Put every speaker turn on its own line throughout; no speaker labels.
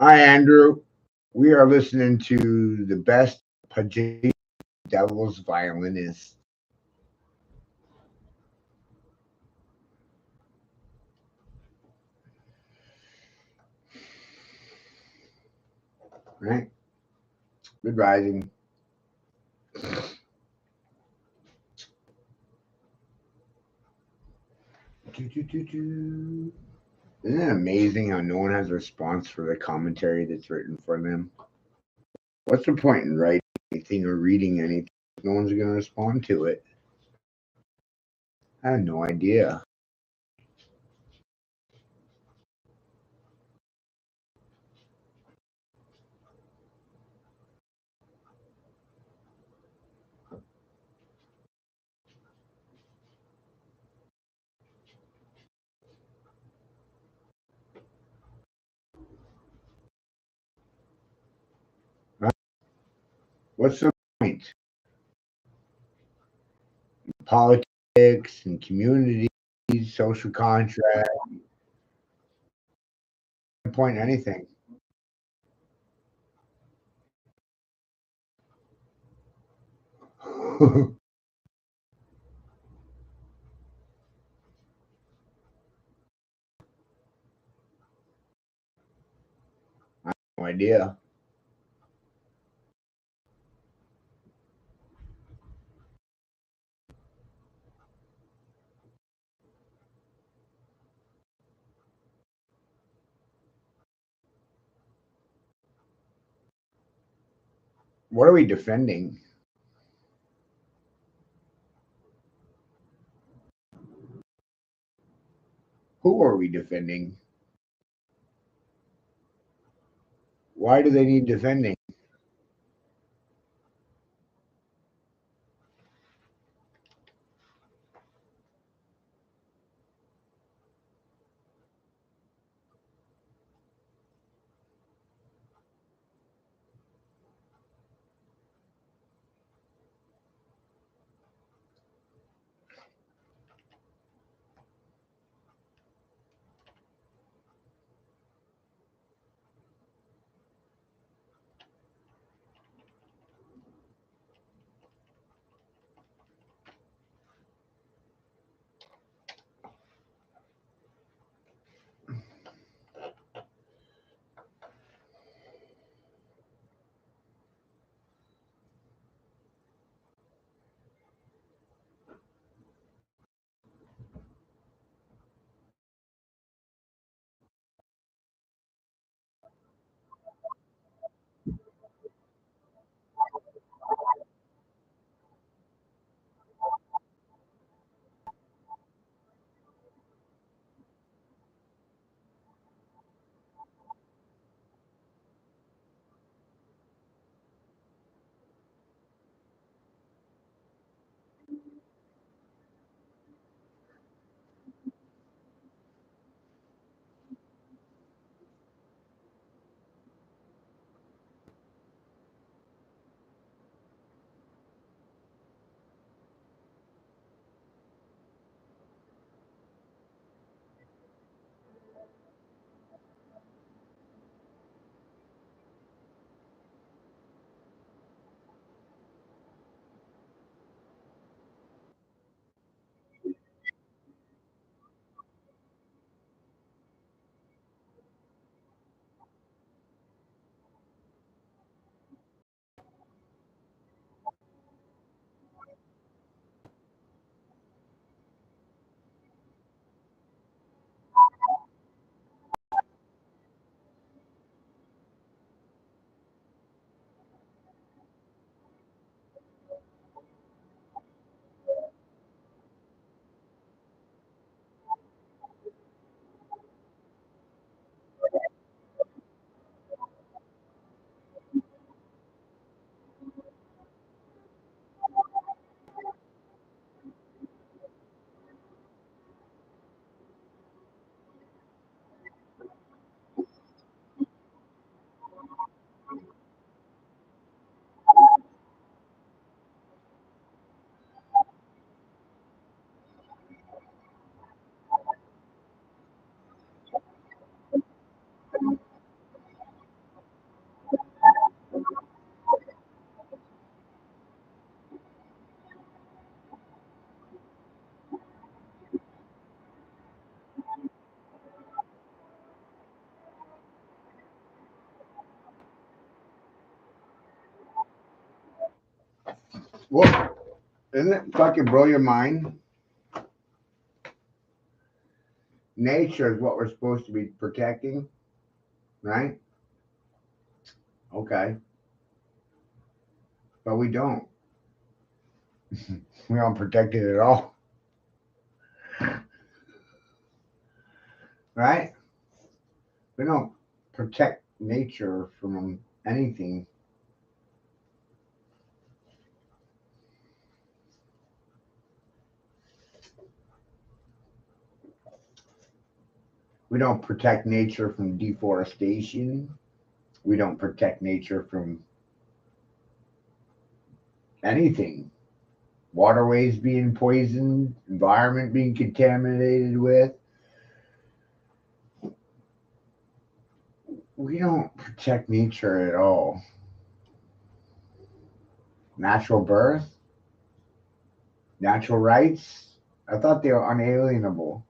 Hi, Andrew. We are listening to the best Pajay Devil's violinist. Right? Good rising. Isn't it amazing how no one has a response for the commentary that's written for them? What's the point in writing anything or reading anything? No one's going to respond to it. I have no idea. What's the point? Politics and communities, social contract, no point in anything. No idea. What are we defending? Who are we defending? Why do they need defending? Well, isn't it fucking blow your mind? Nature is what we're supposed to be protecting, right? Okay, but we don't. We don't protect it at all, right? We don't protect nature from anything. We don't protect nature from deforestation. We don't protect nature from anything. Waterways being poisoned, environment being contaminated with. We don't protect nature at all. Natural birth, natural rights. I thought they were unalienable.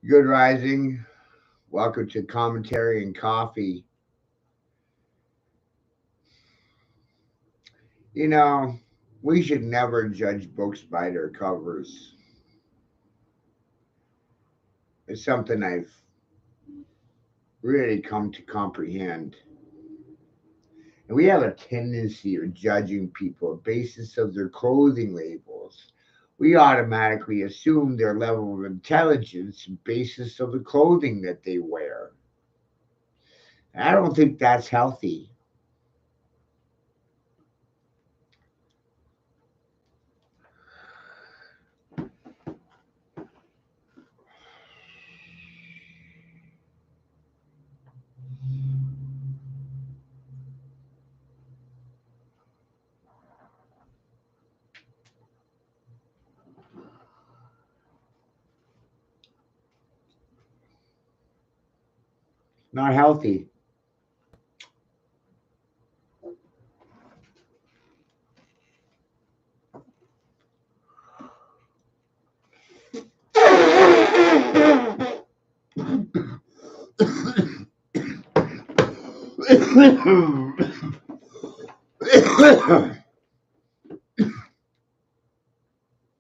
Good rising. Welcome to Commentary and Coffee. You know, we should never judge books by their covers. It's something I've really come to comprehend. And we have a tendency of judging people on the basis of their clothing labels. We automatically assume their level of intelligence on the basis of the clothing that they wear. And I don't think that's healthy. Not healthy.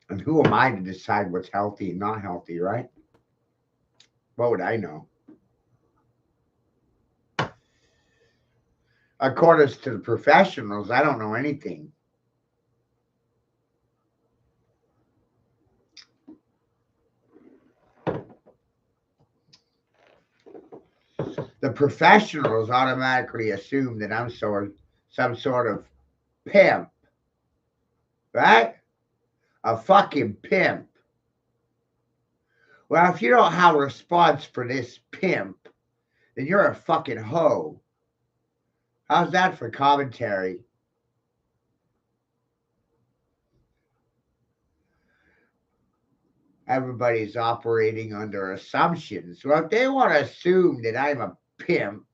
And who am I to decide what's healthy and not healthy, right? What would I know? According to the professionals, I don't know anything. The professionals automatically assume that I'm some sort of pimp, right? A fucking pimp. Well, if you don't have a response for this pimp, then you're a fucking hoe. How's that for commentary? Everybody's operating under assumptions. Well, if they want to assume that I'm a pimp,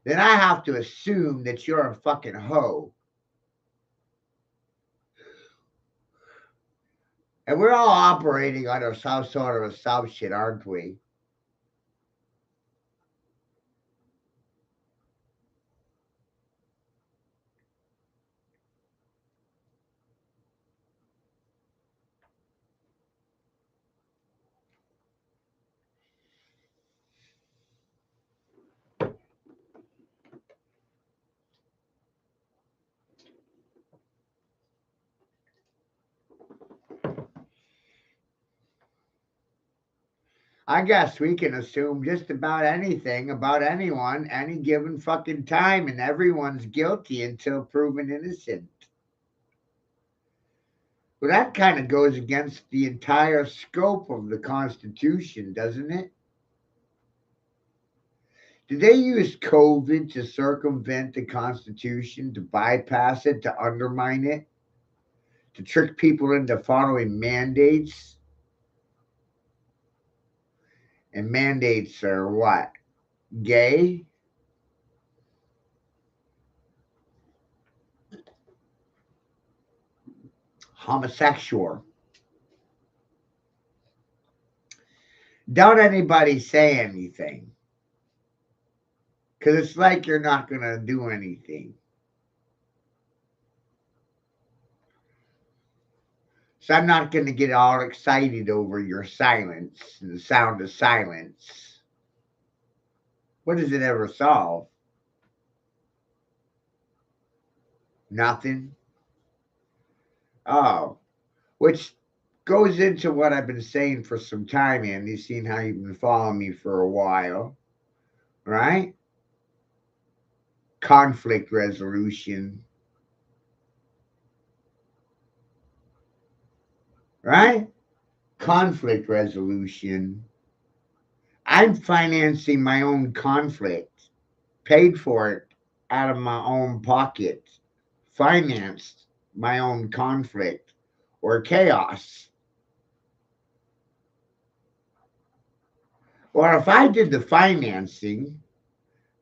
then I have to assume that you're a fucking hoe. And we're all operating under some sort of assumption, aren't we? I guess we can assume just about anything about anyone, any given fucking time, and everyone's guilty until proven innocent. Well, that kind of goes against the entire scope of the Constitution, doesn't it? Did they use COVID to circumvent the Constitution, to bypass it, to undermine it, to trick people into following mandates? And mandates are what? Gay? Homosexual? Don't anybody say anything. Because it's like you're not going to do anything. So I'm not going to get all excited over your silence, the sound of silence. What does it ever solve? Nothing. Oh, which goes into what I've been saying for some time, and you've seen how you've been following me for a while, right? Conflict resolution, right? Conflict resolution. I'm financing my own conflict, paid for it out of my own pocket, financed my own conflict or chaos. Or if I did the financing,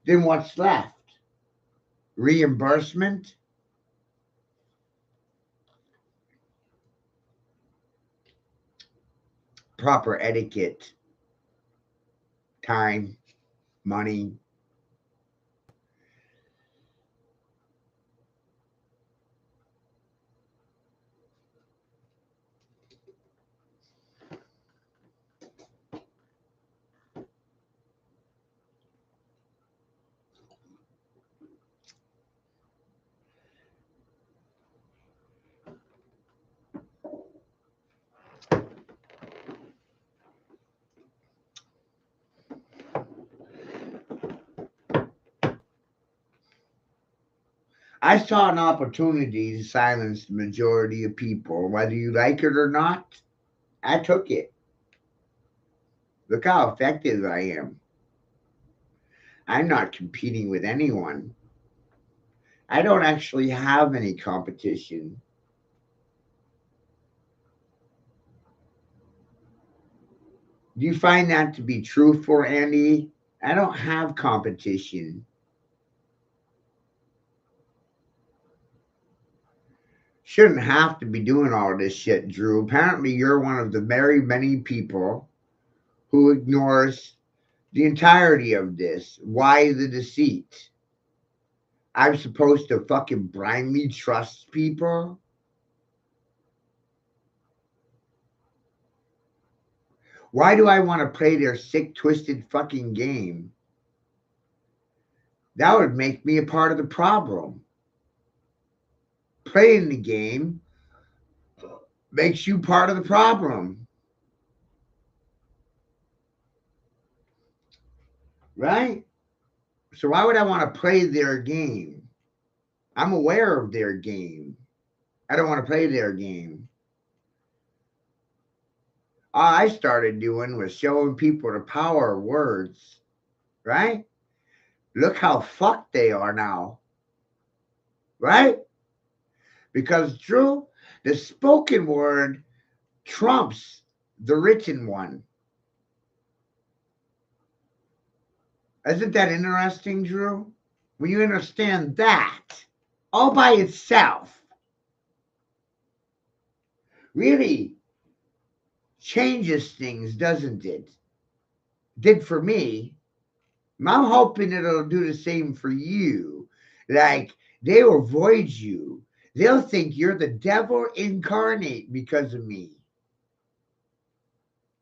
then what's left? Reimbursement? Proper etiquette, time, money. I saw an opportunity to silence the majority of people, whether you like it or not. I took it. Look how effective I am. I'm not competing with anyone. I don't actually have any competition. Do you find that to be truthful, Andy? I don't have competition. Shouldn't have to be doing all this shit, Drew. Apparently, you're one of the very many people who ignores the entirety of this. Why the deceit? I'm supposed to fucking blindly trust people? Why do I want to play their sick, twisted fucking game? That would make me a part of the problem. Playing the game makes you part of the problem. Right? So why would I want to play their game? I'm aware of their game. I don't want to play their game. All I started doing was showing people the power of words. Right? Look how fucked they are now. Right? Because, Drew, the spoken word trumps the written one. Isn't that interesting, Drew? When you understand that, all by itself, really changes things, doesn't it? Did for me. I'm hoping it'll do the same for you. Like, they'll avoid you. They'll think you're the devil incarnate because of me.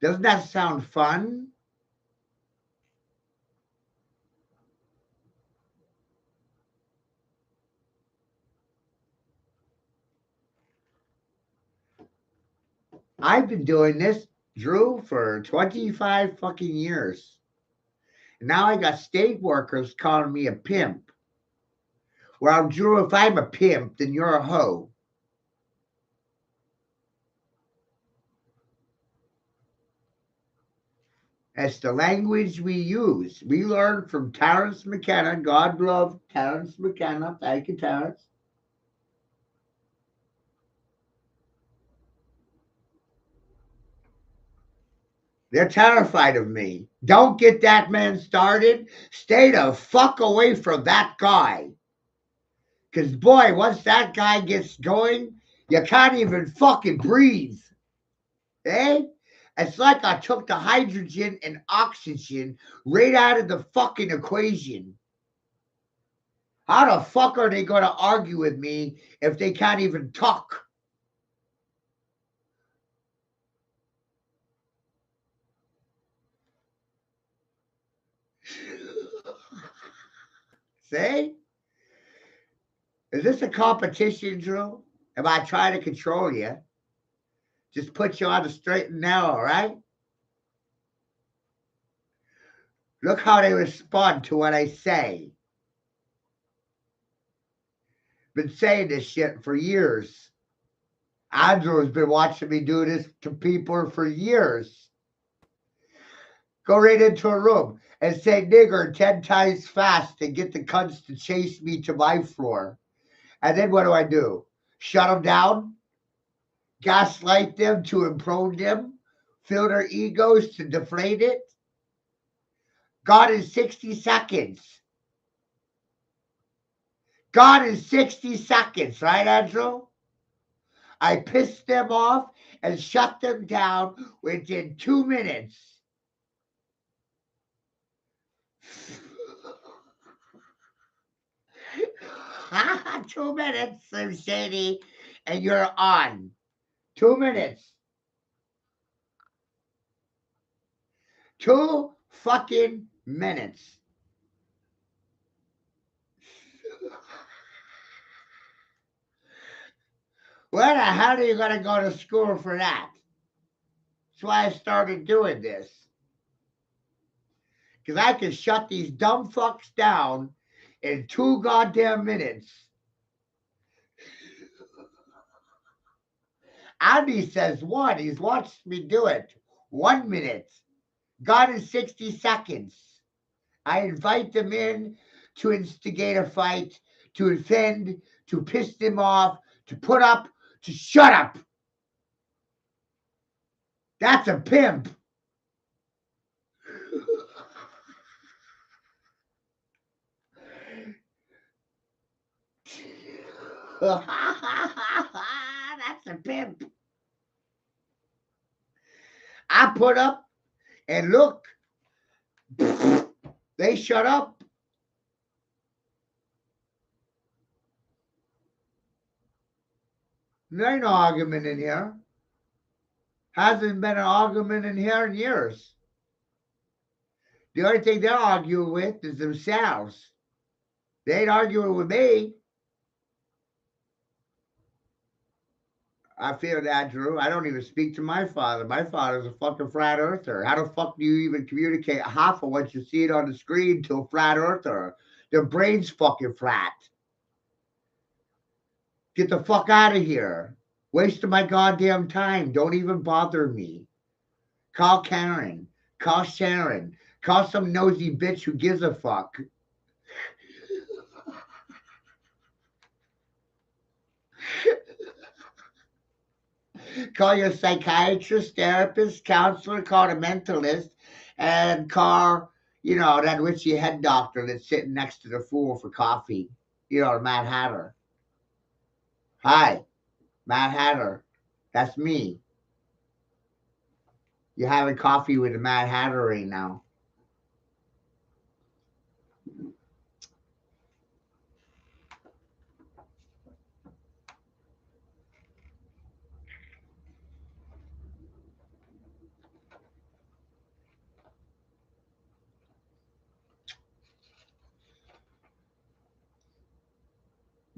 Doesn't that sound fun? I've been doing this, Drew, for 25 fucking years. Now I got state workers calling me a pimp. Well, Drew, if I'm a pimp, then you're a hoe. That's the language we use. We learned from Terence McKenna. God love Terence McKenna. Thank you, Terence. They're terrified of me. Don't get that man started. Stay the fuck away from that guy. Because, boy, once that guy gets going, you can't even fucking breathe. Eh? It's like I took the hydrogen and oxygen right out of the fucking equation. How the fuck are they going to argue with me if they can't even talk? See? Is this a competition, Drew? Am I trying to control you? Just put you on the straight and narrow, right? Look how they respond to what I say. Been saying this shit for years. Andrew has been watching me do this to people for years. Go right into a room and say nigger 10 times fast and get the cunts to chase me to my floor. And then what do? Shut them down? Gaslight them to implode them? Fill their egos to deflate it? God in 60 seconds. God in 60 seconds, right, Andrew? I pissed them off and shut them down within 2 minutes. 2 minutes, Slim Shady, and you're on. 2 minutes. 2 fucking minutes. Where the hell are you going to go to school for that? That's why I started doing this. Because I can shut these dumb fucks down in 2 goddamn minutes. Andy says 1. He's watched me do it. 1 minute. God in 60 seconds. I invite them in to instigate a fight, to offend, to piss them off, to put up, to shut up. That's a pimp. That's a pimp. I put up and look, they shut up. There ain't no argument in here. Hasn't been an argument in here in years. The only thing they're arguing with is themselves. They ain't arguing with me. I feel that, Drew. I don't even speak to my father. My father's a fucking flat earther. How the fuck do you even communicate half of what you see it on the screen to a flat earther? Their brain's fucking flat. Get the fuck out of here. Wasting my goddamn time. Don't even bother me. Call Karen. Call Sharon. Call some nosy bitch who gives a fuck. Call your psychiatrist, therapist, counselor, call a mentalist, and call, that witchy head doctor that's sitting next to the fool for coffee. Mad Hatter. Hi, Mad Hatter. That's me. You're having coffee with the Mad Hatter right now.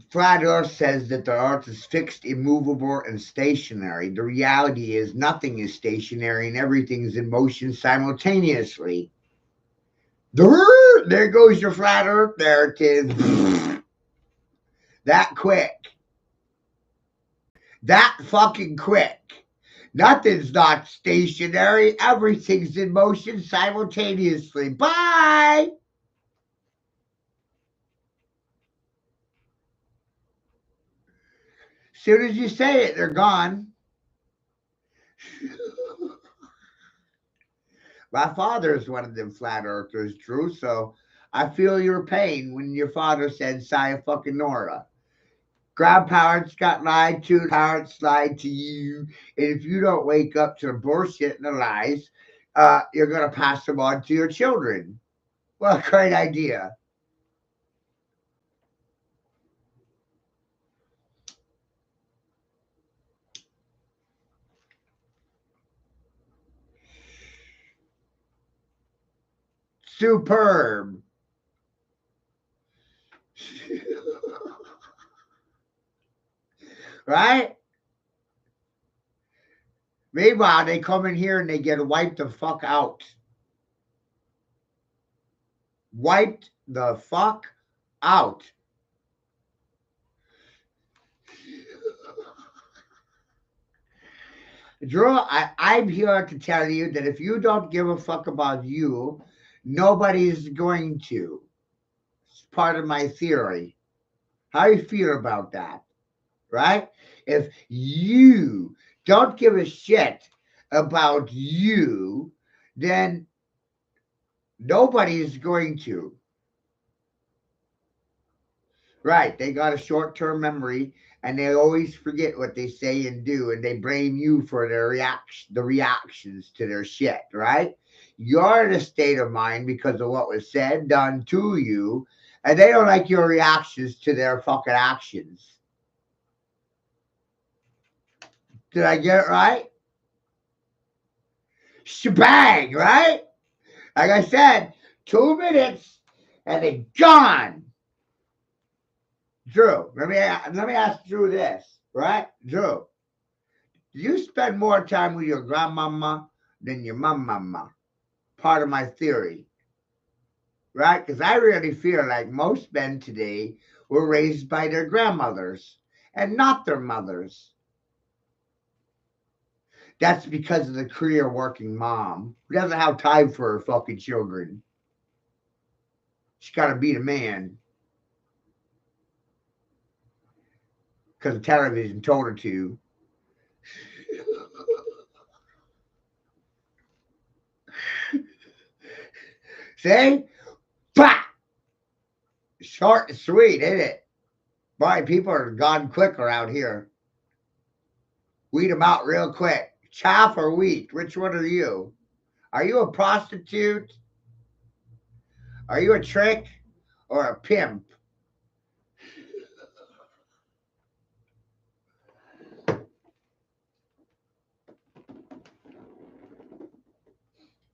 Flat Earth says that the Earth is fixed, immovable, and stationary. The reality is nothing is stationary and everything is in motion simultaneously. There goes your Flat Earth narrative. That quick. That fucking quick. Nothing's not stationary. Everything's in motion simultaneously. Bye! As soon as you say it, they're gone. My father is one of them flat earthers, Drew, so I feel your pain when your father said sayonara. Grandparents got lied to, parents lied to you, and if you don't wake up to the bullshit and the lies, you're going to pass them on to your children. Well, great idea. superb. Right? Meanwhile, they come in here and they get wiped the fuck out. Wiped the fuck out. Drew, I'm here to tell you that if you don't give a fuck about you, nobody's going to. It's part of my theory. How do you feel about that? Right? If you don't give a shit about you, then nobody's going to. Right. They got a short term memory and they always forget what they say and do, and they blame you for the reactions to their shit, right? You're in a state of mind because of what was said, done to you, and they don't like your reactions to their fucking actions. Did I get it right? Shebang, right? Like I said, 2 minutes and they're gone. Drew, let me ask Drew this, right? Drew, do you spend more time with your grandmama than your mama? Part of my theory, right? Because I really feel like most men today were raised by their grandmothers and not their mothers. That's because of the career working mom who doesn't have time for her fucking children. She's got to beat a man because the television told her to. See? Bah! Short and sweet, ain't it? Boy, people are gone quicker out here. Weed them out real quick. Chaff or wheat? Which one are you? Are you a prostitute? Are you a trick or a pimp?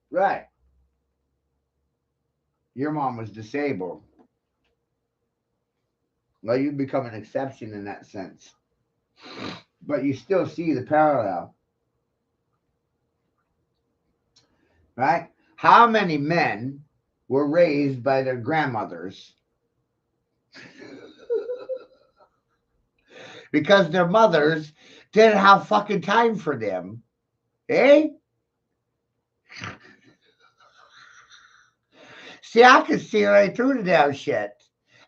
Right. Your mom was disabled. Well, you become an exception in that sense. But you still see the parallel. Right? How many men were raised by their grandmothers? Because their mothers didn't have fucking time for them. Eh? See, I could see right through the damn shit.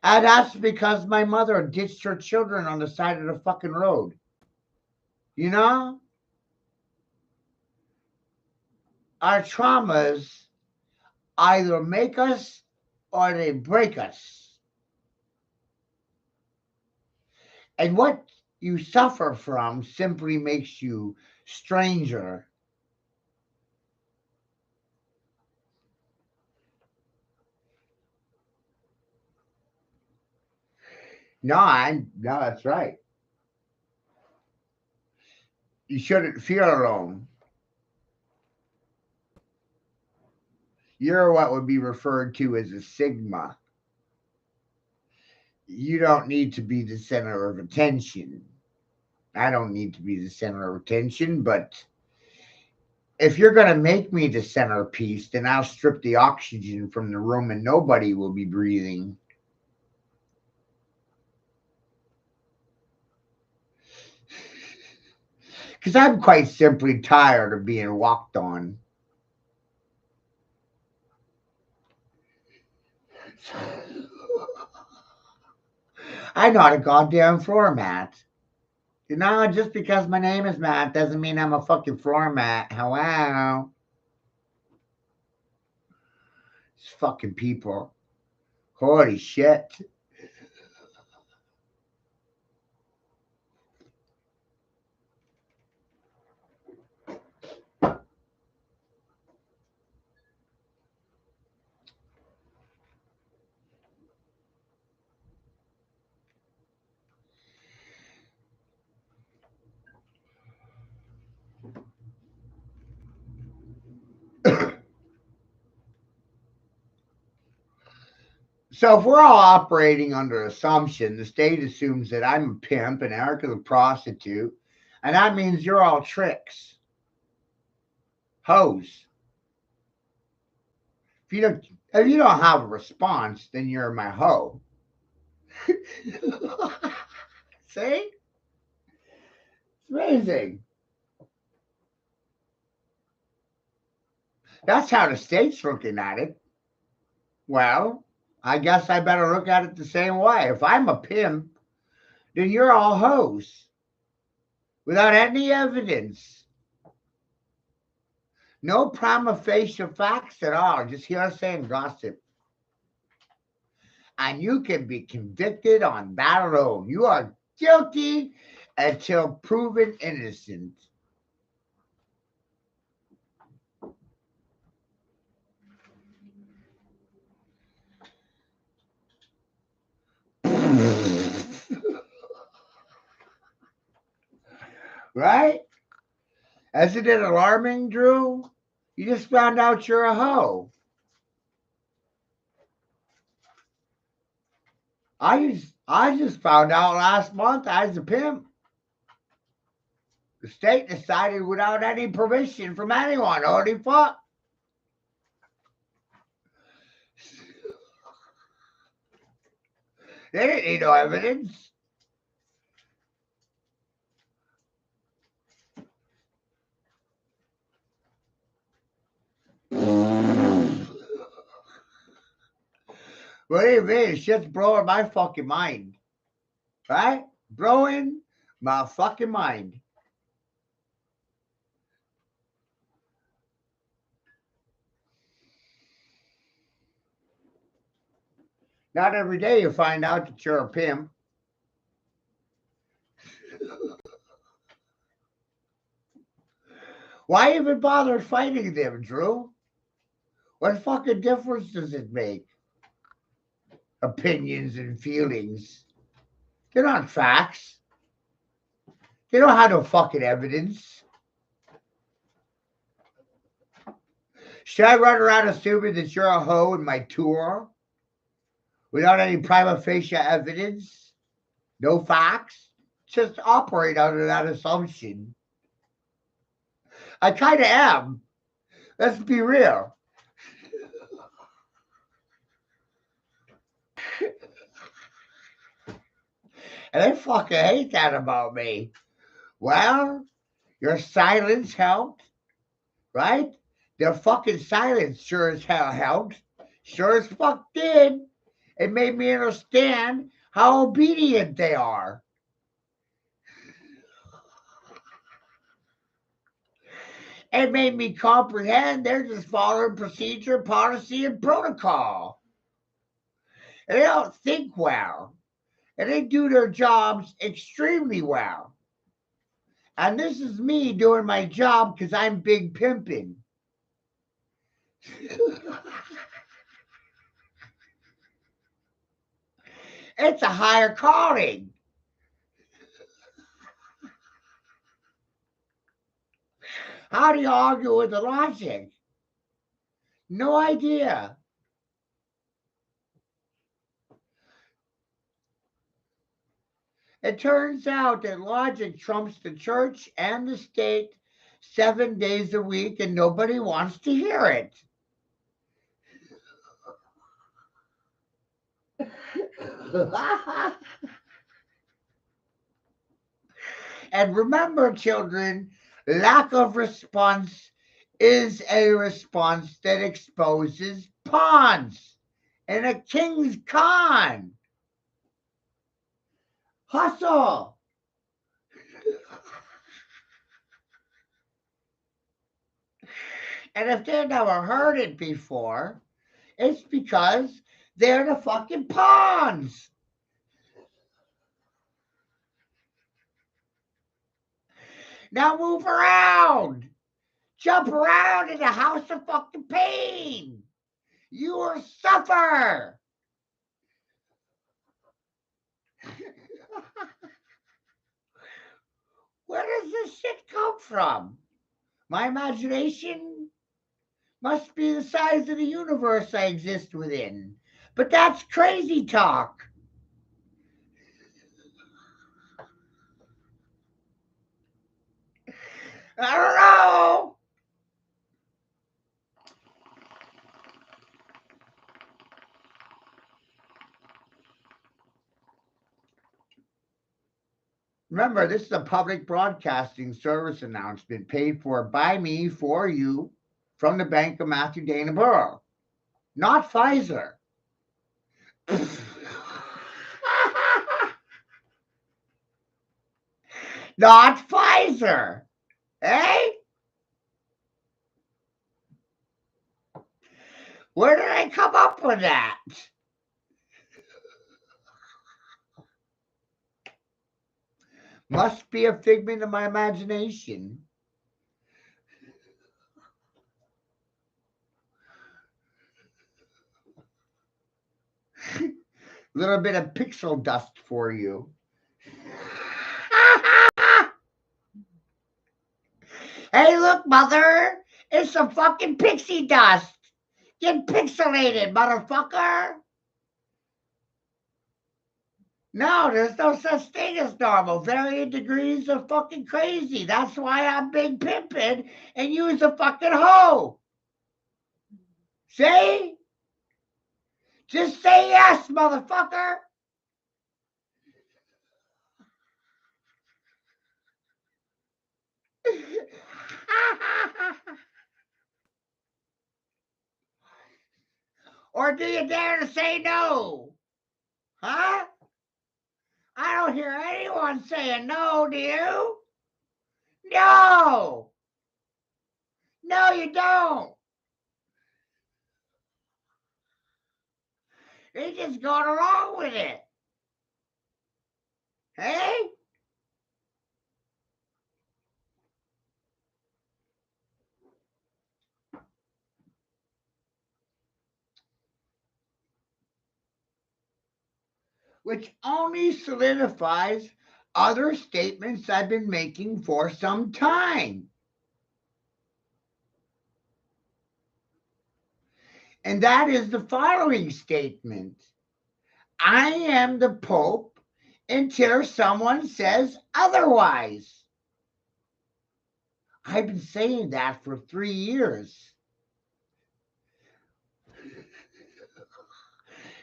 And that's because my mother ditched her children on the side of the fucking road. You know? Our traumas either make us or they break us. And what you suffer from simply makes you stranger. No, that's right. You shouldn't feel alone. You're what would be referred to as a sigma. You don't need to be the center of attention. I don't need to be the center of attention, but if you're going to make me the centerpiece, then I'll strip the oxygen from the room and nobody will be breathing. Because I'm quite simply tired of being walked on. I'm not a goddamn floor mat. You know, just because my name is Matt doesn't mean I'm a fucking floor mat. Hello? It's fucking people. Holy shit. So if we're all operating under assumption, the state assumes that I'm a pimp and Erica's a prostitute, and that means you're all tricks, hoes. If you don't have a response, then you're my hoe. See? It's amazing. That's how the state's looking at it. Well, I guess I better look at it the same way. If I'm a pimp, then you're all hoes without any evidence. No prima facie facts at all, just hearsay and gossip. And you can be convicted on that alone. You are guilty until proven innocent. Right? Isn't it alarming, Drew? You just found out you're a hoe. I just found out last month I was a pimp. The state decided without any permission from anyone. Holy fuck. They didn't need no evidence. What do you mean? Shit's blowing my fucking mind. Right? Blowing my fucking mind. Not every day you find out that you're a pimp. Why even bother fighting them, Drew? What fucking difference does it make? Opinions and feelings. They're not facts. They don't have no fucking evidence. Should I run around assuming that you're a hoe in my tour without any prima facie evidence? No facts? Just operate under that assumption. I kind of am. Let's be real. And I fucking hate that about me. Well, your silence helped, right? Their fucking silence sure as hell helped. Sure as fuck did. It made me understand how obedient they are. It made me comprehend they're just following procedure, policy, and protocol. And they don't think well. And they do their jobs extremely well. And this is me doing my job because I'm big pimping. It's a higher calling. How do you argue with the logic? No idea. It turns out that logic trumps the church and the state 7 days a week, and nobody wants to hear it. And remember, children, lack of response is a response that exposes pawns in a king's con. Hustle. And if they've never heard it before, it's because they're the fucking pawns. Now move around. Jump around in the house of fucking pain. You will suffer. Where does this shit come from? My imagination must be the size of the universe I exist within. But that's crazy talk. I don't know. Remember, this is a public broadcasting service announcement paid for by me for you from the Bank of Matthew Dana Borough, not Pfizer. Not Pfizer. Eh? Where did I come up with that? Must be a figment of my imagination. Little bit of pixel dust for you. Hey, look, mother. It's some fucking pixie dust. Get pixelated, motherfucker. No, there's no such thing as normal. Varying degrees of fucking crazy. That's why I'm big pimping and you's a fucking hoe. See? Just say yes, motherfucker. Or do you dare to say no? Huh? I don't hear anyone saying no, do you? No. No, you don't. They just going along with it. Hey? Which only solidifies other statements I've been making for some time. And that is the following statement. I am the Pope until someone says otherwise. I've been saying that for 3 years.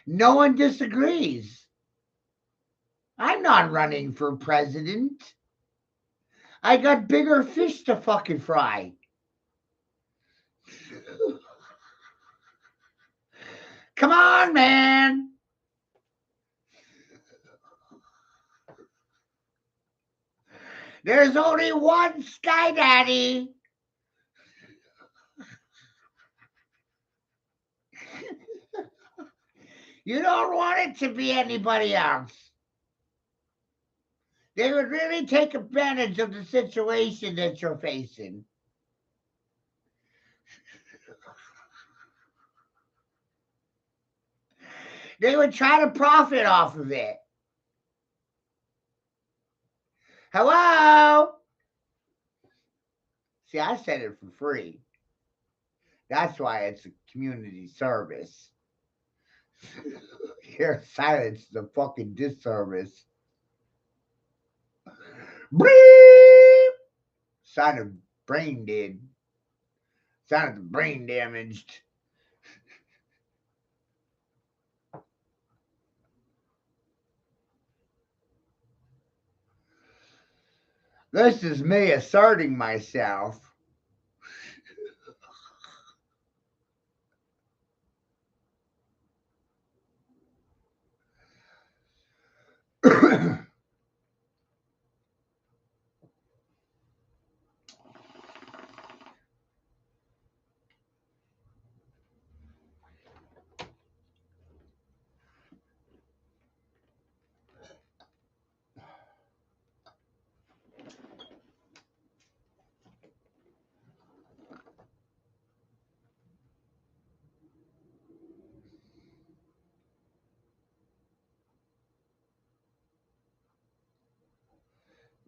No one disagrees. I'm not running for president. I got bigger fish to fucking fry. Come on, man. There's only one Sky Daddy. You don't want it to be anybody else. They would really take advantage of the situation that you're facing. They would try to profit off of it. Hello? See, I said it for free. That's why it's a community service. Your silence is a fucking disservice. Bleep! Sounded brain dead. Sounded brain damaged. This is me asserting myself.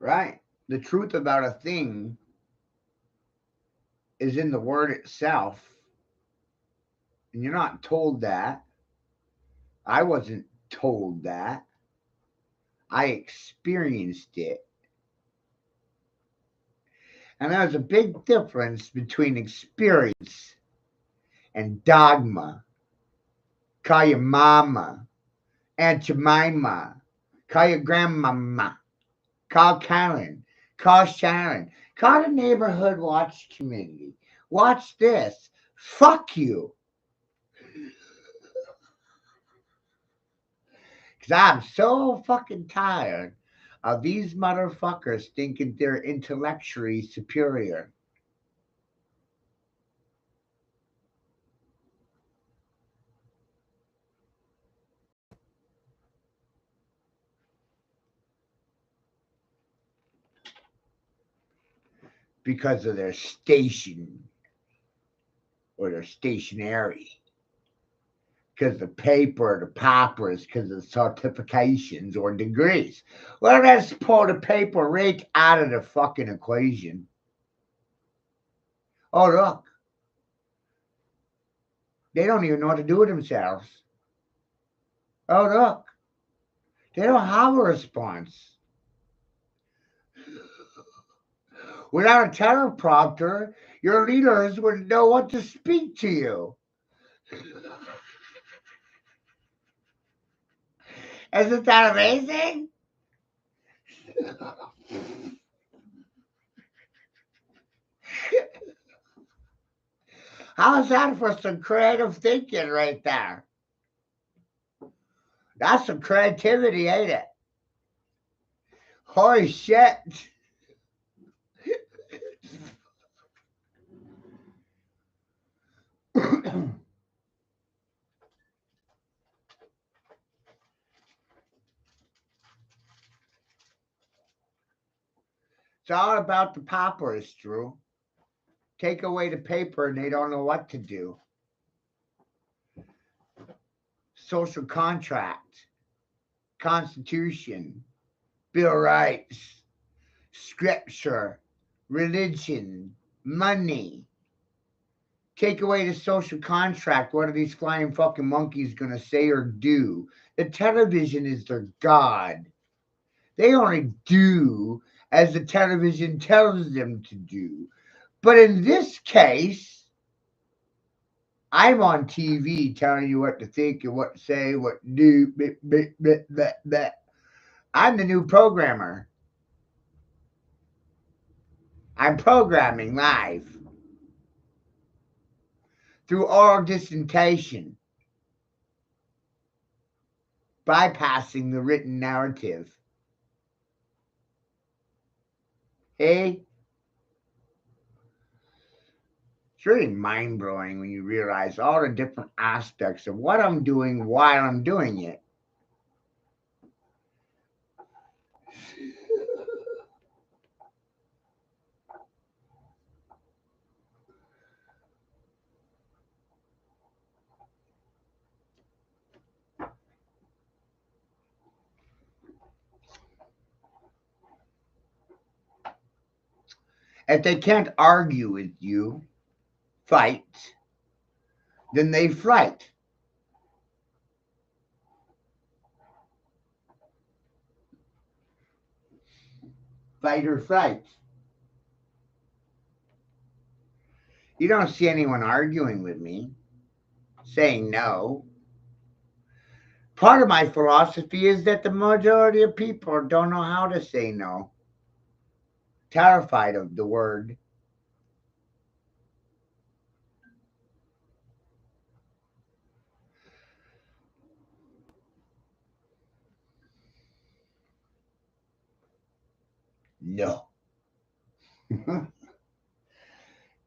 Right. The truth about a thing is in the word itself. And you're not told that. I wasn't told that. I experienced it. And there's a big difference between experience and dogma. Call your mama, Aunt Jemima, call your grandmama, call Karen, call Sharon, call the neighborhood watch community. Watch this. Fuck you. Because I'm so fucking tired of these motherfuckers thinking they're intellectually superior. Because of their station or their stationary. Because the paper, the papers, because of certifications or degrees. Well, let's pull the paper right out of the fucking equation. Oh, look. They don't even know what to do with themselves. Oh, look. They don't have a response. Without a teleprompter, your leaders wouldn't know what to speak to you. Isn't that amazing? How's that for some creative thinking right there? That's some creativity, ain't it? Holy shit. It's all about the papers, Drew. Take away the paper and they don't know what to do. Social contract, constitution, Bill of Rights, scripture, religion, money. Take away the social contract. What are these flying fucking monkeys going to say or do? The television is their god. They only do as the television tells them to do. But in this case, I'm on TV telling you what to think and what to say, what to do. Bleh, bleh, bleh, bleh, bleh. I'm the new programmer. I'm programming live through oral dissertation, bypassing the written narrative. Hey, it's really mind blowing when you realize all the different aspects of what I'm doing while I'm doing it. If they can't argue with you, fight, then they flight. Fight or flight. You don't see anyone arguing with me, saying no. Part of my philosophy is that the majority of people don't know how to say no. Terrified of the word. No.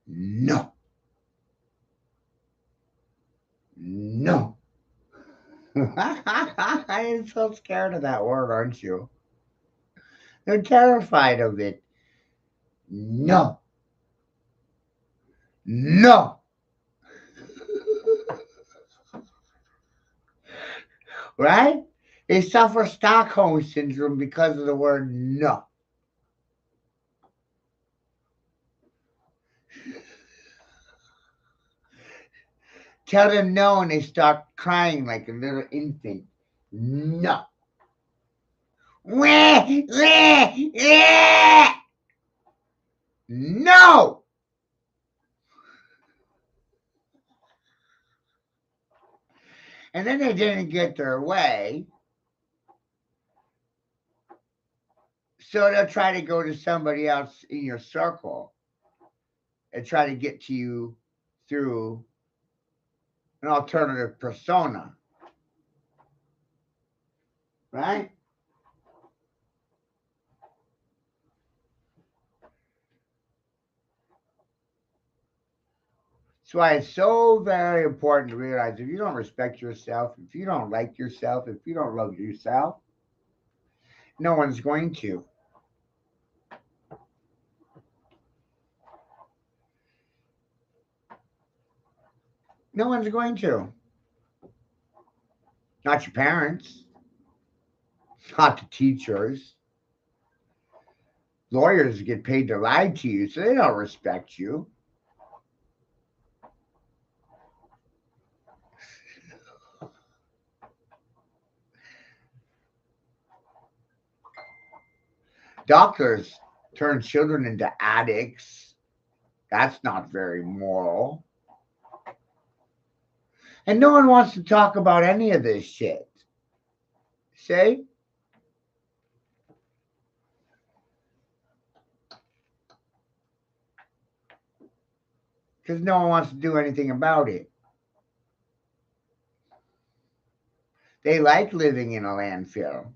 No. No. I'm so scared of that word, aren't you? They're terrified of it. No. No. Right? They suffer Stockholm syndrome because of the word no. Tell them no, and they start crying like a little infant. No. Wah, wah, wah. No. And then they didn't get their way. So they'll try to go to somebody else in your circle and try to get to you through an alternative persona. Right? That's why it's so very important to realize if you don't respect yourself, if you don't like yourself, if you don't love yourself, no one's going to. No one's going to. Not your parents, not the teachers. Lawyers get paid to lie to you, so they don't respect you. Doctors turn children into addicts. That's not very moral. And no one wants to talk about any of this shit. See? Because no one wants to do anything about it. They like living in a landfill.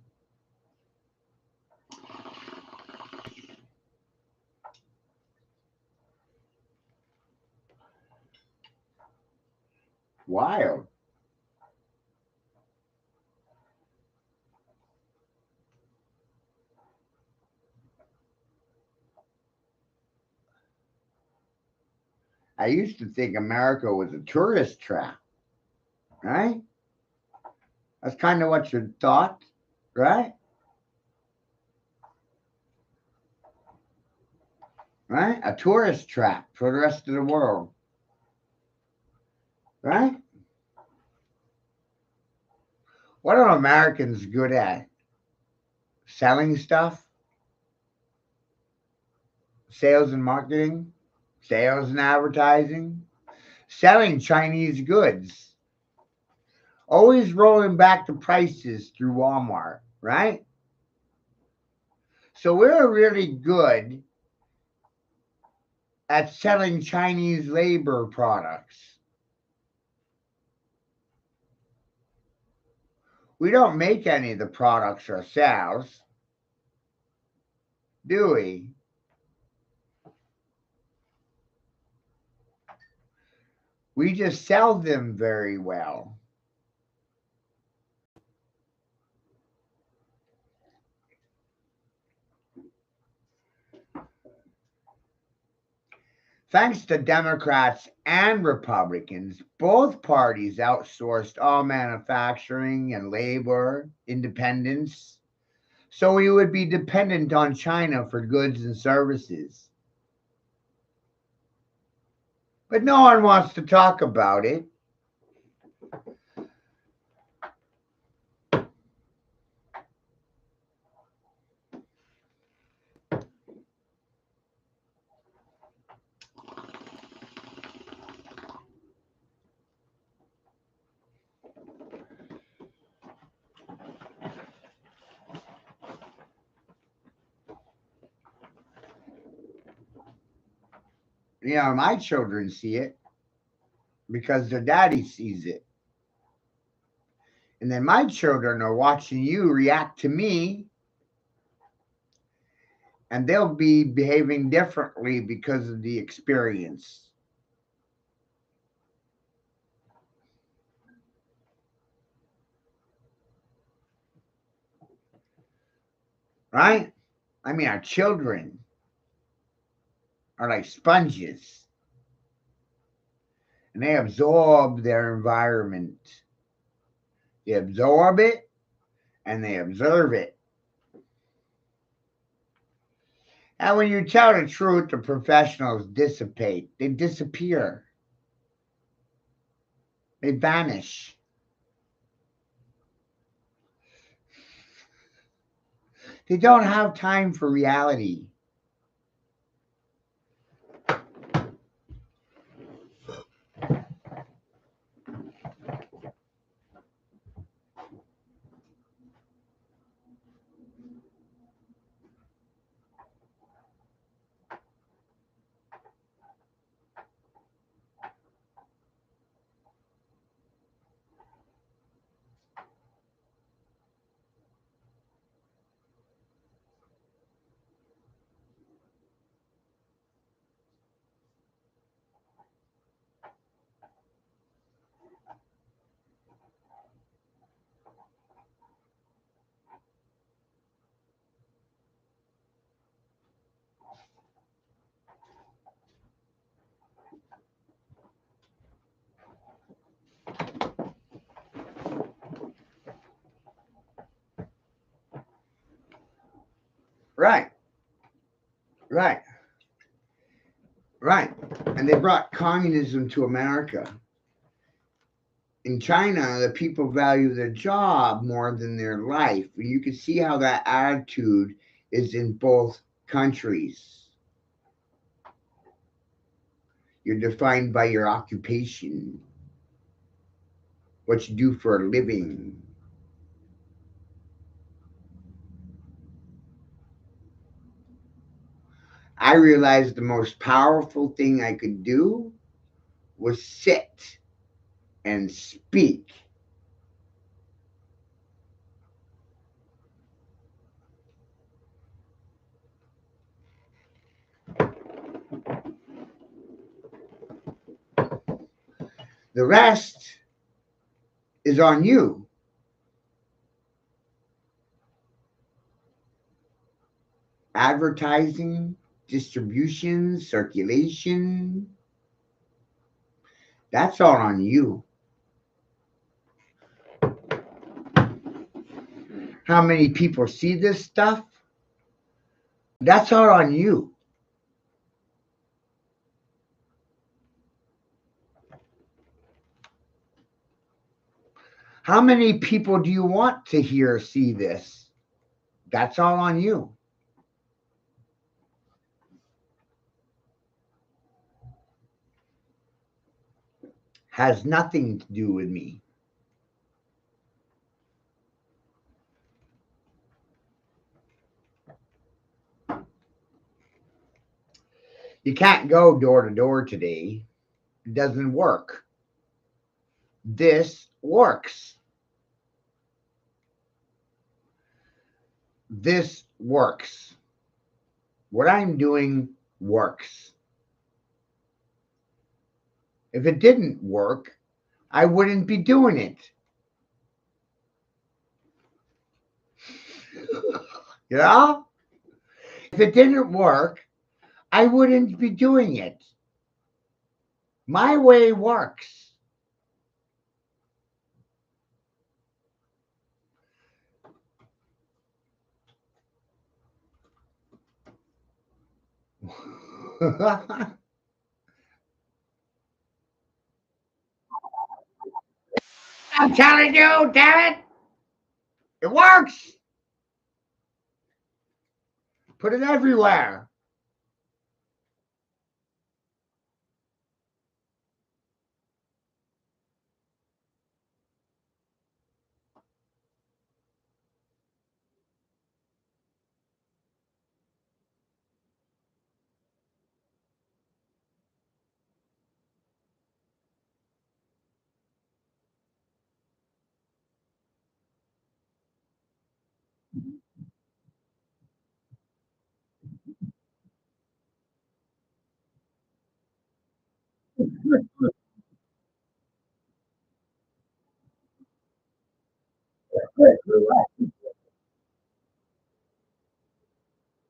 Wild. I used to think America was a tourist trap, right? That's kind of what you thought, right? Right? A tourist trap for the rest of the world, right? What are Americans good at? Selling stuff, sales and marketing, sales and advertising, selling Chinese goods, always rolling back the prices through Walmart, right? So we're really good at selling Chinese labor products. We don't make any of the products ourselves, do we? We just sell them very well. Thanks to Democrats and Republicans, both parties outsourced all manufacturing and labor independence, so we would be dependent on China for goods and services. But no one wants to talk about it. You know, my children see it because their daddy sees it. And then my children are watching you react to me, and they'll be behaving differently because of the experience. Right? I mean, our children are like sponges, and they absorb their environment. They absorb it and they observe it. And when you tell the truth, the professionals dissipate, they disappear. They vanish. They don't have time for reality. Right, right, right. And they brought communism to America. In China, the people value their job more than their life. And you can see how that attitude is in both countries. You're defined by your occupation, what you do for a living. I realized the most powerful thing I could do was sit and speak. The rest is on you. Advertising, distribution, circulation, that's all on you. How many people see this stuff? That's all on you. How many people do you want to hear see this? That's all on you. Has nothing to do with me. You can't go door to door today. It doesn't work. This works. This works. What I'm doing works. If it didn't work, I wouldn't be doing it. You know? If it didn't work, I wouldn't be doing it. My way works. I'm telling you, damn it. It works. Put it everywhere. Right.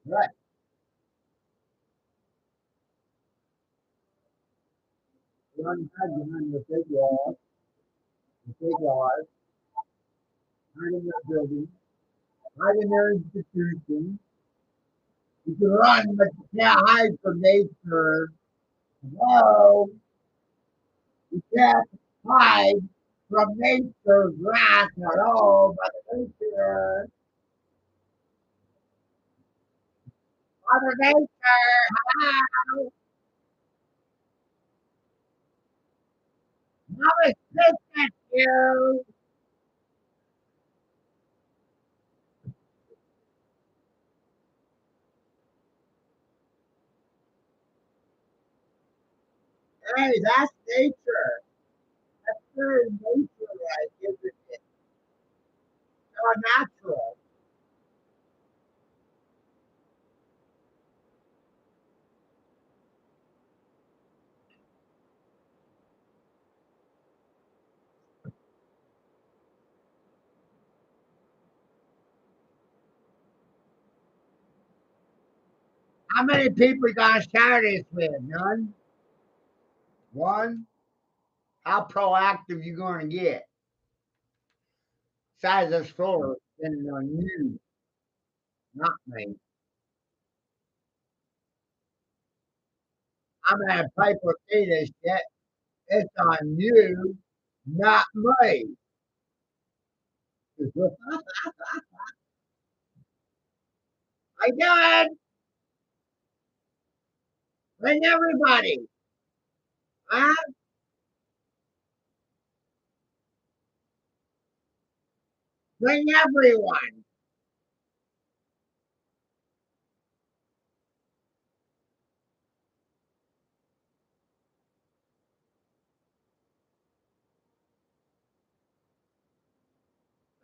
Right. Run behind the big wall, the big laws, hide in their building, hide in their institution. You can run, but you can't hide from nature. Hello, you can't. hide from nature's wrath at all, but nature, Mother Nature, how I was pissed at you. Hey, that's nature. That's very nature-like, isn't it? So natural. How many people you gonna share this with? None? One? How proactive you gonna get? Besides this floor, depending on you, not me. I'm gonna pay for see this shit. It's on you, not me. I do it. Bring everybody. Huh? Bring everyone.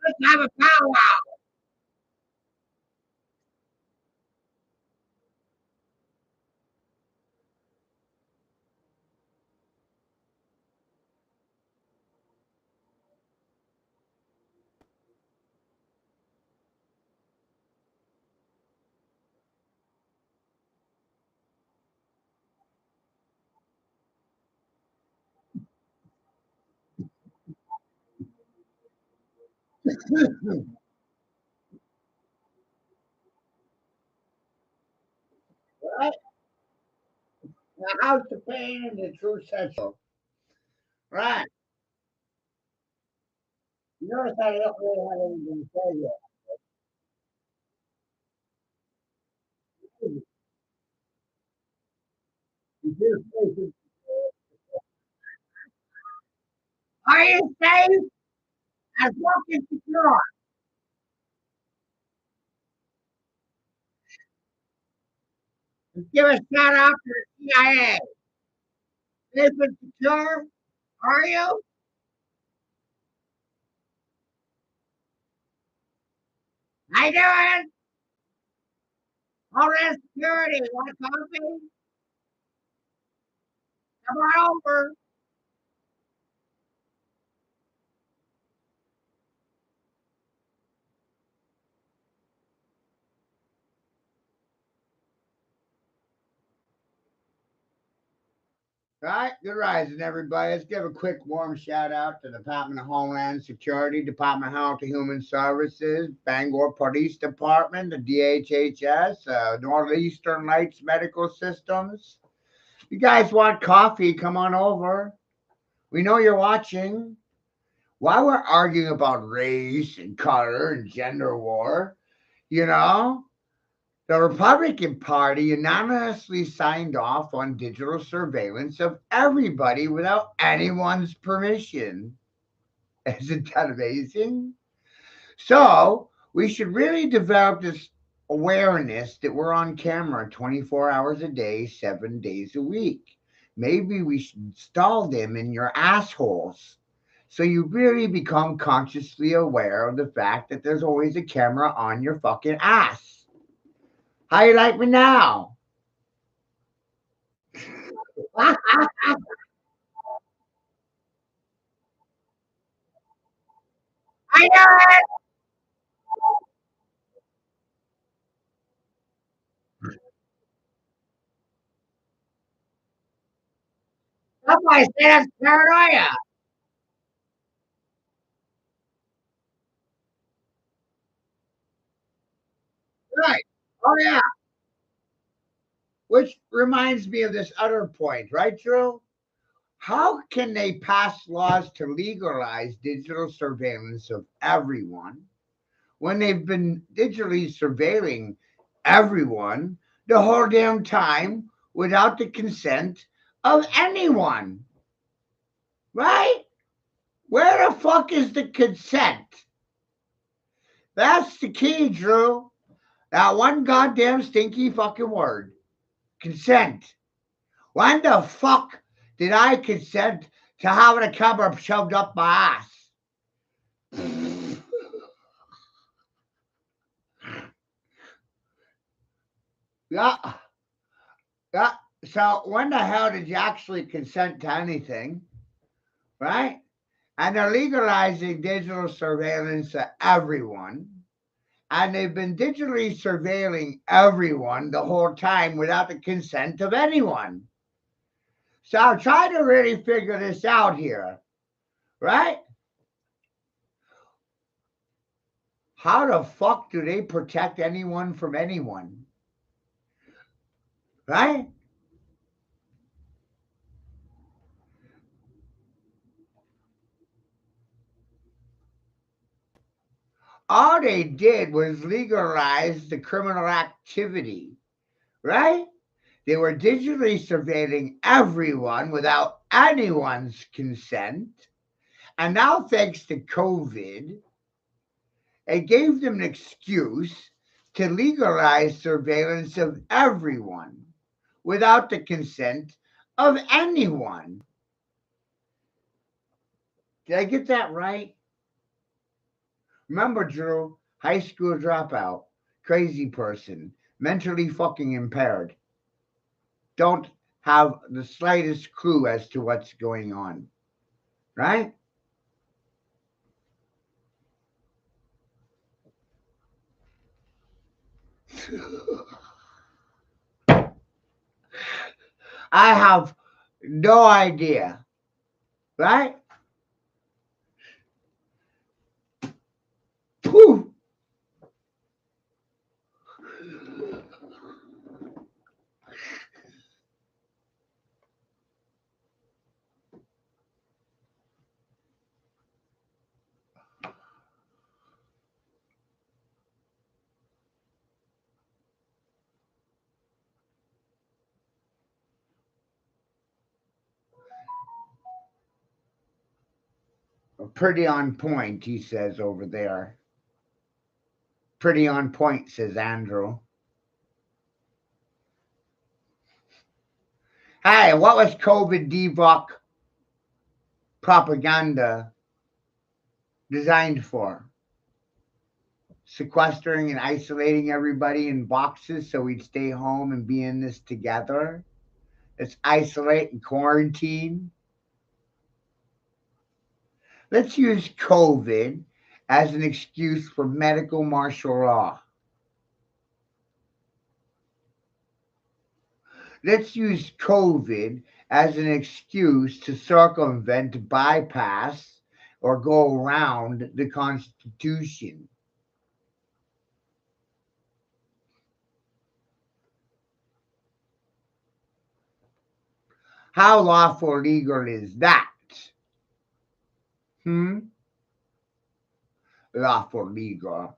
Let's have a powwow. Right? The house of pain and the true central. Right. You notice I don't really have anything to say yet. You do say are you safe as walking secure? Let's give a shout out to the CIA. Safe and secure? Are you? How you doing? Homeland Security. Want coffee? Come on over. Right, good rising, everybody. Let's give a quick warm shout out to the Department of Homeland Security, Department of Health and Human Services, Bangor Police Department, the DHHS, Northeastern Lights Medical Systems. You guys want coffee? Come on over. We know you're watching. While we're arguing about race and color and gender war, you know, the Republican Party unanimously signed off on digital surveillance of everybody without anyone's permission. Isn't that amazing? So, we should really develop this awareness that we're on camera 24 hours a day, 7 days a week. Maybe we should install them in your assholes so you really become consciously aware of the fact that there's always a camera on your fucking ass. How you like me now? I know it. Somebody say that's paranoia. Right. Oh yeah. Which reminds me of this other point, right, Drew? How can they pass laws to legalize digital surveillance of everyone when they've been digitally surveilling everyone the whole damn time without the consent of anyone? Right? Where the fuck is the consent? That's the key, Drew. That one goddamn stinky fucking word. Consent. When the fuck did I consent to having a camera shoved up my ass? Yeah. Yeah. So when the hell did you actually consent to anything? Right? And they're legalizing digital surveillance of everyone. And they've been digitally surveilling everyone the whole time without the consent of anyone. So I'm trying to really figure this out here, right? How the fuck do they protect anyone from anyone? Right? All they did was legalize the criminal activity, right? They were digitally surveilling everyone without anyone's consent. And now, thanks to COVID, it gave them an excuse to legalize surveillance of everyone without the consent of anyone. Did I get that right? Remember, Drew, high school dropout, crazy person, mentally fucking impaired. Don't have the slightest clue as to what's going on, right? I have no idea, right? Whew. Pretty on point, he says over there. Pretty on point, says Andrew. Hey, what was COVID debuck propaganda designed for? Sequestering and isolating everybody in boxes so we'd stay home and be in this together? Let's isolate and quarantine. Let's use COVID as an excuse for medical martial law. Let's use COVID as an excuse to circumvent, bypass, or go around the Constitution. How lawful legal is that? Lawful legal.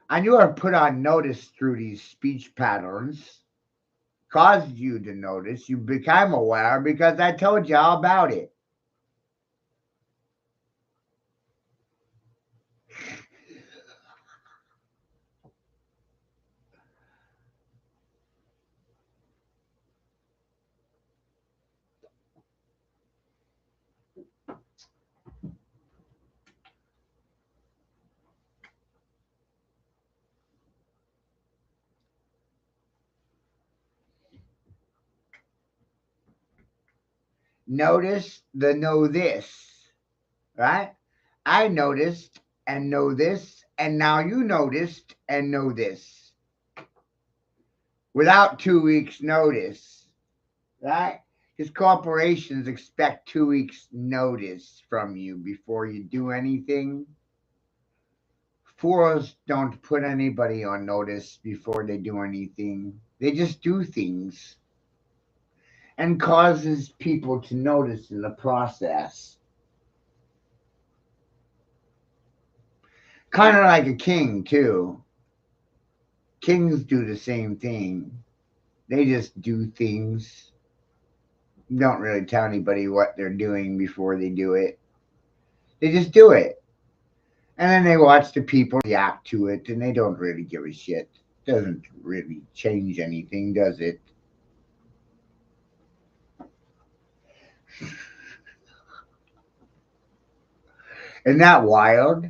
And you are put on notice through these speech patterns, caused you to notice. You became aware because I told you all about it. Notice the know this, right? I noticed and know this, and now you noticed and know this without 2 weeks' notice, right? Because corporations expect 2 weeks' notice from you before you do anything. Fools don't put anybody on notice before they do anything. They just do things and causes people to notice in the process. Kind of like a king, too. Kings do the same thing. They just do things. Don't really tell anybody what they're doing before they do it. They just do it. And then they watch the people react to it and they don't really give a shit. Doesn't really change anything, does it? Isn't that wild?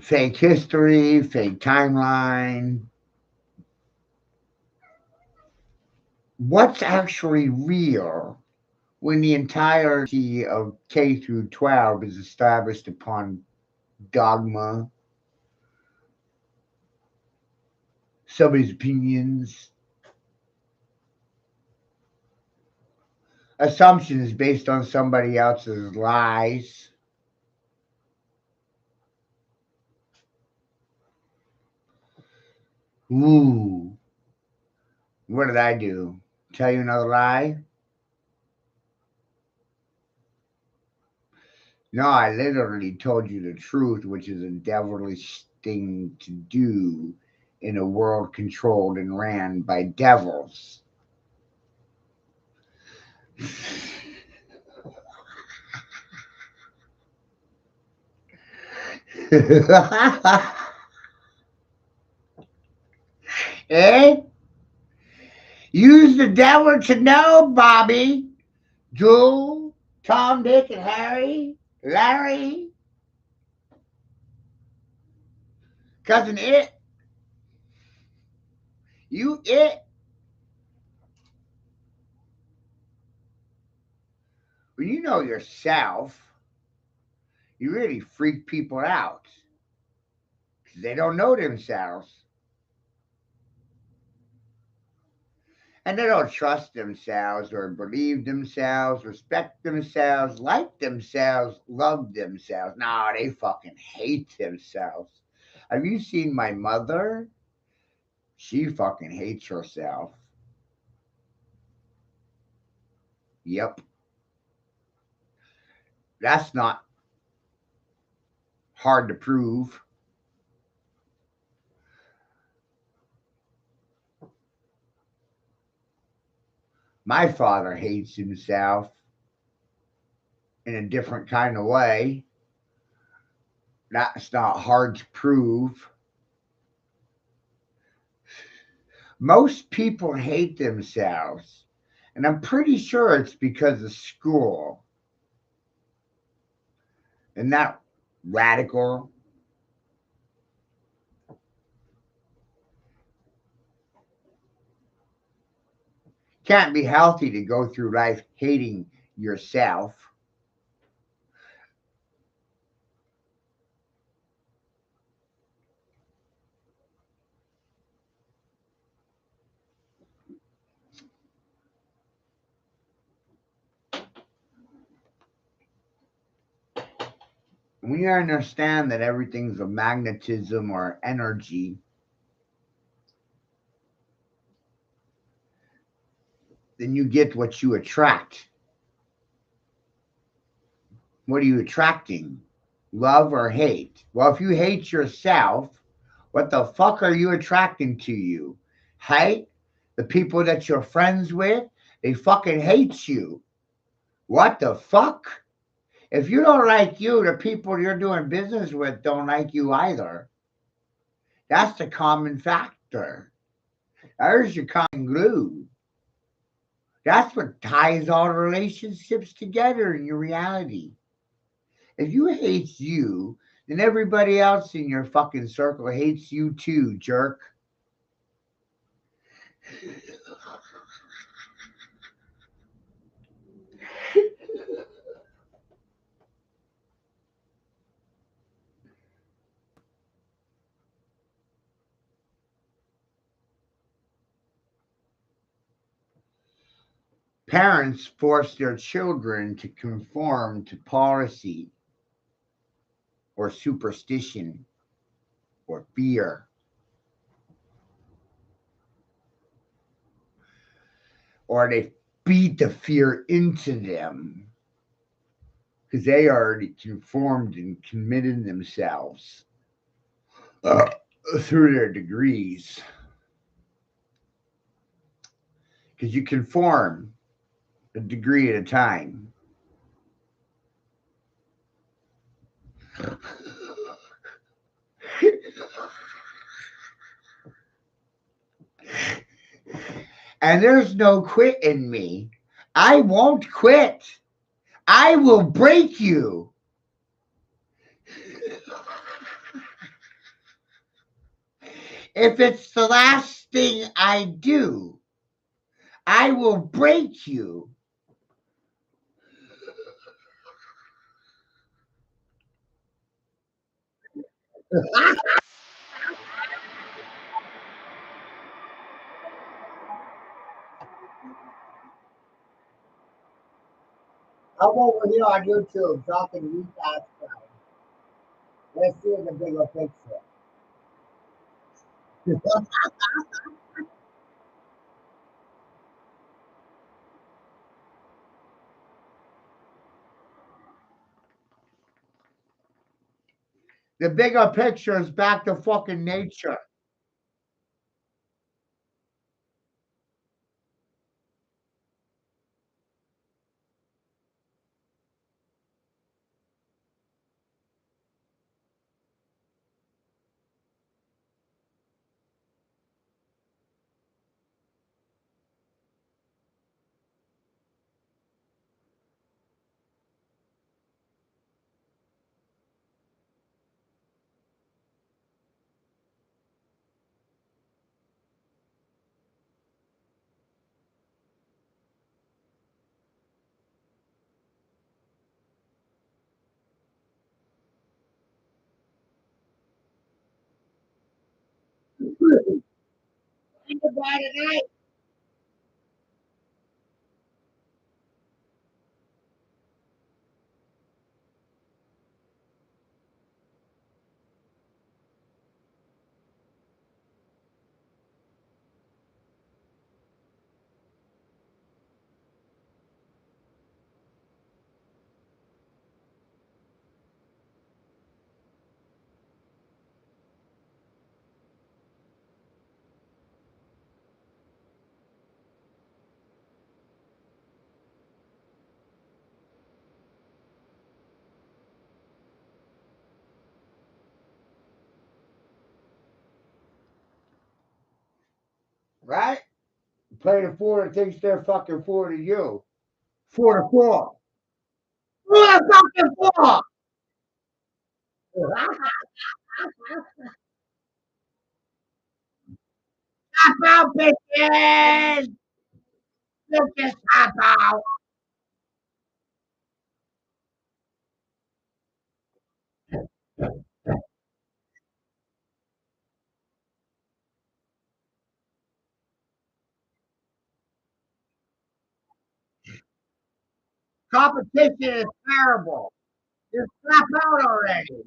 Fake history, fake timeline. What's actually real when the entirety of K through 12 is established upon dogma, somebody's opinions, assumptions based on somebody else's lies? Ooh, what did I do? Tell you another lie? No, I literally told you the truth, which is a devilish thing to do in a world controlled and ran by devils. Eh? Use the devil to know, Bobby. Jewel, Tom, Dick, and Harry, Larry, cousin It, you It. When you know yourself, you really freak people out because they don't know themselves. And they don't trust themselves or believe themselves, respect themselves, like themselves, love themselves. No, they fucking hate themselves. Have you seen my mother? She fucking hates herself. Yep. That's not hard to prove. My father hates himself in a different kind of way. That's not hard to prove. Most people hate themselves, and I'm pretty sure it's because of school. Isn't that radical? Can't be healthy to go through life hating yourself. When you understand that everything's a magnetism or energy, then you get what you attract. What are you attracting? Love or hate? Well, if you hate yourself, what the fuck are you attracting to you? Hate? The people that you're friends with, they fucking hate you. What the fuck? If you don't like you, the people you're doing business with don't like you either. That's the common factor. There's your common glue. That's what ties all the relationships together in your reality. If you hate you, then everybody else in your fucking circle hates you too, jerk. Parents force their children to conform to policy or superstition or fear, or they feed the fear into them because they already conformed and committed themselves uh, through their degrees. Because you conform a degree at a time. And there's no quit in me. I won't quit. I will break you. If it's the last thing I do, I will break you. I'm over here on YouTube talking to you guys. Let's see the bigger picture. The bigger picture is back to fucking nature. Think about it, right? Right? Play the four that thinks they're fucking four to you. 4 to 4. Who the fucking four? Stop out, bitches! You just stop out. Competition is terrible. Just stop out already.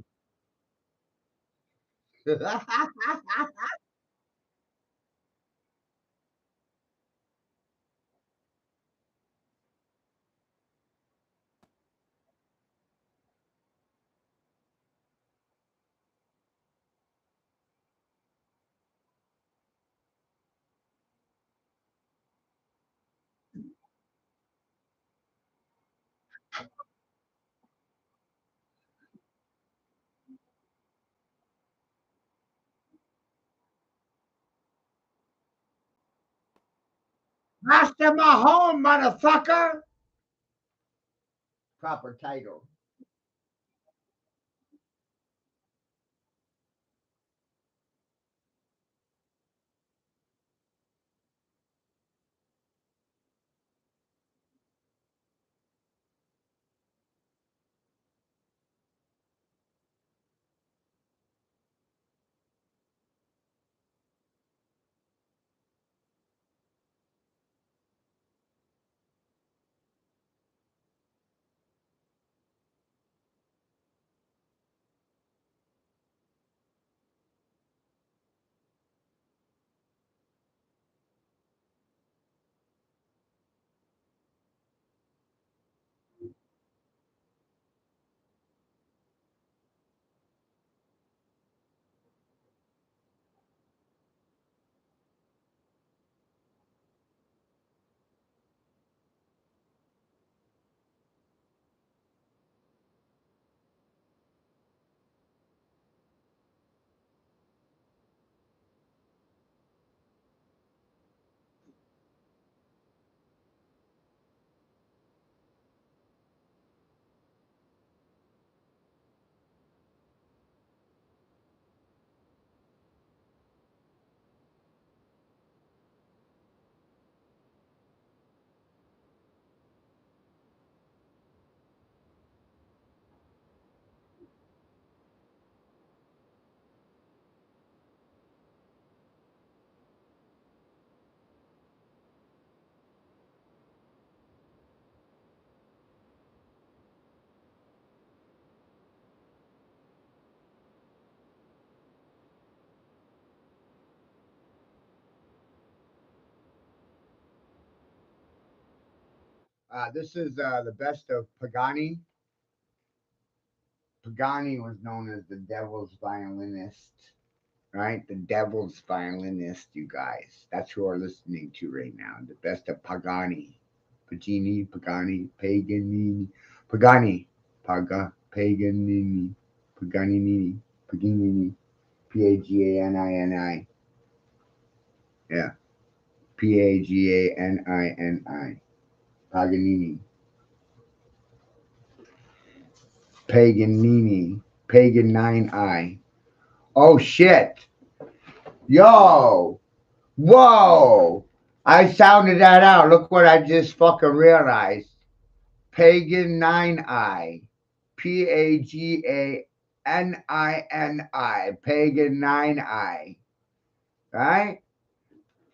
Master my home, motherfucker. Proper title. This is the best of Pagani. Pagani was known as the devil's violinist, right? The devil's violinist, you guys. That's who we're listening to right now. The best of Pagani. Pagani, Paganini. Pagani, Paganini, Paganini, Paganini, Paganini. Yeah, Paganini. Paganini. Paganini. Pagan 9I. Oh shit. Yo. Whoa. I sounded that out. Look what I just fucking realized. Pagan 9I. Paganini. Pagan 9I. Right?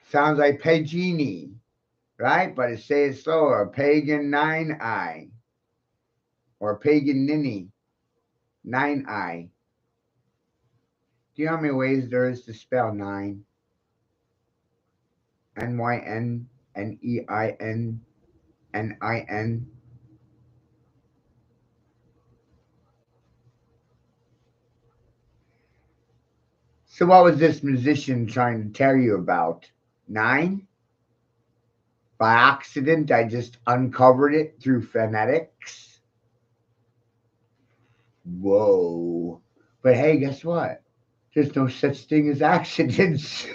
Sounds like Pagini. Right? But it says slower. Pagan 9I. Or Paganini. 9I. Do you know how many ways there is to spell nine? Nynneinnnin. So what was this musician trying to tell you about? Nine? By accident, I just uncovered it through phonetics. Whoa. But hey, guess what? There's no such thing as accidents.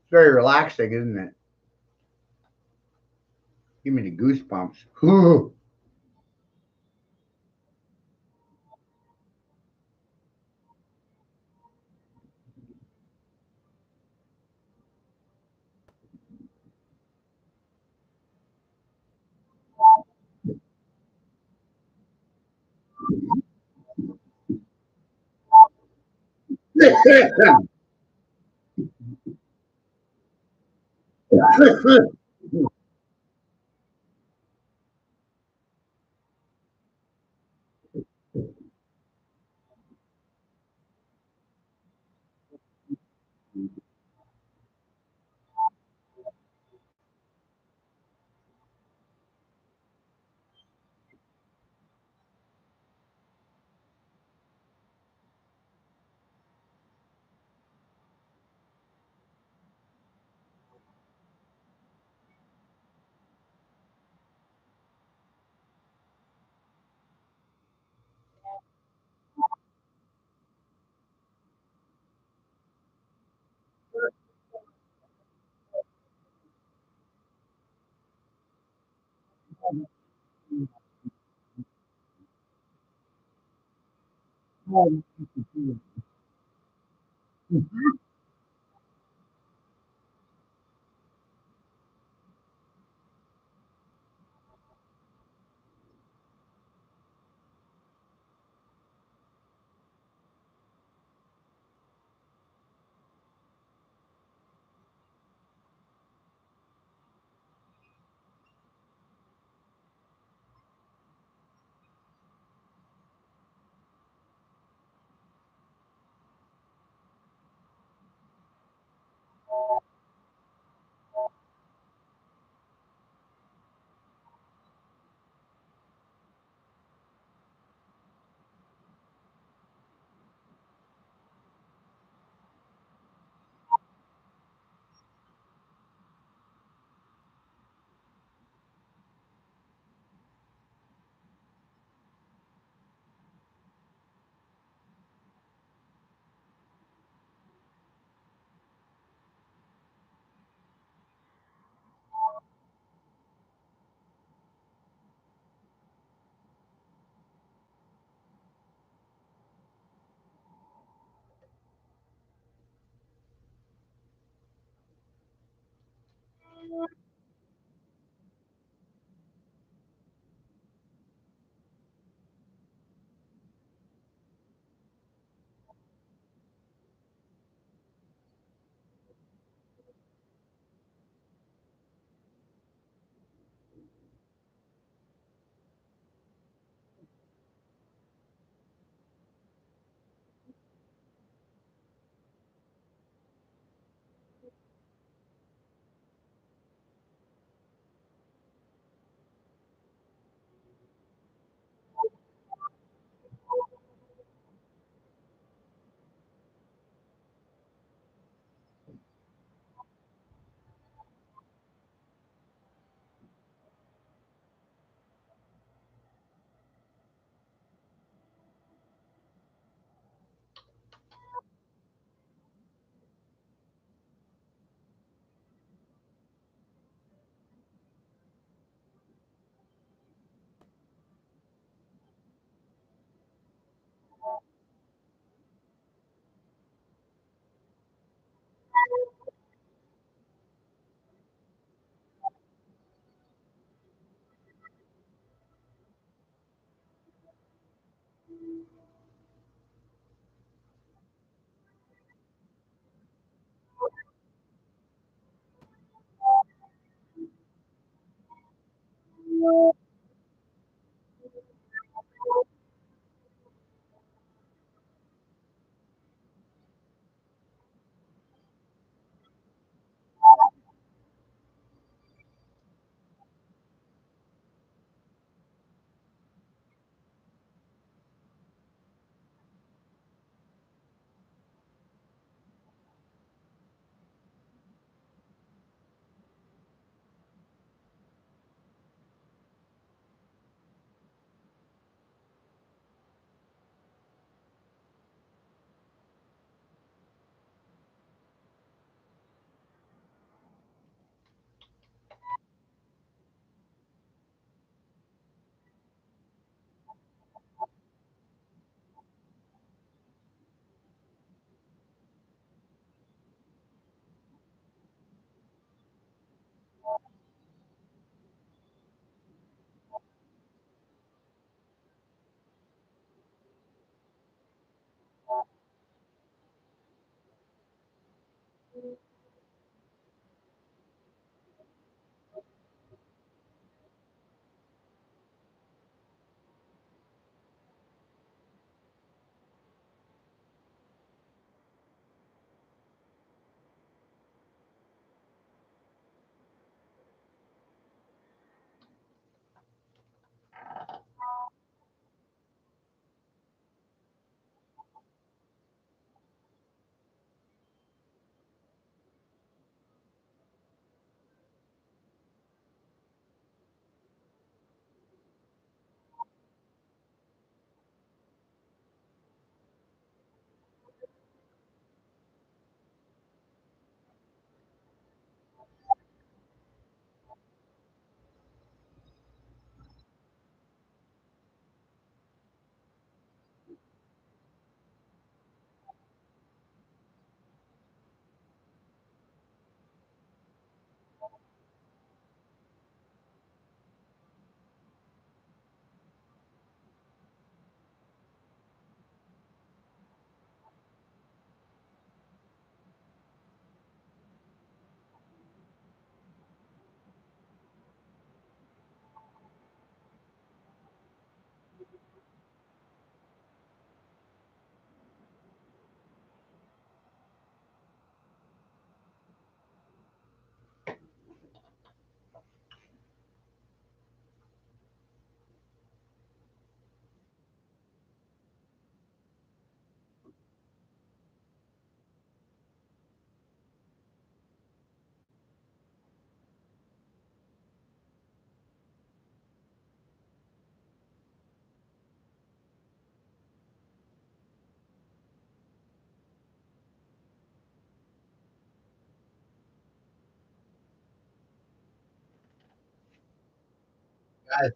It's very relaxing, isn't it? Give me the goosebumps.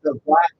So black,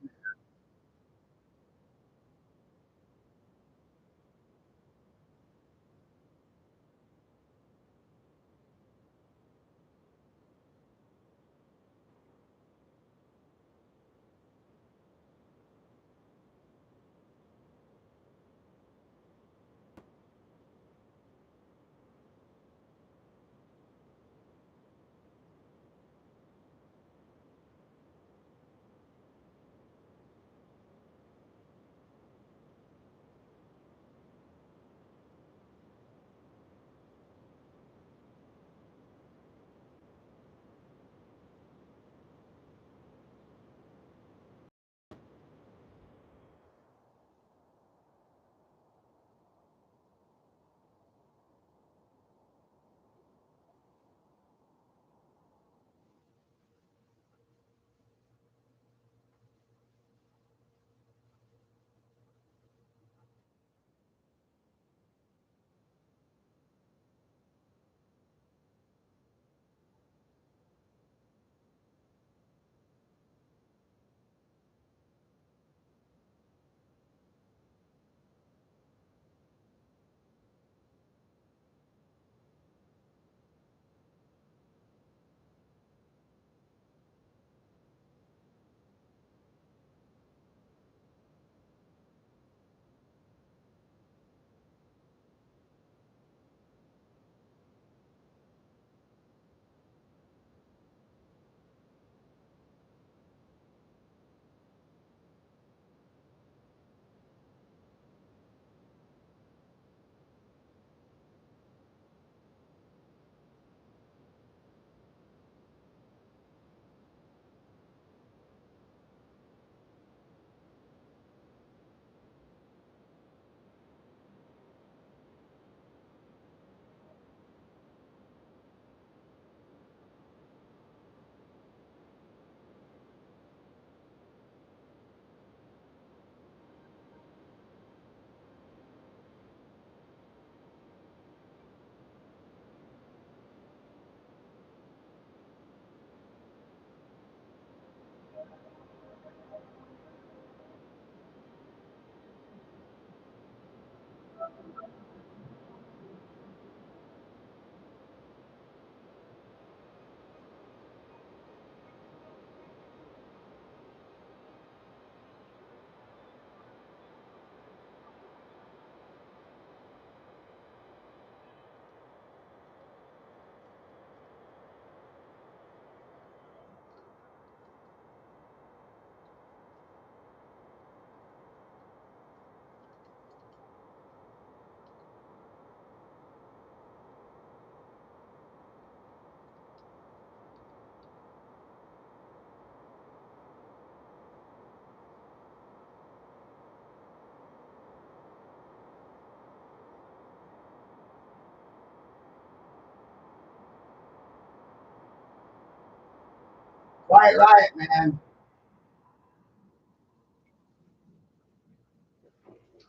quite right, man.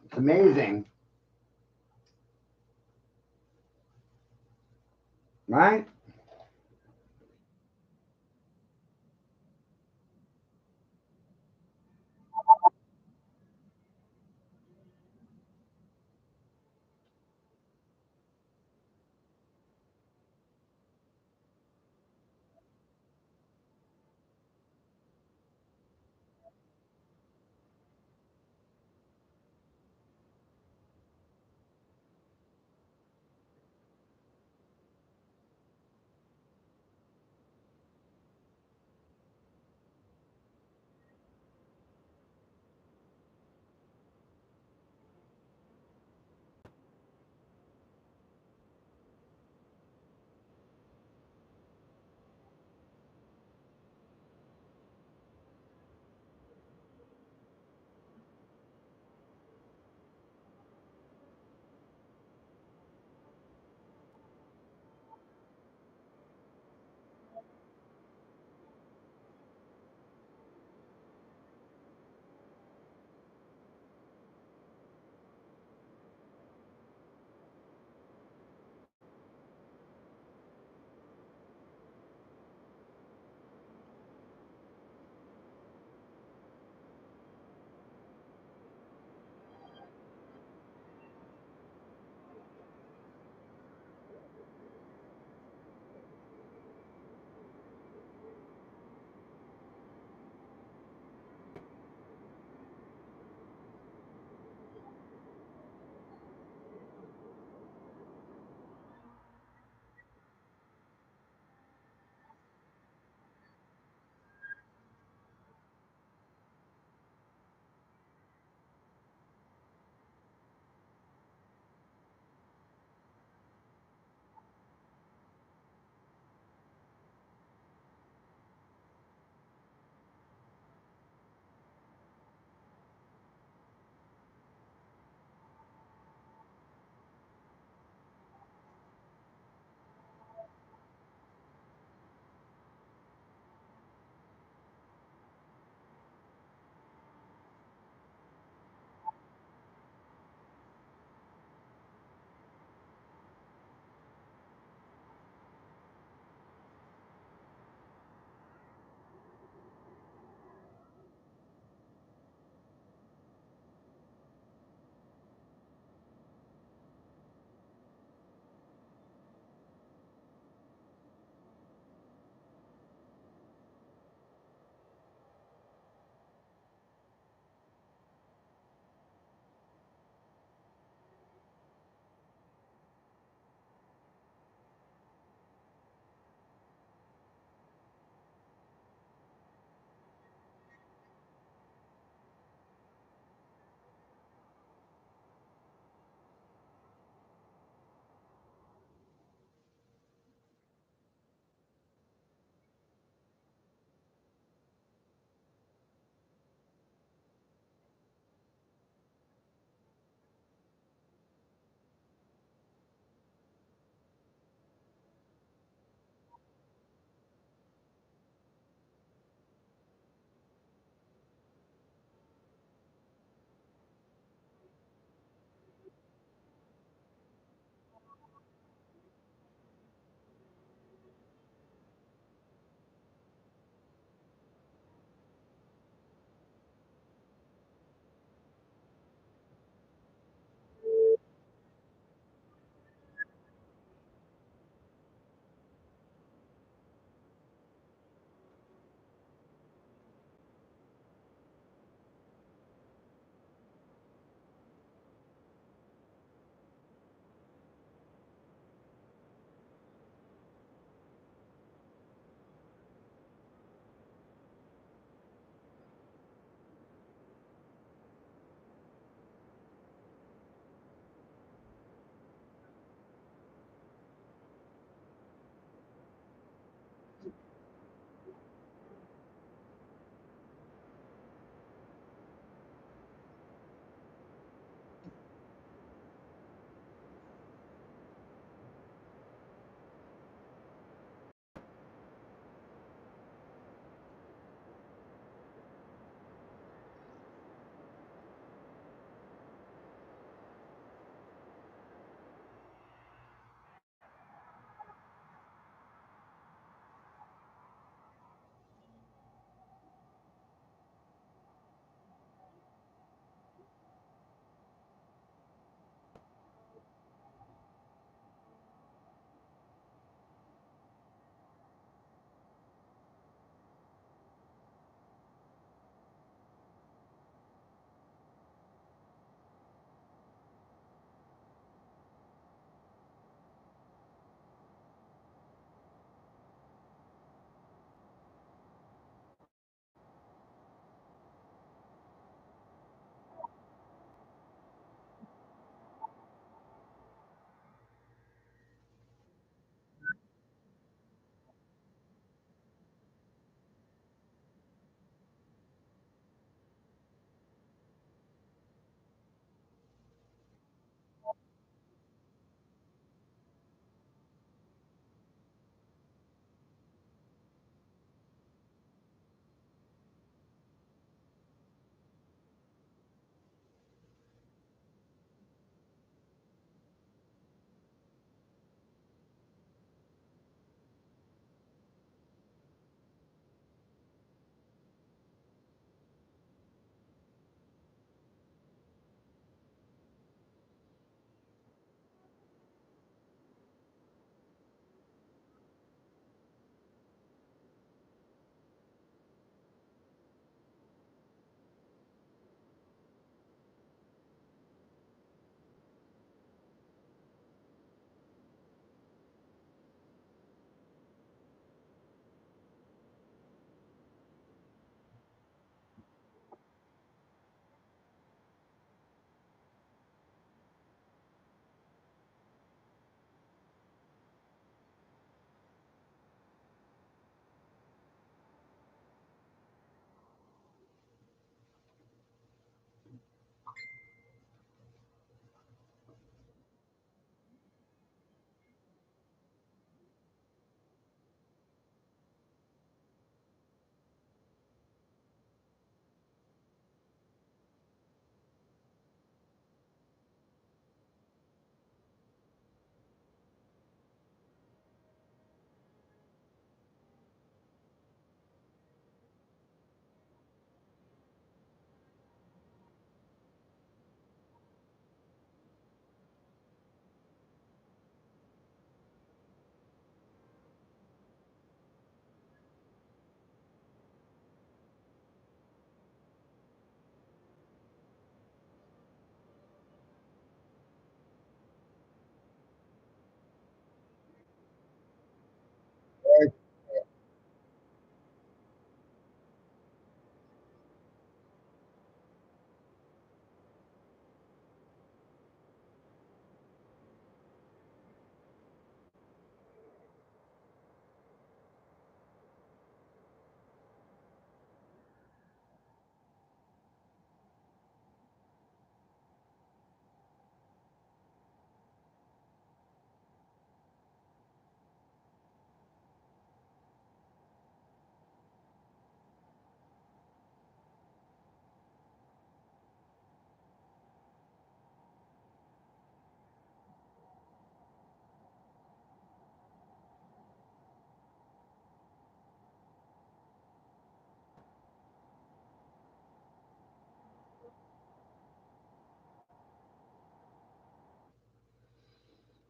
It's amazing, right?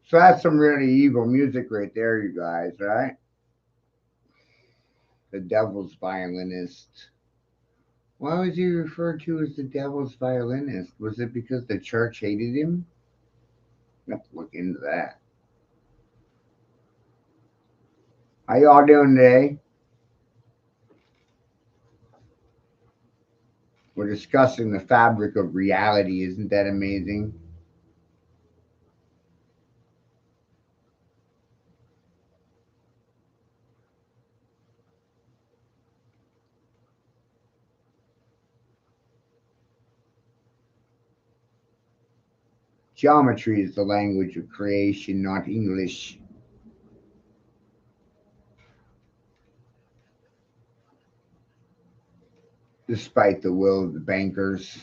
So that's some really evil music right there, you guys, right? The devil's violinist. Why was he referred to as the devil's violinist? Was it because the church hated him? I have to look into that. How y'all doing today? We're discussing the fabric of reality. Isn't that amazing? Geometry is the language of creation, not English. Despite the will of the bankers.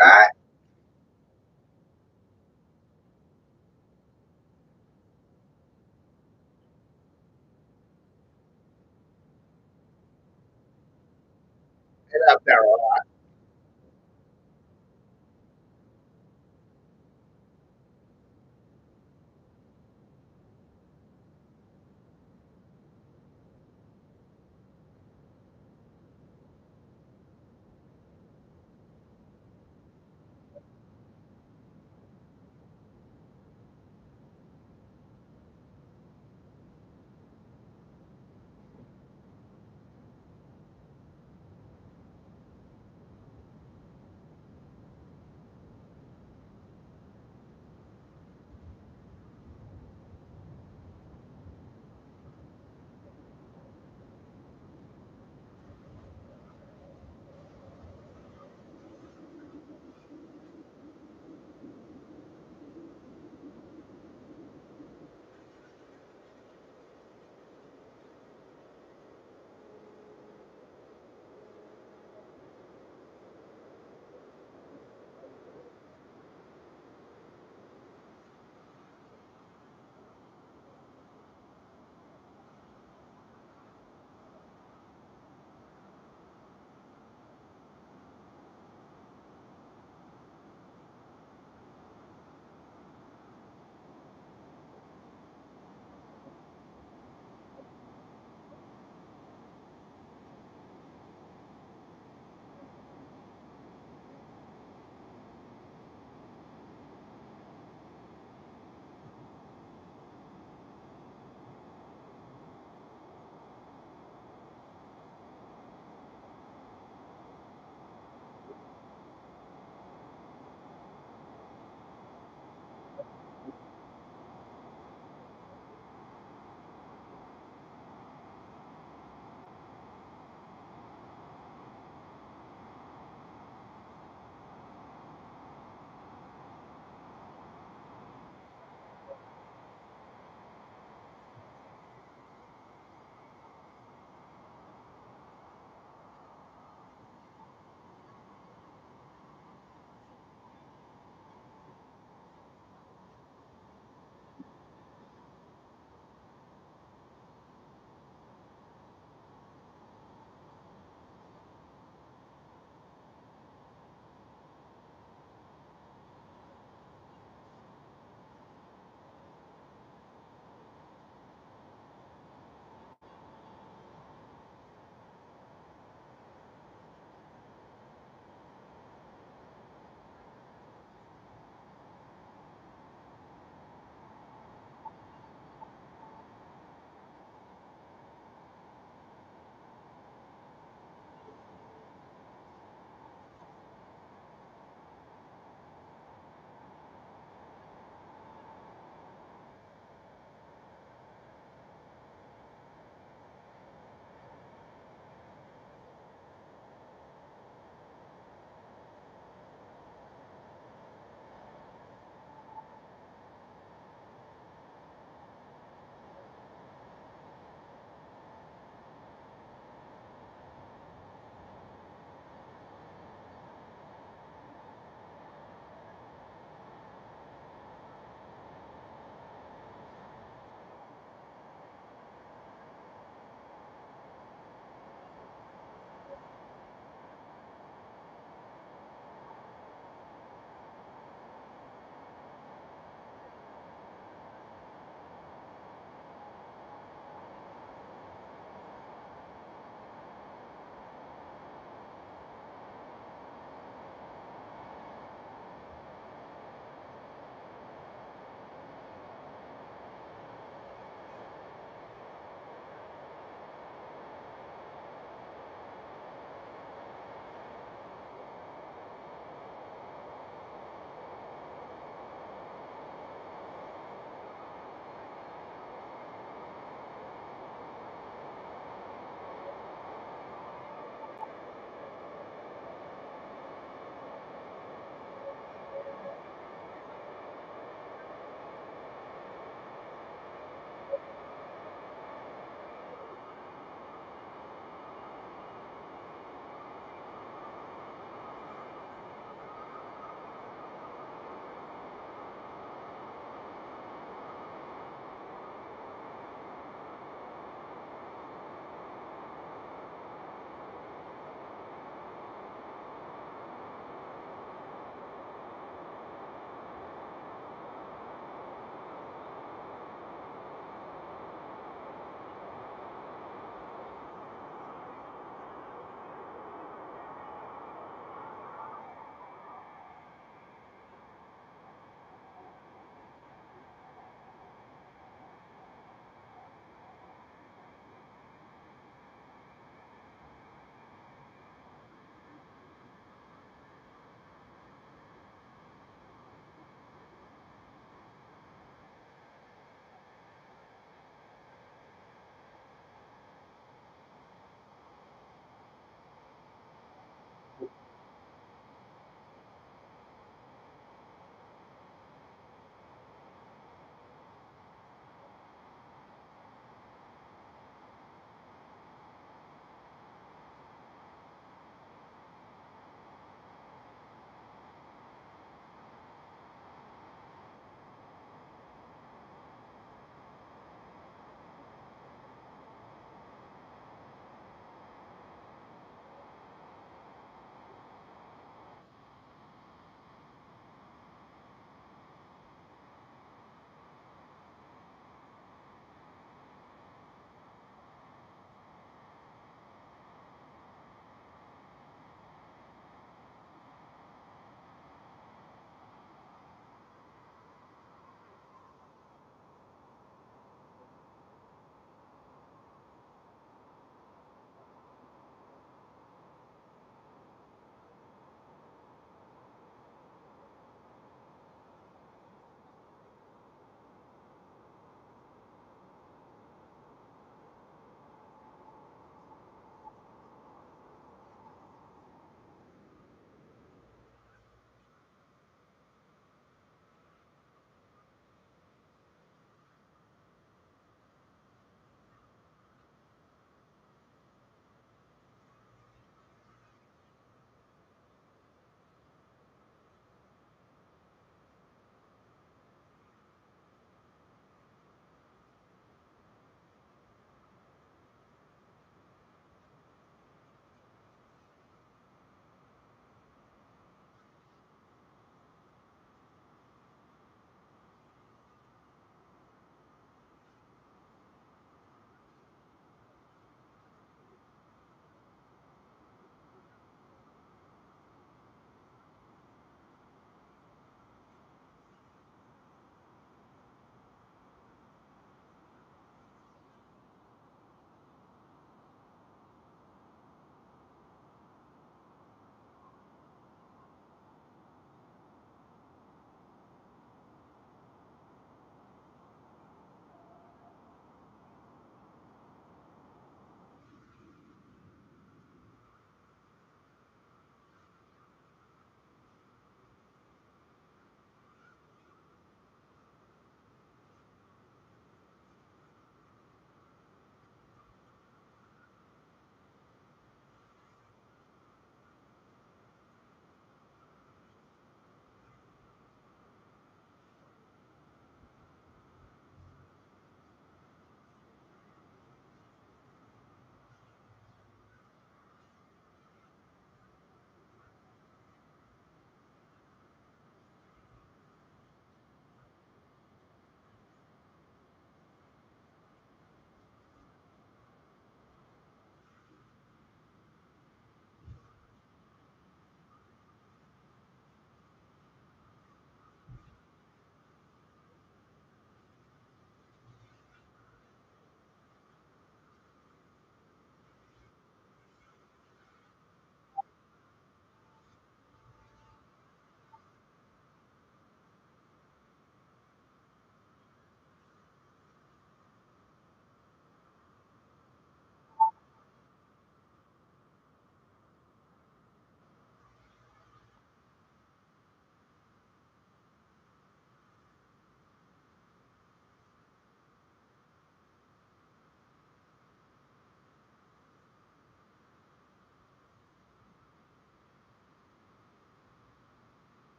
Right? Get up there.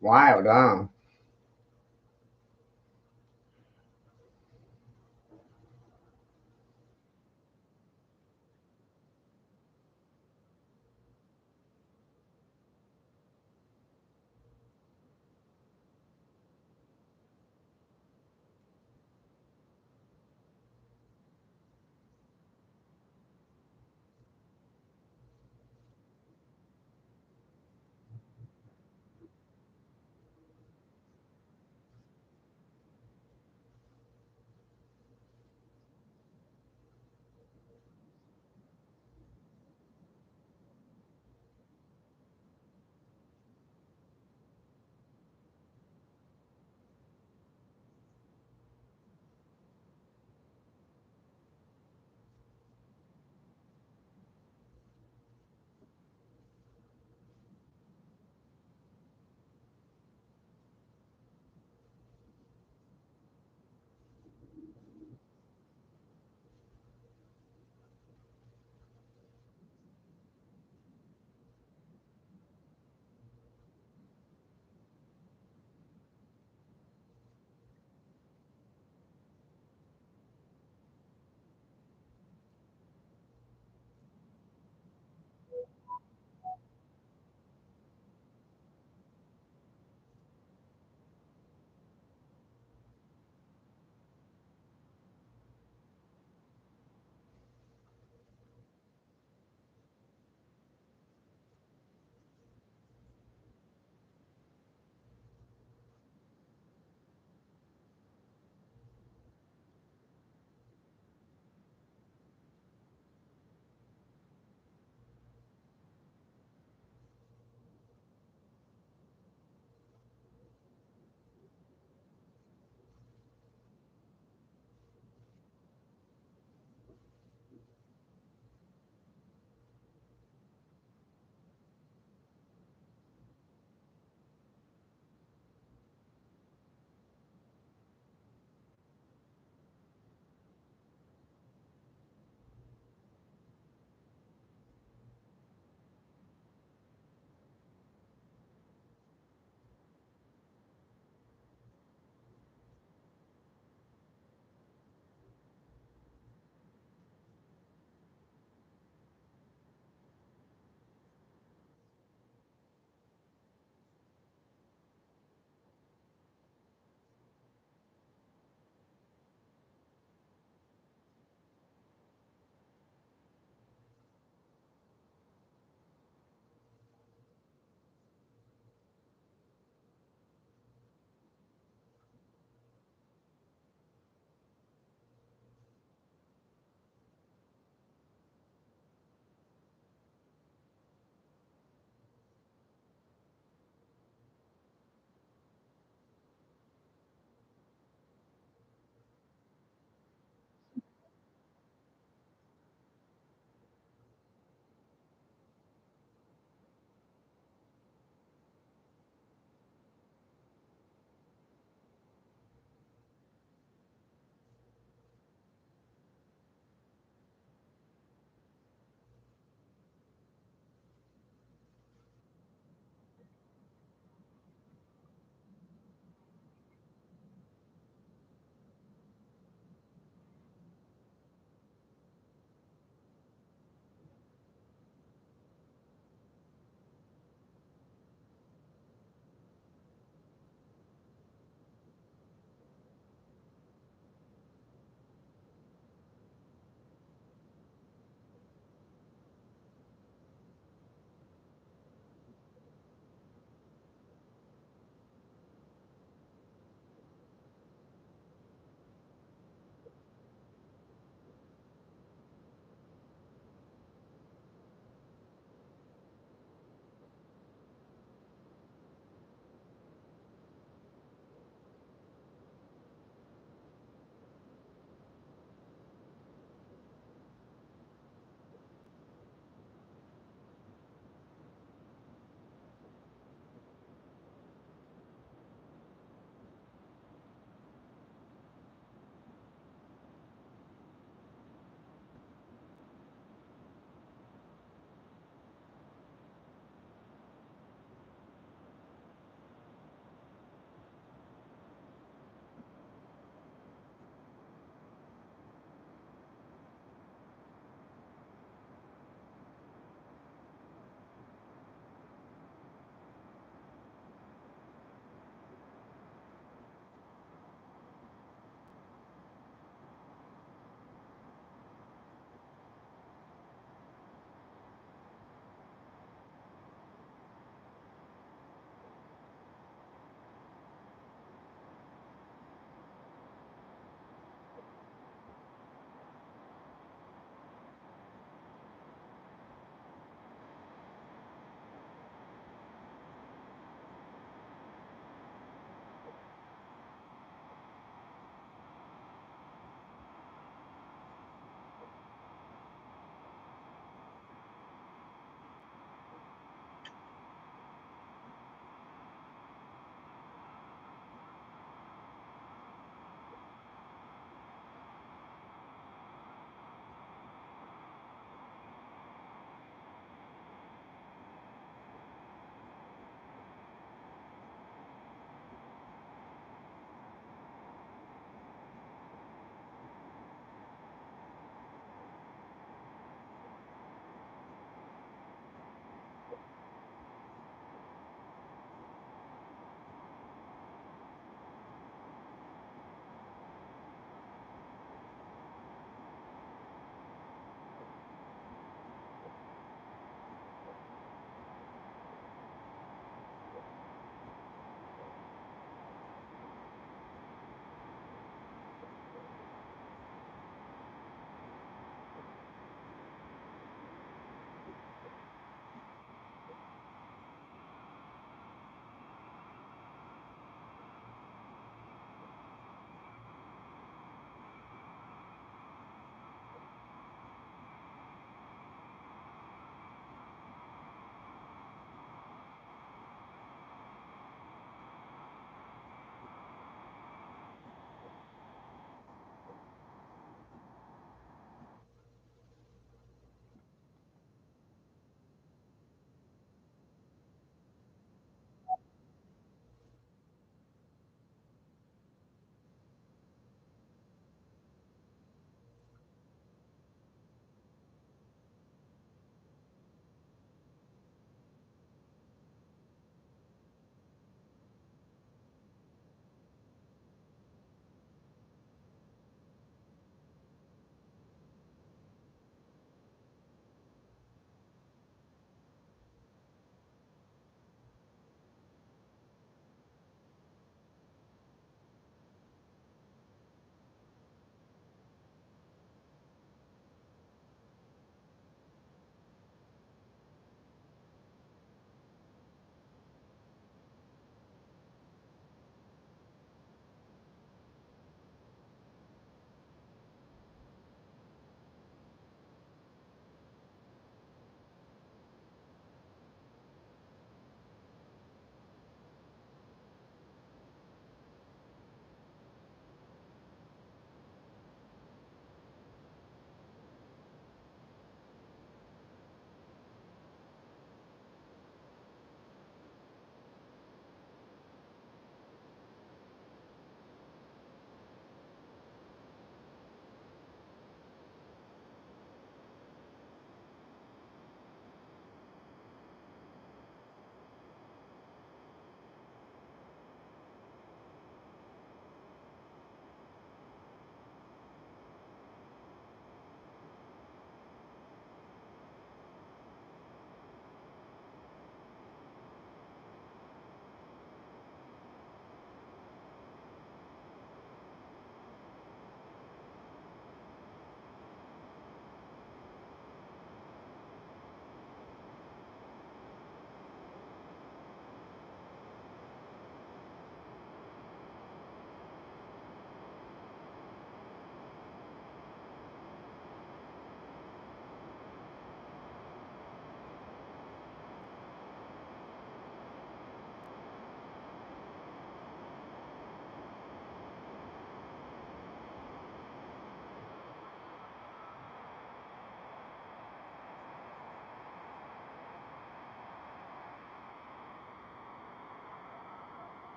Wild, huh?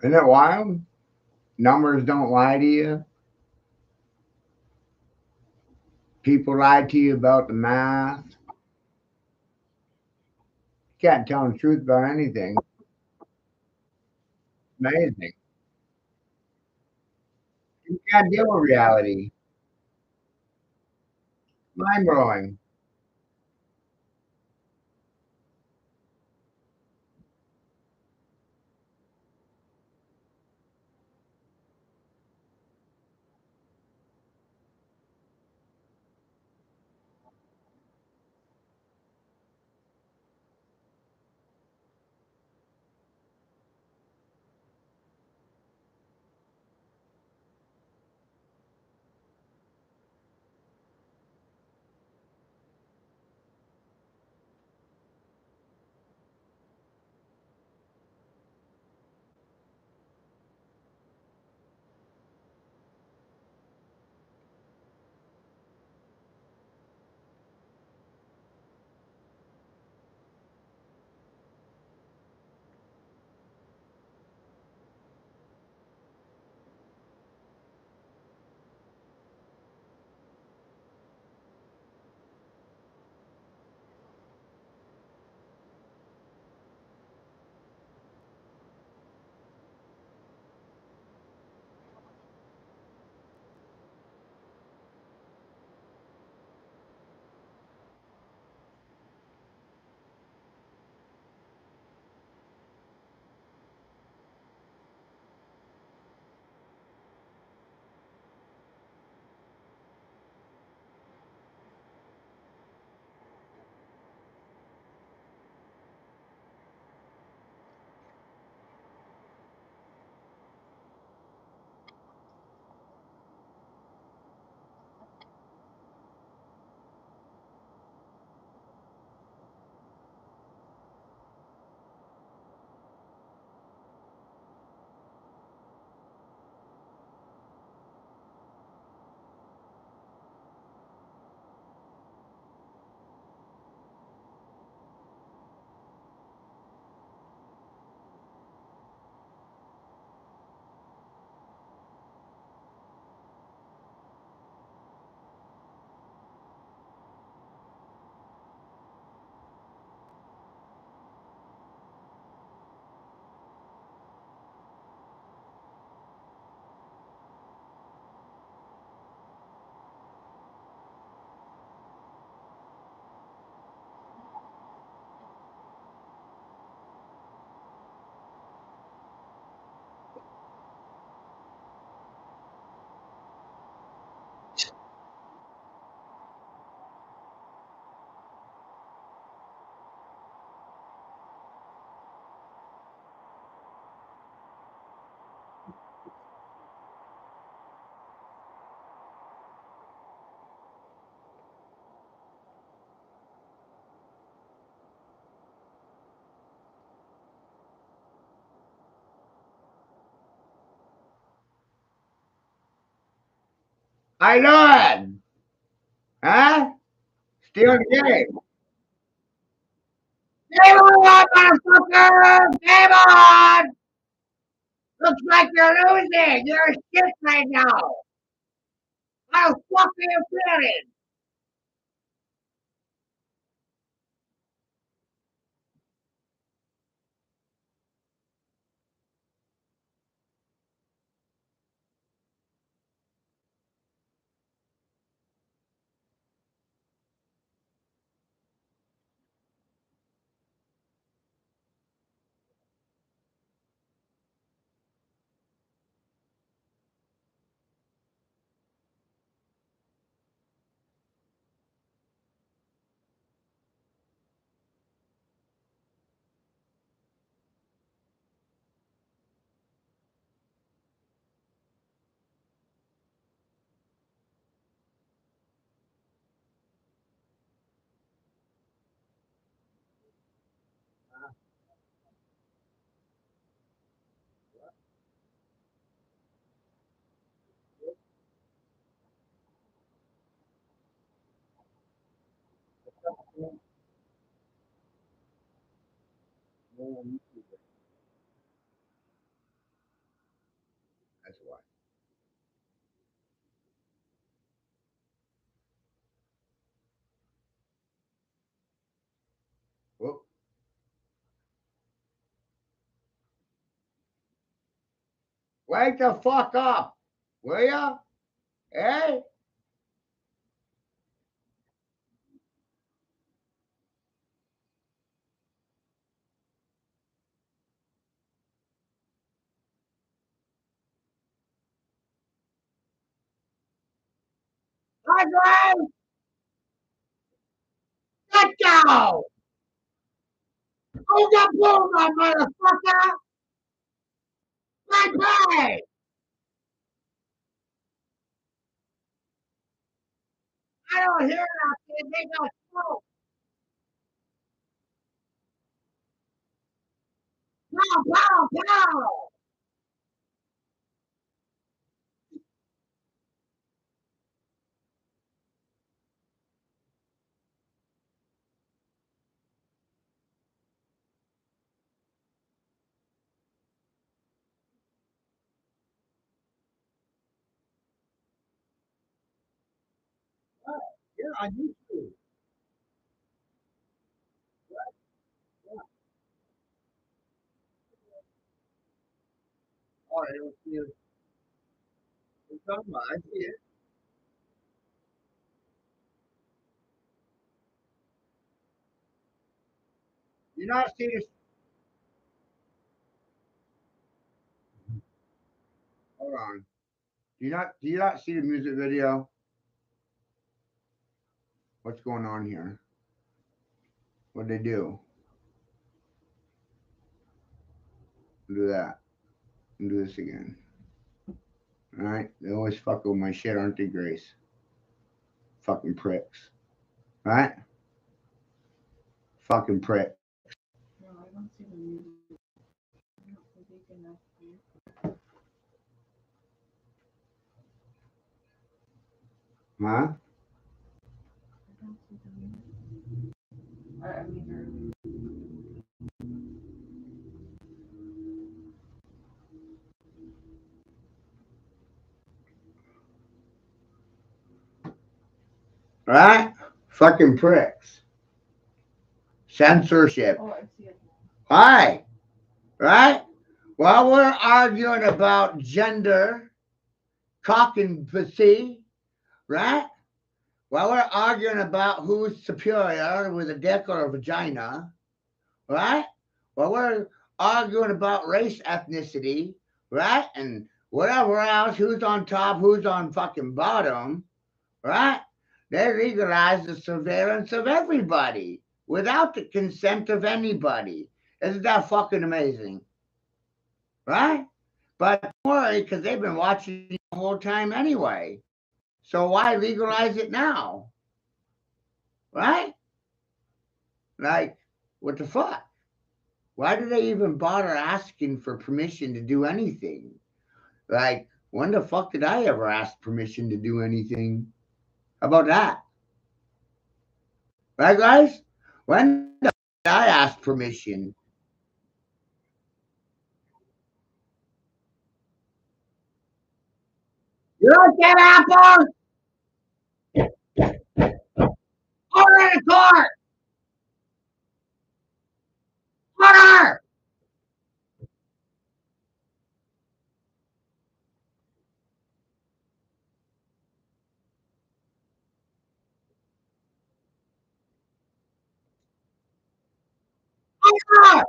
Isn't it wild? Numbers don't lie to you. People lie to you about the math. You can't tell the truth about anything. Amazing. You can't deal with reality. Mind blowing. I know it. Huh? Still the game. Game on, motherfucker! Game on! Looks like you're losing. You're shit right now. How the fuck are you feeling? Wake the fuck up, will ya? Hey? Andre! Let go! Hold the boom, my motherfucker! Play! I don't hear nothing. They got smoke. Pow, pow, pow! You're on YouTube. Oh, I don't see it. It's on my, I see it. You not see this? Hold on. Do you not see the music video? What's going on here? What'd they do? Do that. And do this again. Alright? They always fuck with my shit, aren't they, Grace? Fucking pricks. Right? Fucking prick.
No, I don't see the music. I don't think they can actually.
Huh?
I don't see the music. I mean,
Right? Fucking pricks. Censorship.
oh, I see it.
Hi. Right? While we're arguing about gender, cock and pussy, right? While we're arguing about who's superior with a dick or a vagina, right? While we're arguing about race, ethnicity, right? And whatever else, who's on top, who's on fucking bottom, right? They legalize the surveillance of everybody without the consent of anybody. Isn't that fucking amazing? Right? But don't worry, because they've been watching the whole time anyway. So why legalize it now? Right? Like, what the fuck? Why do they even bother asking for permission to do anything? Like, when the fuck did I ever ask permission to do anything? How about that? Right, guys? When the fuck did I ask permission? You like that apple? Order in the court! Order! Order!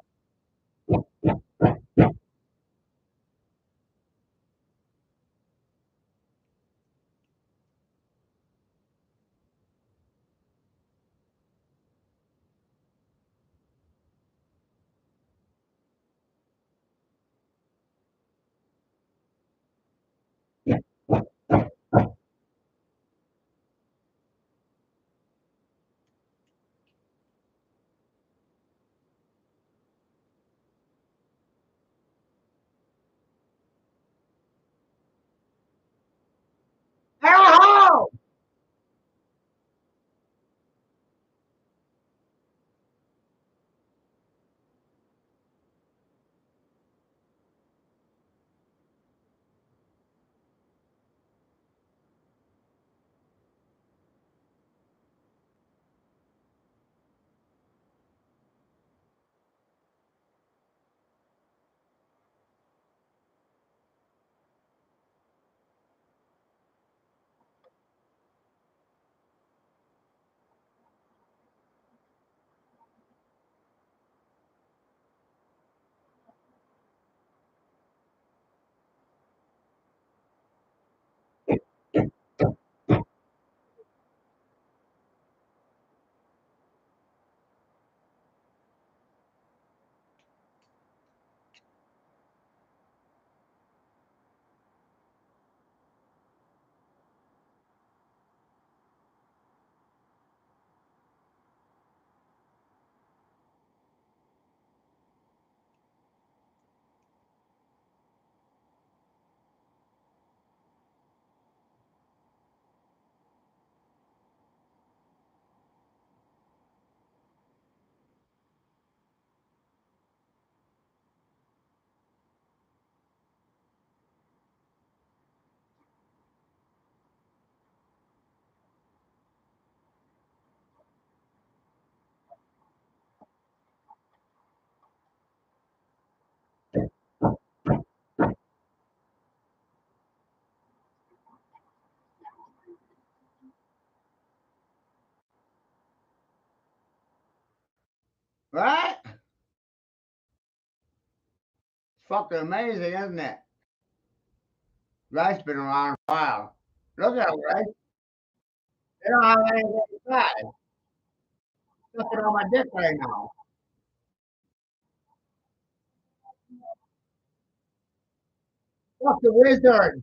Right? It's fucking amazing, isn't it? Rice been around a while. Look at it, right? They don't have anything to say. Looking on my dick right now. Fuck the wizard.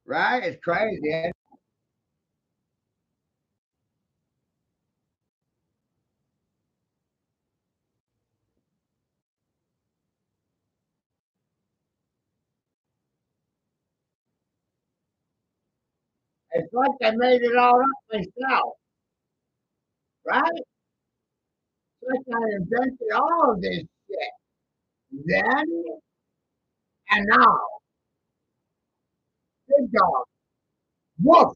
Right? It's crazy. It's like they made it all up themselves. Right? It's like I invented all of this shit. Then and now. Good dog. Woof.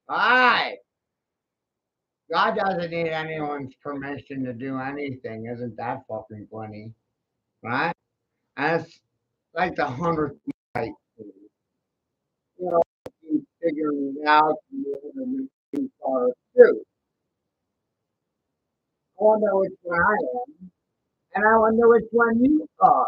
Hi. God doesn't need anyone's permission to do anything. Isn't that fucking funny? Right? And it's like the 100th night. You know, he's figuring it out and the new car too. I wonder which one I am, and I wonder which one you are.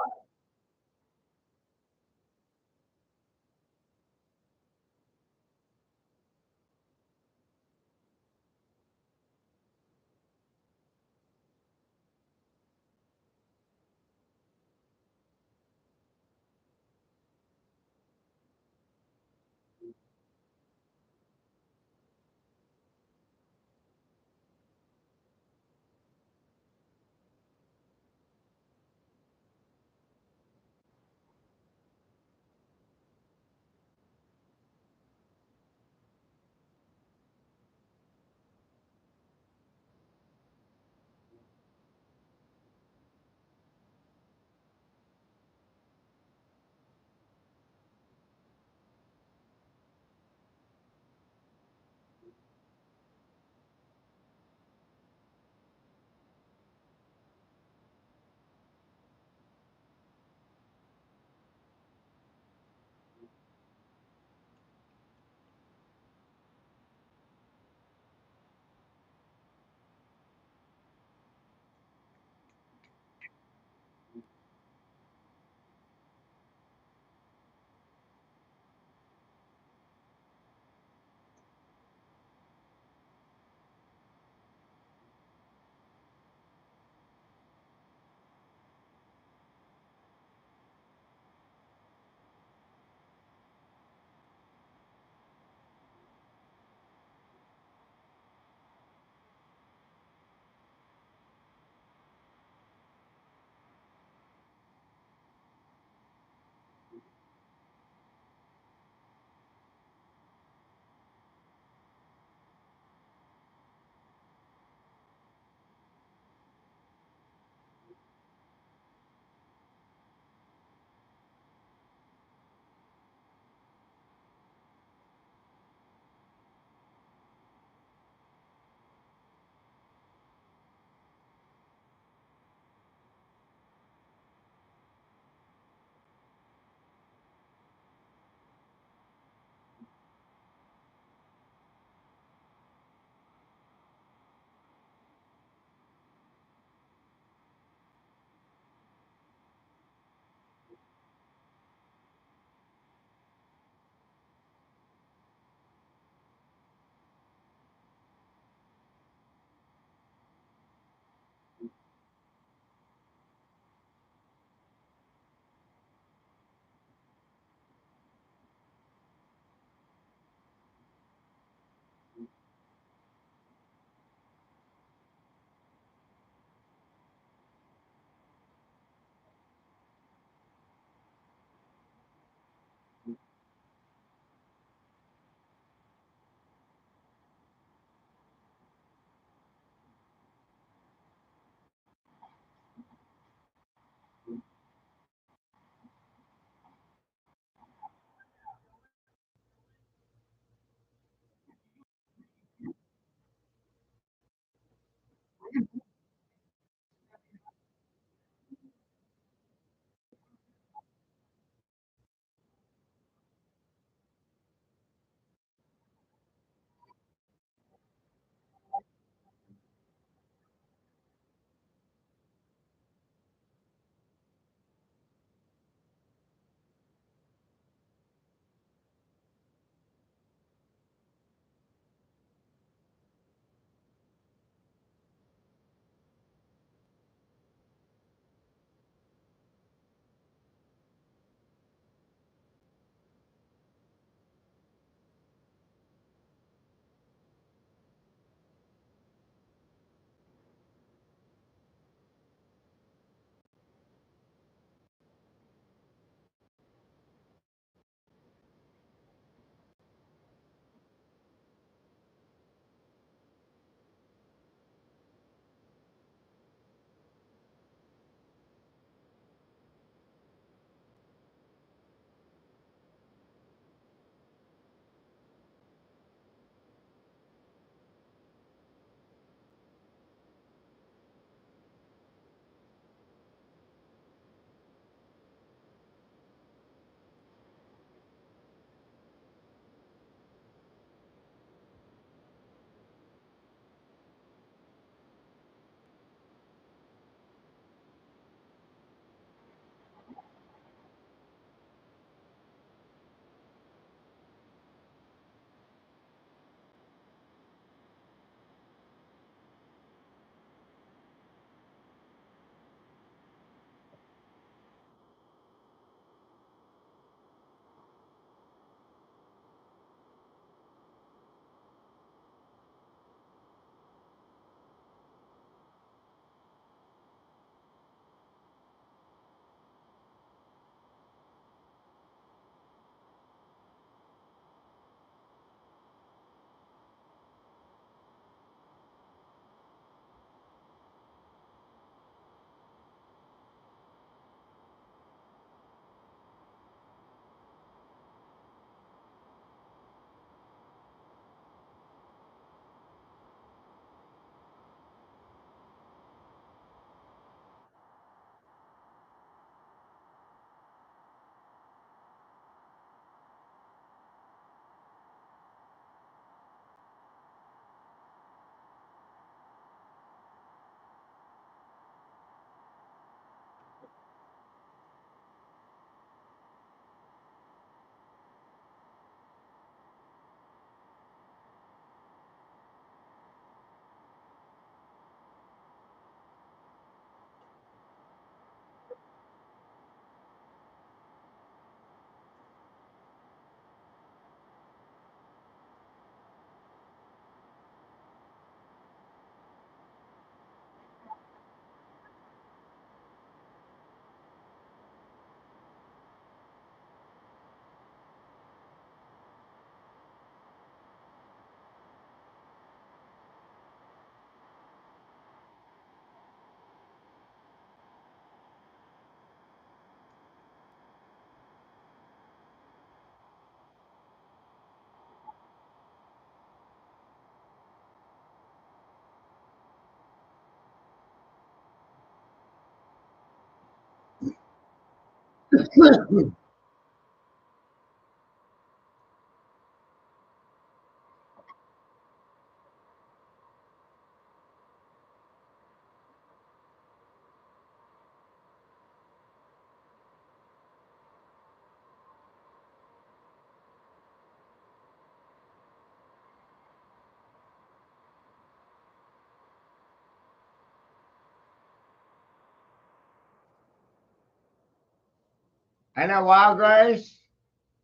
And that wild guys,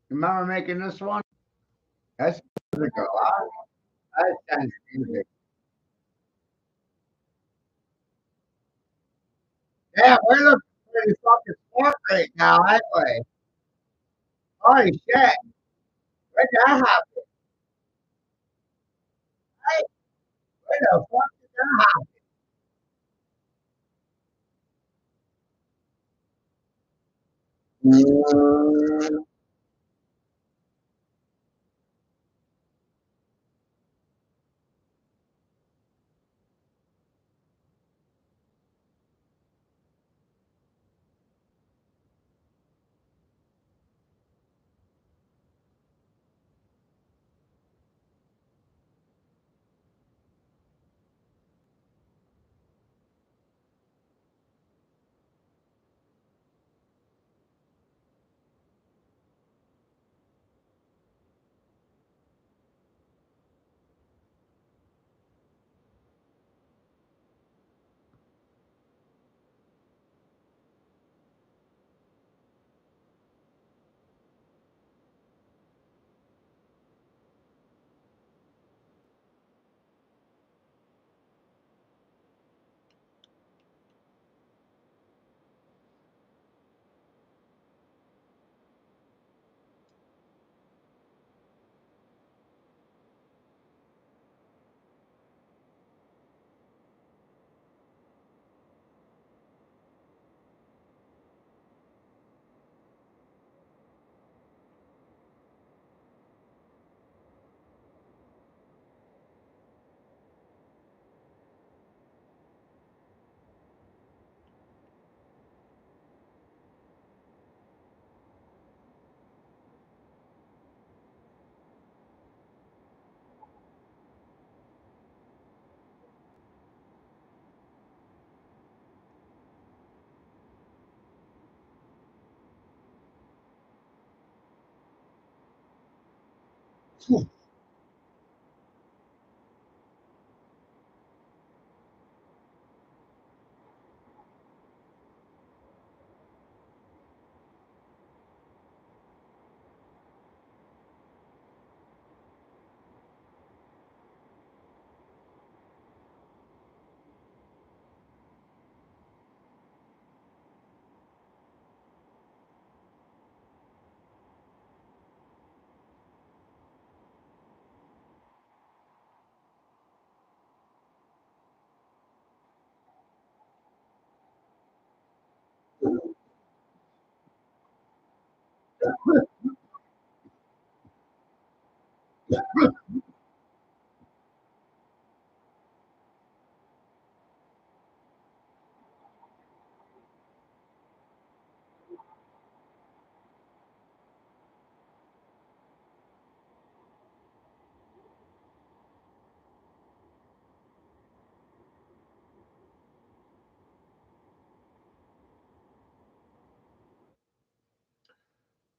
remember making this one? That's music a lot. That's music. Yeah, we're looking pretty fucking smart right now, aren't we? Holy shit. Where did that happen? Hey, where the fuck did that happen?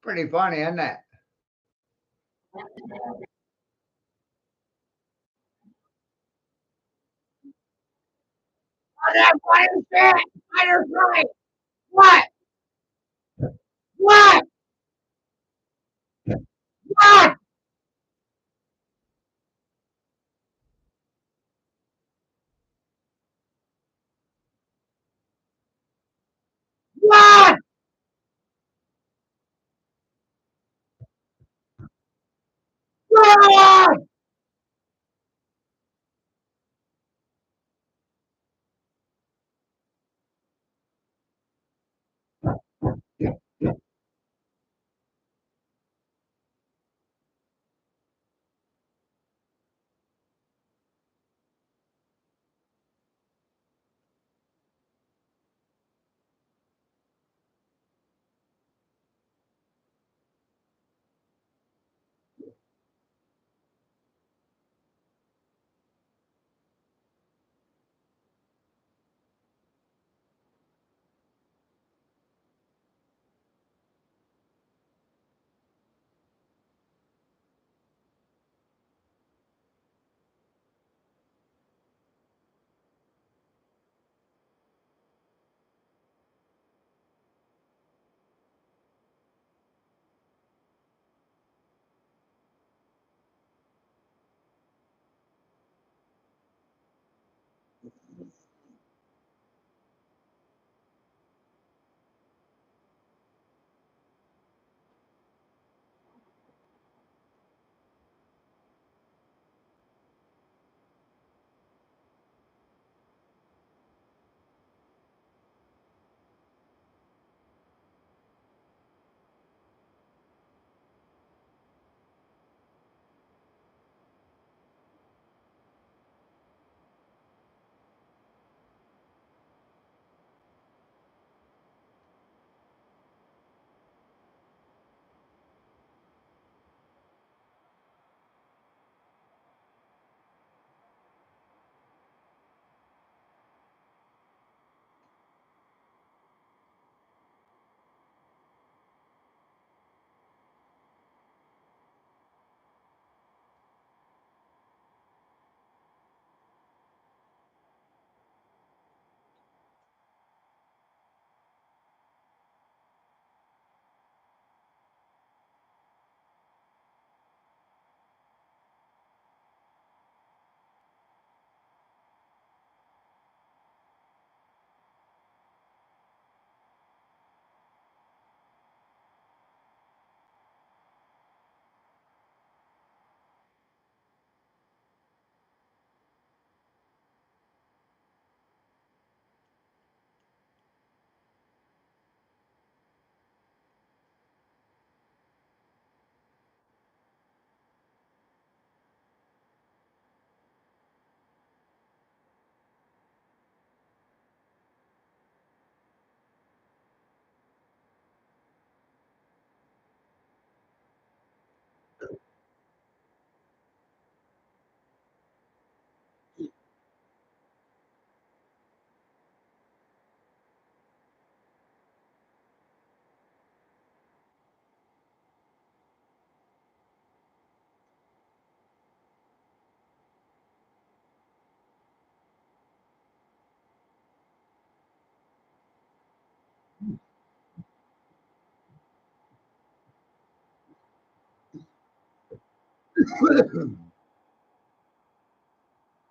Pretty funny, isn't it? Oh, that funny shit! Spider fly! What? What? What? What? What?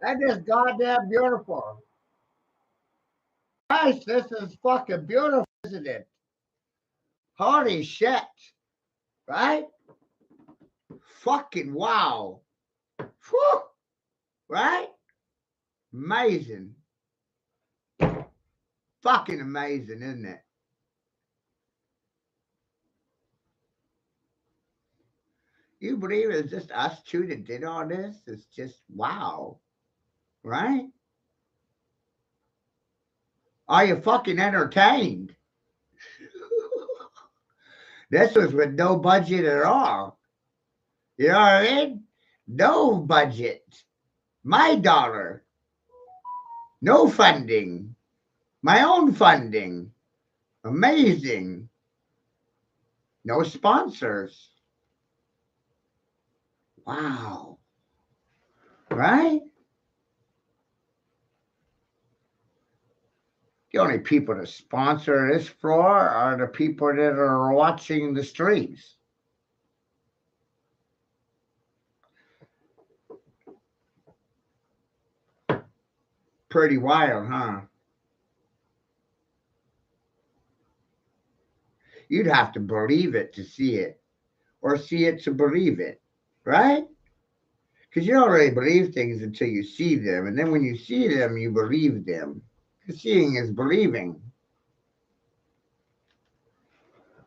That is goddamn beautiful. Guys, this is fucking beautiful, isn't it? Holy shit. Right? Fucking wow. Whew. Right? Amazing. Fucking amazing, isn't it? You believe it's just us two that did all this? It's just wow. Right? Are you fucking entertained? This was with no budget at all. You know what I mean? No budget. My dollar. No funding. My own funding. Amazing. No sponsors. Wow. Right? The only people that sponsor this floor are the people that are watching the streams. Pretty wild, huh? You'd have to believe it to see it, or see it to believe it, right? Because you don't really believe things until you see them. And then when you see them, you believe them. Because seeing is believing.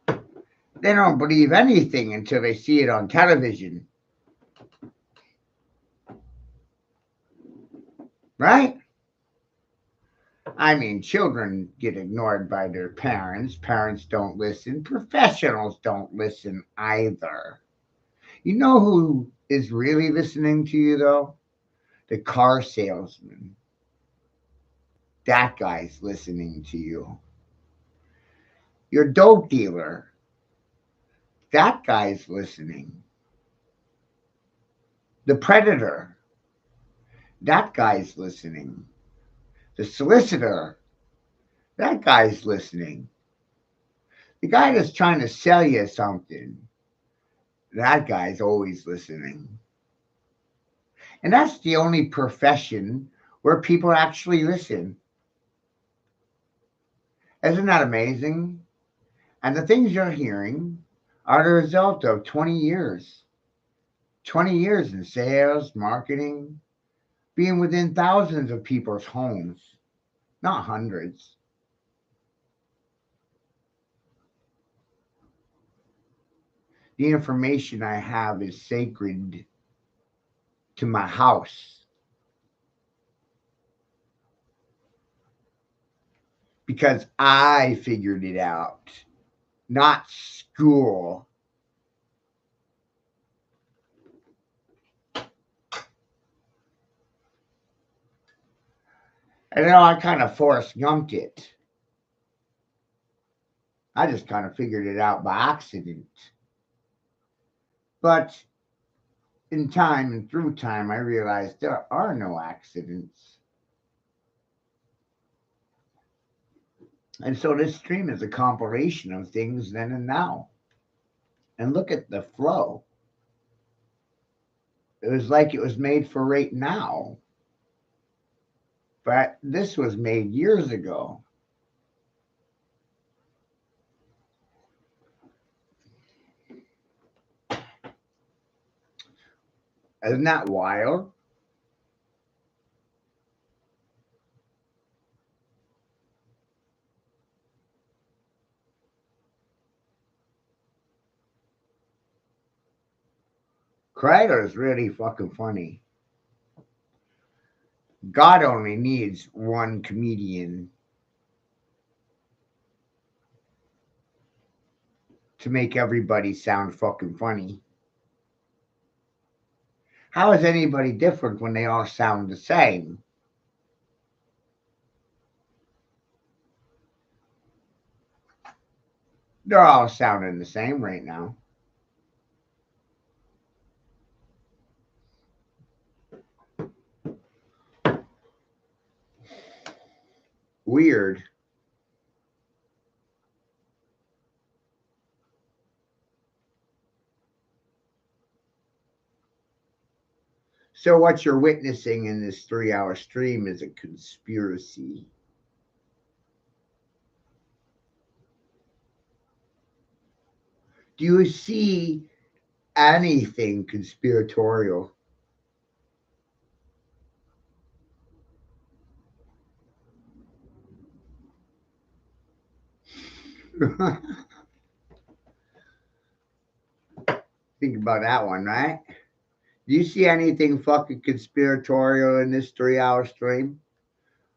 They don't believe anything until they see it on television. Right? I mean, children get ignored by their parents. Parents don't listen. Professionals don't listen either. You know who is really listening to you, though? The car salesman. That guy's listening to you. Your dope dealer. That guy's listening. The predator. That guy's listening. The solicitor. That guy's listening. The guy that's trying to sell you something. That guy's always listening. And that's the only profession where people actually listen. Isn't that amazing? And the things you're hearing are the result of 20 years. 20 years in sales, marketing, being within thousands of people's homes, not hundreds. The information I have is sacred to my house because I figured it out, not school. And I kind of Forrest Gumped it. I just kind of figured it out by accident. But in time and through time, I realized there are no accidents. And so this stream is a compilation of things then and now. And look at the flow. It was like it was made for right now. But this was made years ago. Isn't that wild? Kreider is really fucking funny. God only needs one comedian to make everybody sound fucking funny. How is anybody different when they all sound the same? They're all sounding the same right now. Weird. So what you're witnessing in this 3-hour stream is a conspiracy. Do you see anything conspiratorial? Think about that one, right? Do you see anything fucking conspiratorial in this 3-hour stream?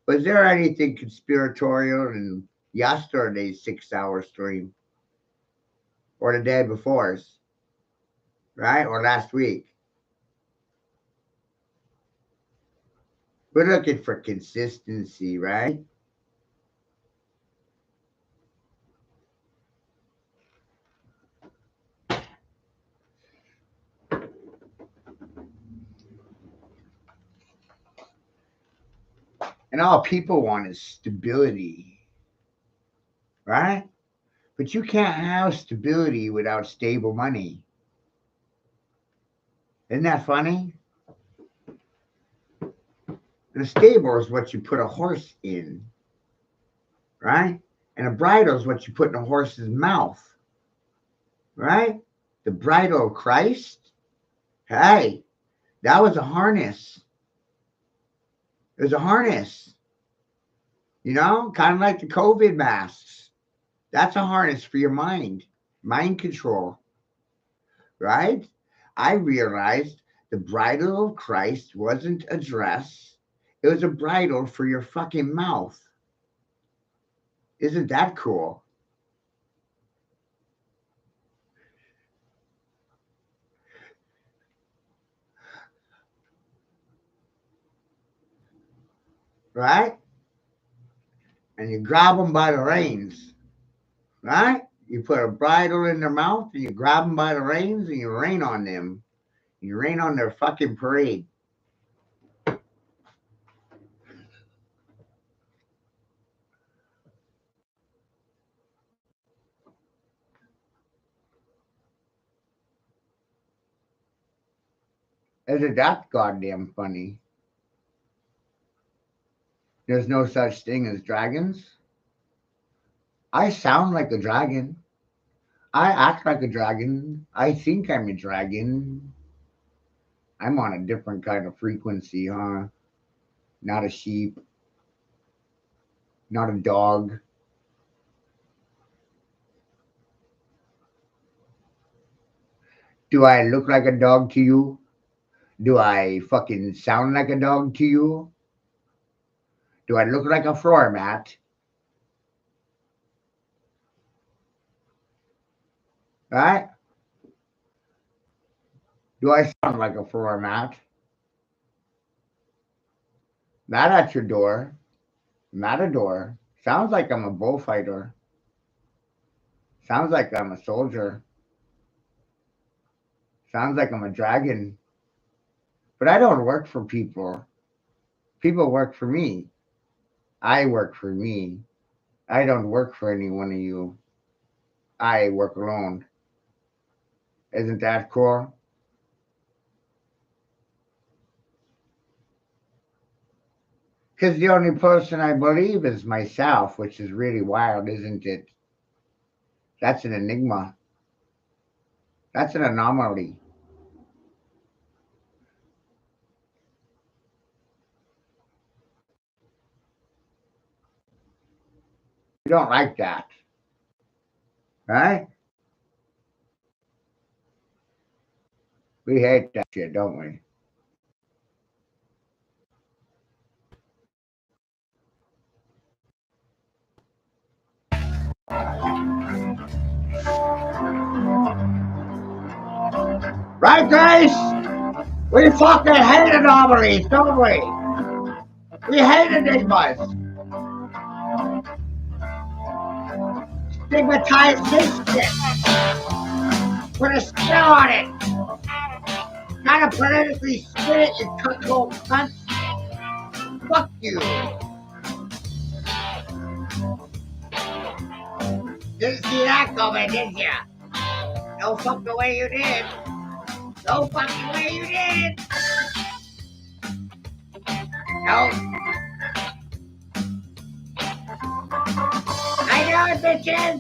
Was there anything conspiratorial in yesterday's 6-hour stream? Or the day before's? Right? Or last week? We're looking for consistency, right? And all people want is stability, right? But you can't have stability without stable money. Isn't that funny? The stable is what you put a horse in, right? And a bridle is what you put in a horse's mouth, right? The bridle of Christ, hey, that was a harness. It was a harness, kind of like the COVID masks. That's a harness for your mind control, right? I realized the bridle of Christ wasn't a dress, it was a bridle for your fucking mouth. Isn't that cool? Right? And you grab them by the reins, right? You put a bridle in their mouth and you grab them by the reins and you rain on them. You rain on their fucking parade. Isn't that goddamn funny? There's no such thing as dragons. I sound like a dragon. I act like a dragon. I think I'm a dragon. I'm on a different kind of frequency, huh? Not a sheep. Not a dog. Do I look like a dog to you? Do I fucking sound like a dog to you? Do I look like a floor mat? Right? Do I sound like a floor mat? Not at your door. Matador. Sounds like I'm a bullfighter. Sounds like I'm a soldier. Sounds like I'm a dragon. But I don't work for people. People work for me. I work for me. I don't work for any one of you. I work alone. Isn't that cool? Because the only person I believe is myself, which is really wild, isn't it? That's an enigma. That's an anomaly. We don't like that. Right? We hate that shit, don't we? Right, Grace? We fucking hate anomalies, don't we? We hate enigmas. Stigmatize this shit. Put a spell on it. Kind of politically spin it and control cunt. Fuck you. Didn't see that coming, did ya? No fucking way you did. No fucking way you did. No. I know it, bitches.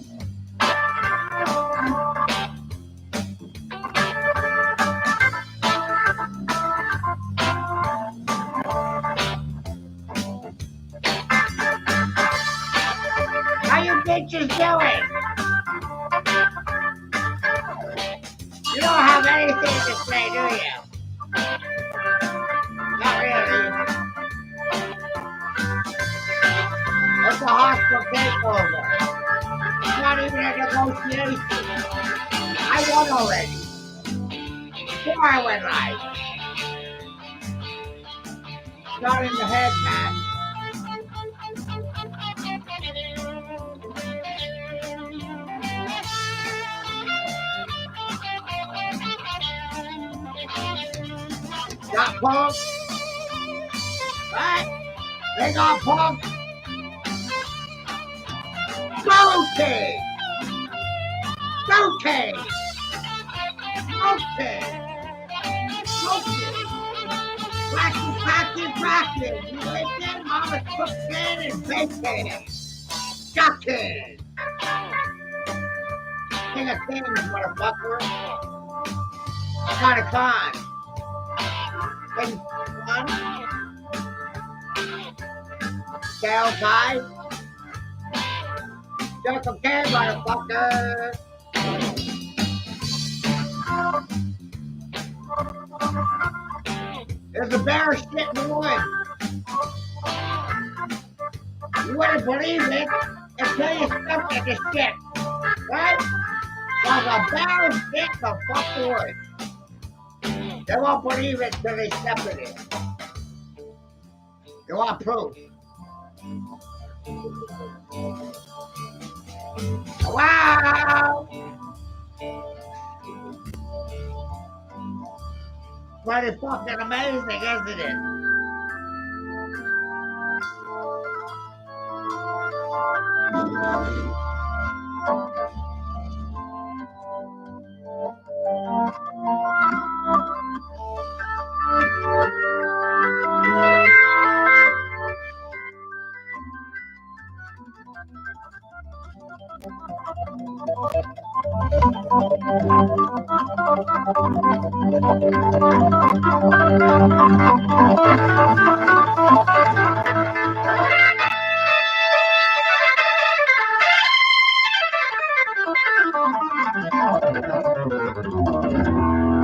How you bitches doing? You don't have anything to say, do you? Not really. It's a hostile takeover. It's not even a negotiation. I won already. Before I went live. Not in the head, man. Got punk? Right? They got punk? Okay! Okay! Okay! Okay! Practice! You listen, mama cooking and baking! Shocking! King of Kings, motherfucker! Kind of con! King of Scale tie? Circle K, motherfucker! There's a bear shit in the woods. You wouldn't believe it until you step in the shit. Right? There's a bear shit in the fucking woods. They won't believe it until they step in it. They want proof. Wow! Pretty fucking amazing, isn't it?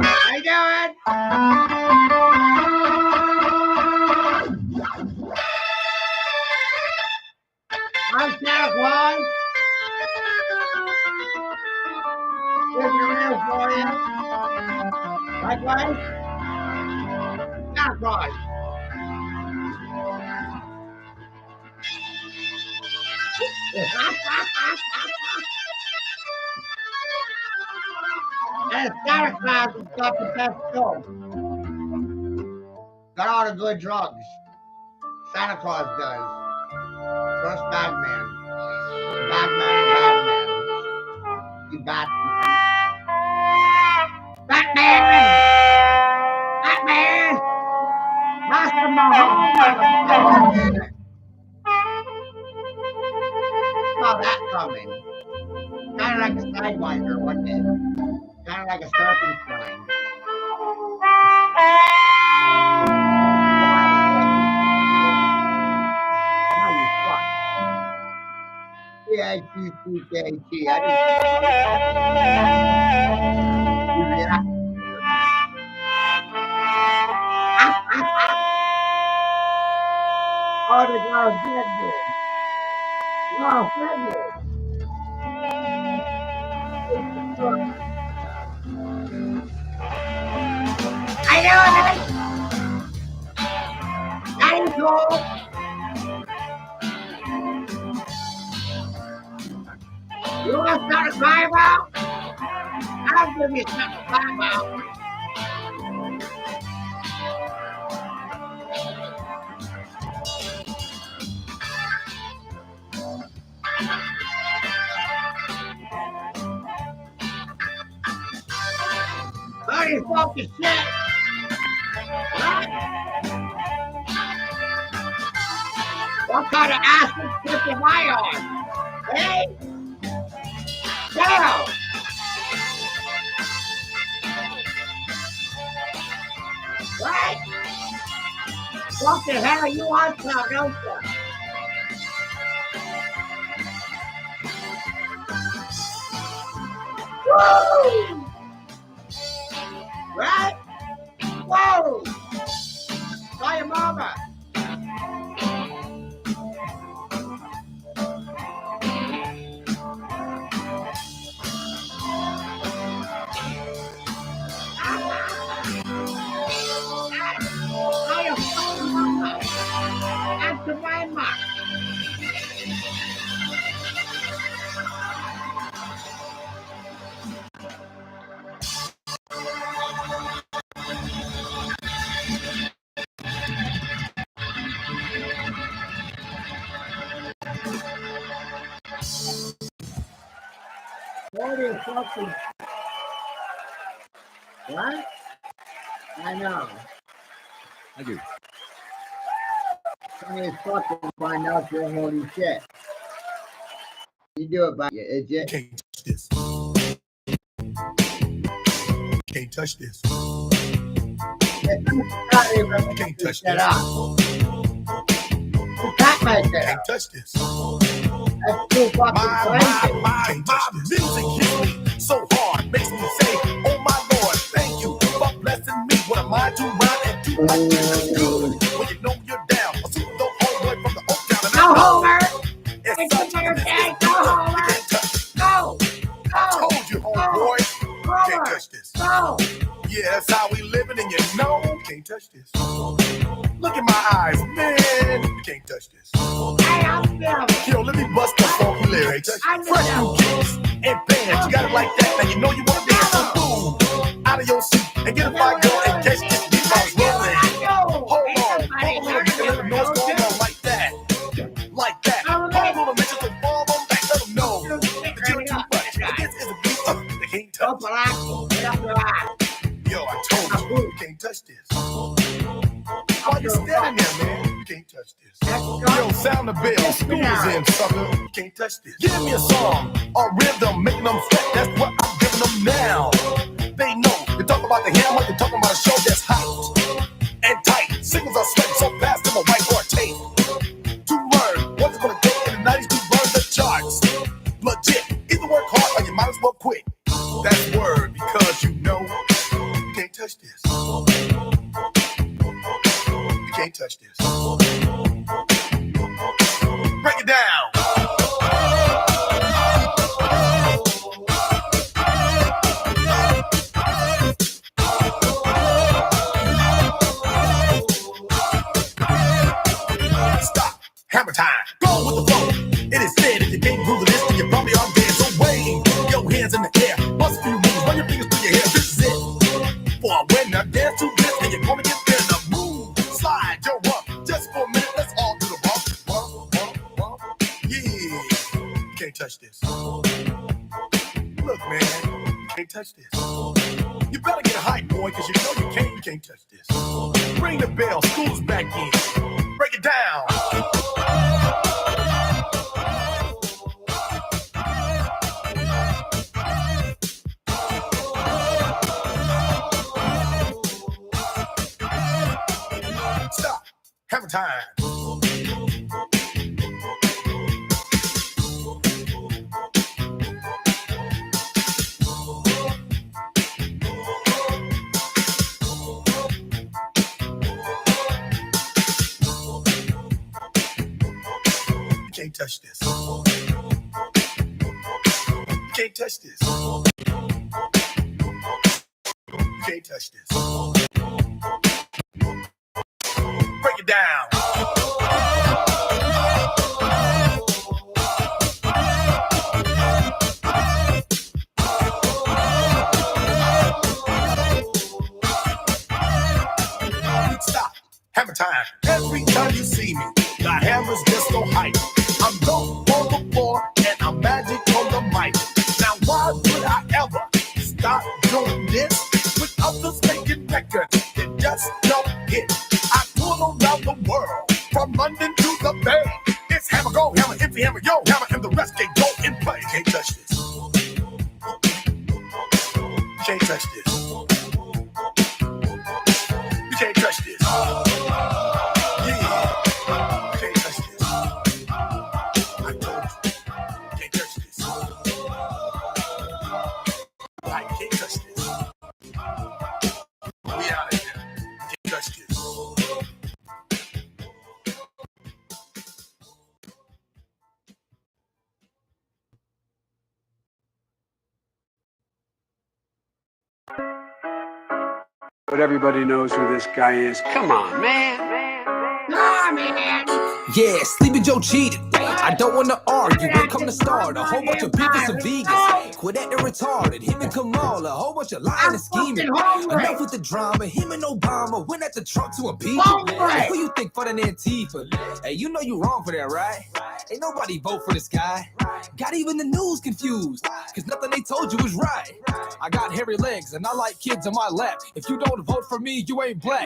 How you doing? I'm Santa Claus. Here's your mail for you. Likewise, Santa Claus. And Santa Claus has got the best dope. Got all the good drugs. Santa Claus does. First Batman. Batman. You Batman. Batman! Master Mahomes! Saw that coming. Kind of like a sidewinder, wasn't it? Kind of like a serpentine. C-I-T-C-K-T. Oh, the girl's dead. Oh, goodness. I know it. That is cool. You want something to cry about? I'll give you something to cry about. Buddy, fucking shit. Right? What kind of acid trip am I on? Hey? Now! What? What the hell are you on about, don't you? Woo! Right? Whoa! Call your mama. Call your fucking mama. Answer my mom. What is fucking... What? I know.
I do.
Somebody fucking find out you're holy shit. You do it by your idiot.
Can't touch this. Can't touch this.
Can't
touch
that
this.
up. You cut my shit
Can't
up.
touch this.
That's too fucking crazy.
My music hits me so hard, makes me say, oh my Lord, thank you for blessing me. What am I to rhyme and do like this is good? When you know you're down, a super dope homeboy from the Oak Town. And
Go, Homer!
It's
It's
such
your
a
day. Go, Homer!
can't touch.
Go!
I told you, homeboy, can't
Homer!
touch this.
Go!
Yeah, that's how we living, and you know, can't touch this. Look in my eyes, man, you can't touch this.
Hey, I'm feeling.
Yo, let me bust the funky lyrics. Fresh new kicks and bands, you got it like that. Now you know you wanna dance, so boom, out of your seat and get a fire girl and catch this beat while it's rolling. Hold on, hold a little bit, let them know what's going on like that, like that. Hold a little bit, just to fall on back, let them know that you're too much. But this is a beat they can't touch. Yo, I told you, you can't touch this. Why you standing there, man? You can't touch this. Yo, sound the bell, school is in, sucker. You can't touch this. Give me a song, a rhythm, making them sweat. That's what I'm giving them now. They know. You talk about the hammer, you're talking about a show that's hot and tight. Singles are sweating so fast in a whiteboard tape. To learn what's it gonna take in the 90s to burn the charts. Legit, either work hard or you might as well quit. That's word, because you know you can't touch this. You can't touch this. Break it down. Stop. Hammer time. Go with the flow. It is said if you can't groove this, then you probably are dead. So wave your hands in the air. Bust a few moves. Run your fingers through your hair. This is it. For a winner, dance to this, and you're gonna get there. Now move, slide, jump up. Just for a minute, let's all do the bump. Bump. Yeah. You can't touch this. Look, man. You can't touch this. You better get hype, boy, because you know you can't touch this. Ring the bell. School's back in. Break it down. Stop. Hammer time. You can't touch this. You can't touch this. You can't touch this. Break it down. Stop. Hammer time. Every time you see me, the hammer's just so hype. I'm dope on the floor and I'm magic on the mic. Now why would I ever stop doing this with others making records that just don't hit? I tour around the world can't touch this. You can't touch this. Yeah. You can't touch this. I told you. You can't touch this. I can't touch this. We out of here. You can't touch this.
But everybody knows who this guy is. Come on, man.
Yeah, Sleepy Joe cheated. I don't wanna argue, we're come to start a whole bunch of beefers and vegans. Quit acting retarded, him and Kamala, a whole bunch of lying and scheming. Enough with the drama, him and Obama went after Trump to impeach him. Who you think for an Antifa? Hey, you know you wrong for that, right? Ain't nobody vote for this guy. Got even the news confused, cause nothing they told you was right. I got hairy legs and I like kids on my lap. If you don't vote for me, you ain't black.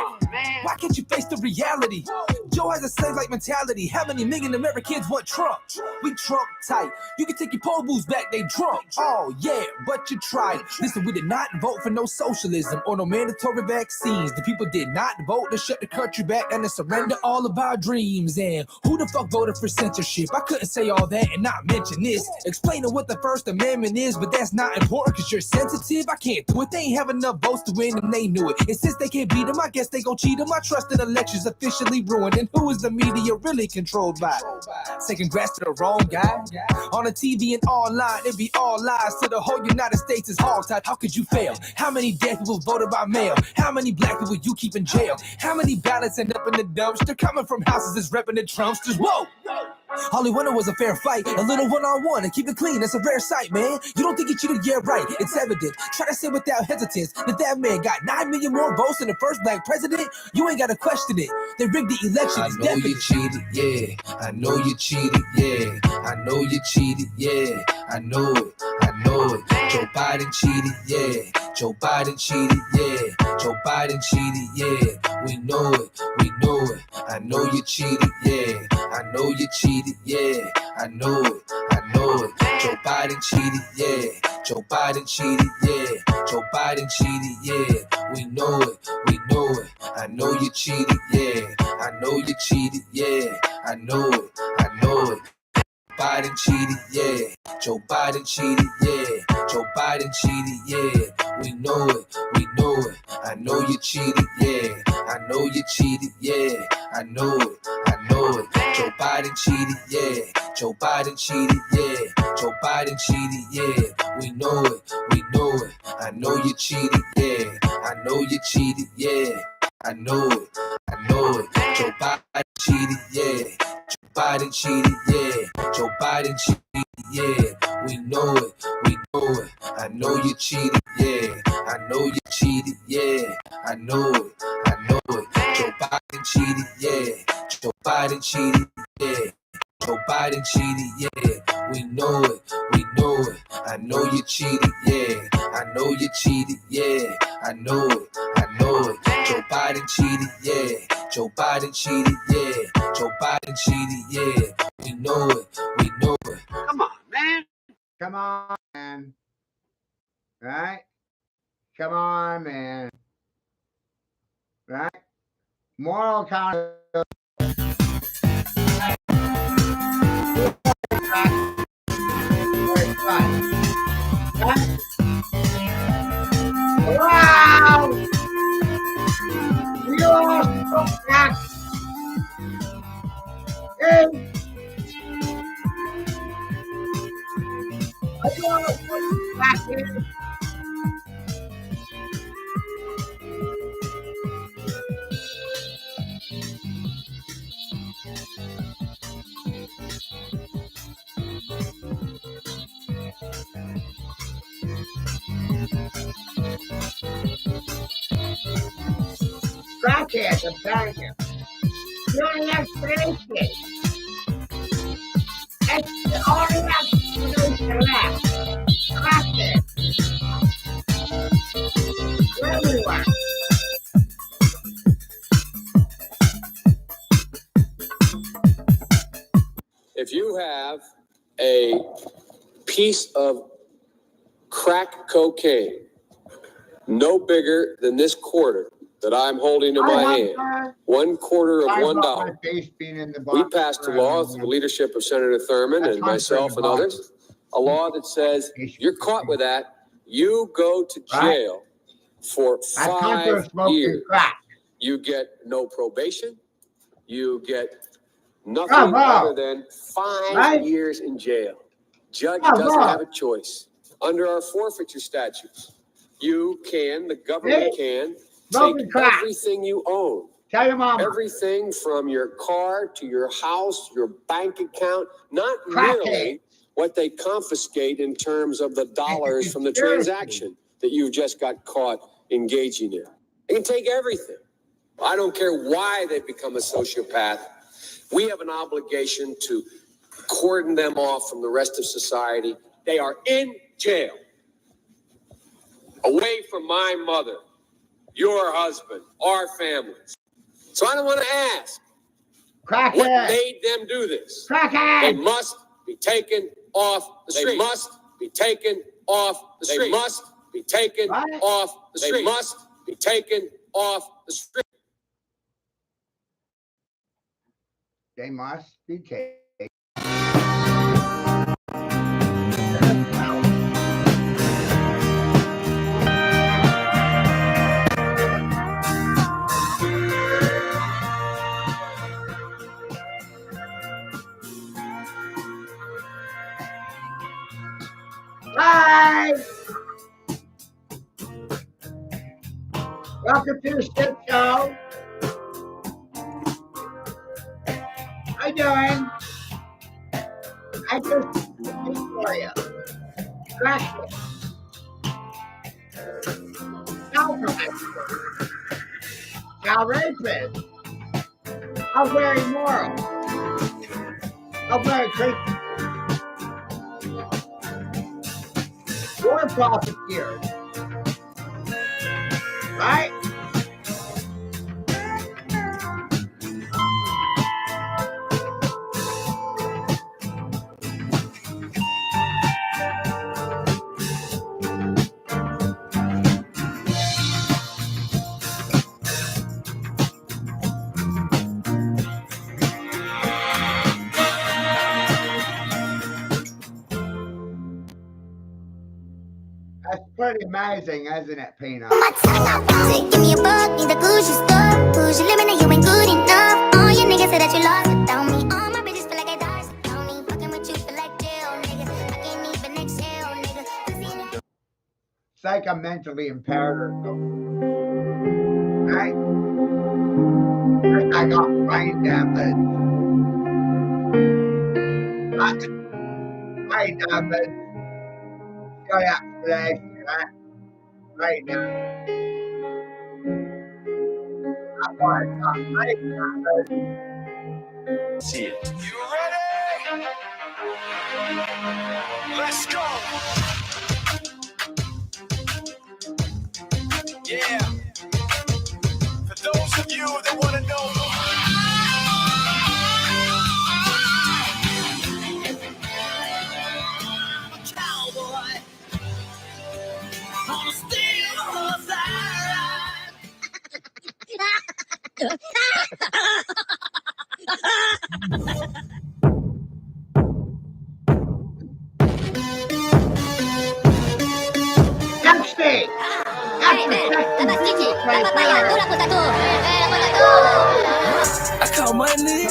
Why can't you face the reality? Joe has a slave-like mentality. How many million Americans want Trump? We Trump tight. You can take your poll booths back, they drunk. Oh yeah, but you tried. Listen, we did not vote for no socialism or no mandatory vaccines. The people did not vote to shut the country back and to surrender all of our dreams. And who the fuck voted for censorship? I couldn't say all that and not mention this. Explaining what the First Amendment is, but that's not important because you're sensitive. I can't do it. They ain't have enough votes to win and they knew it. And since they can't beat them, I guess they gon' cheat them. I trust in elections officially ruined. And who is the media really controlled by? Say congrats to the wrong guy. On the TV and online, it be all lies. To the whole United States is hogtied. How could you fail? How many dead people voted by mail? How many black people you keep in jail? How many ballots end up in the dumpster? Coming from houses that's repping the Trumpsters. Whoa! All he wanted was a fair fight, a little one-on-one, and keep it clean. That's a rare sight, man. You don't think he cheated? Yeah, right. It's evident. Try to say without hesitance that man got 9 million more votes than the first black president. You ain't got to question it. They rigged the election. I know you cheated, yeah. I know you cheated, yeah. I know you cheated, yeah. I know it. I know it. Joe Biden cheated, yeah. Joe Biden cheated, yeah. Joe Biden cheated, yeah. We know it. We know it. I know you cheated, yeah. I know you cheated, yeah. I know it. I know it. Joe Biden cheated, yeah. Joe Biden cheated, yeah. Joe Biden cheated, yeah. We know it. We know it. I know you cheated, yeah. I know you cheated, yeah. I know it. I know it. Biden cheated, yeah. Joe Biden cheated, yeah. Joe Biden cheated, yeah. We know it. We know it. I know you cheated, yeah. I know you cheated, yeah. I know it. I know it. Joe Biden cheated, yeah. Joe Biden cheated, yeah. Joe Biden cheated, yeah. We know it. We know it. I know you cheated, yeah. I know you cheated, yeah. I know it. I know it. Joe Biden cheated, yeah. Joe Biden cheated, yeah. Joe Biden cheated, yeah. We know it. We know it. I know you cheated, yeah. I know you cheated, yeah. I know it. I know it. Joe Biden cheated, yeah. Joe Biden cheated, yeah. Joe Biden cheated, yeah. We know it. We know it. I know you cheated, yeah. I know you cheated, yeah. I know it. I know it. Joe Biden cheated, yeah. Joe Biden cheated, yeah. Joe Biden cheated, yeah. We know it. We know it.
Come on, man. Come on, man. Right? Come on, man. Right? Moral accountability. Wow! We lost the back. Hey! I want to put it back in. Crackhead, I'm telling you. You only have explanation. That's the only explanation left. Crackhead. Everywhere.
If you have a piece of crack cocaine no bigger than this quarter that I'm holding in my hand. 1 quarter of $1. We passed a law through the leadership of Senator Thurmond and myself and others, a law that says you're caught with that, you go to jail for 5 years. You get no probation. You get nothing other than 5 years in jail. Judge doesn't have a choice. Under our forfeiture statutes, the government can take everything you own. Everything from your car to your house, your bank account, not merely what they confiscate in terms of the dollars from the transaction that you've just got caught engaging in. They can take everything. I don't care why they've become a sociopath. We have an obligation to cordon them off from the rest of society. They are in jail, away from my mother, your husband, our families. So I don't want to ask what made them do this. They must be taken off the street. They must be taken off the street. They must be taken off the street. They must be taken off the street.
They must be taken. Hi! Welcome to the Shit Show. How you doing? I just looking for you. Crack it. Child rapist. How very moral. How very crazy. War profiteers. Right? That's pretty amazing, isn't it, Peanut?
Give me a buck, need a Gucci store. Gucci limit, you ain't good enough. All your niggas say that you lost without me. All my bitches feel like I died without me. Fucking with you feel like jail, nigga. I can't even exhale, nigga.
It's like I'm mentally impaired or something. Right? I got brain damage. Brain damage. Got out today. Right now. I got brain damage.
See it. You ready? Let's go. Yeah. For those of you that want to know. Cowboy. On a steel horse I
Taxi!
I call money,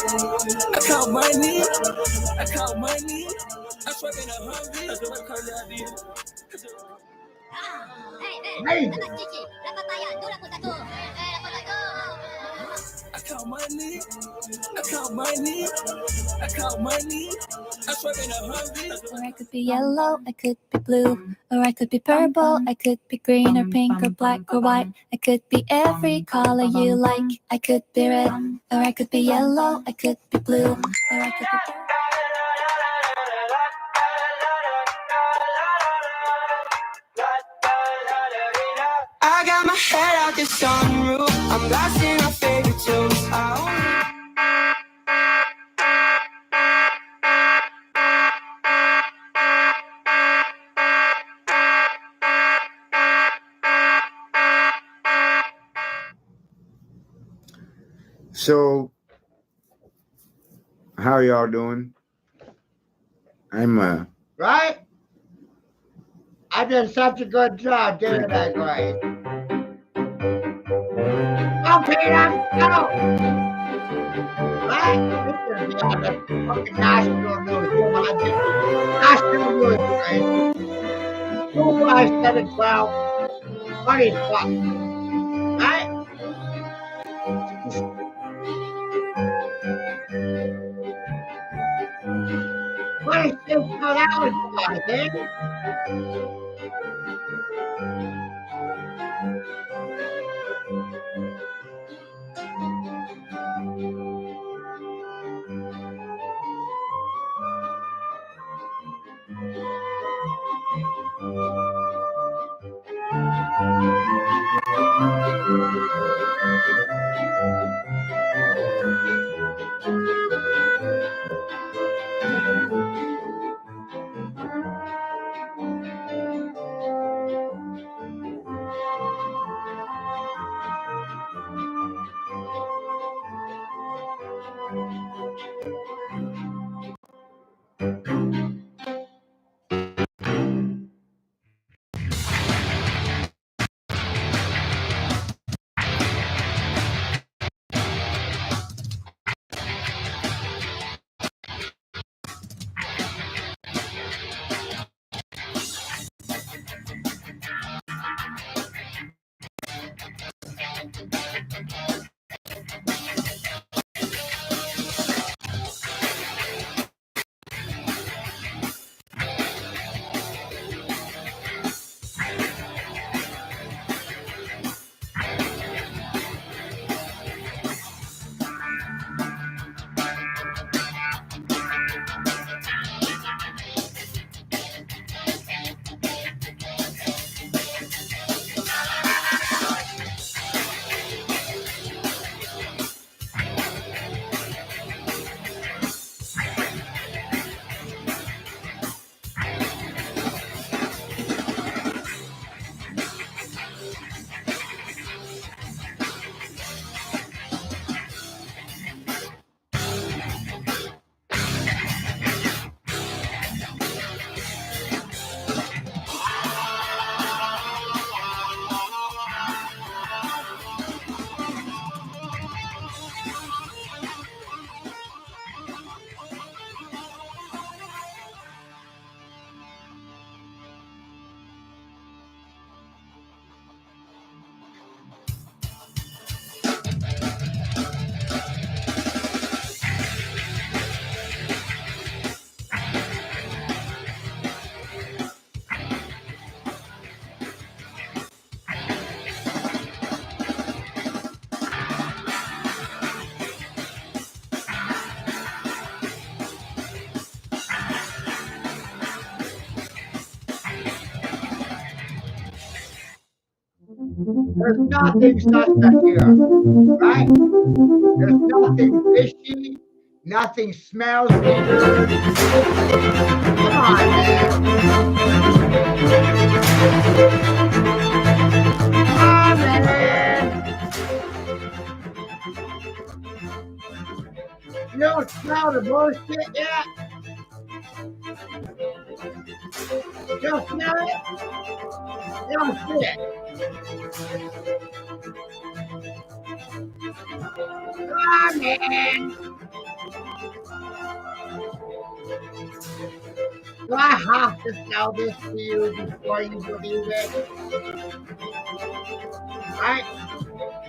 I call money, I call money. I swear in a Humvee, I do a cardi. I call money, I call money, I call money. I swear in a Humvee.
Or I could be yellow, I could be blue, or I could be purple, I could be green or pink or black or white. I could be every color you like. I could be red, or I could be yellow, I could be blue, or I could be purple.
I got my head out the sunroof. I'm blasting my favorite tunes.
So, how y'all doing? I'm
right? I did such a good job, didn't I, Grace? Okay, let's go! Right? This is gonna be on the fucking national news. You know, I did national news, Grace. 2 5 7 12. Funny fuck. Right? $26 I think. There's nothing suspect here, right? There's nothing fishy, nothing smells weird. Come on, man. Come on, man. You don't smell the bullshit yet? You don't smell it? You don't see it. Come on, man. Do I have to sell this to you before you believe it? Right?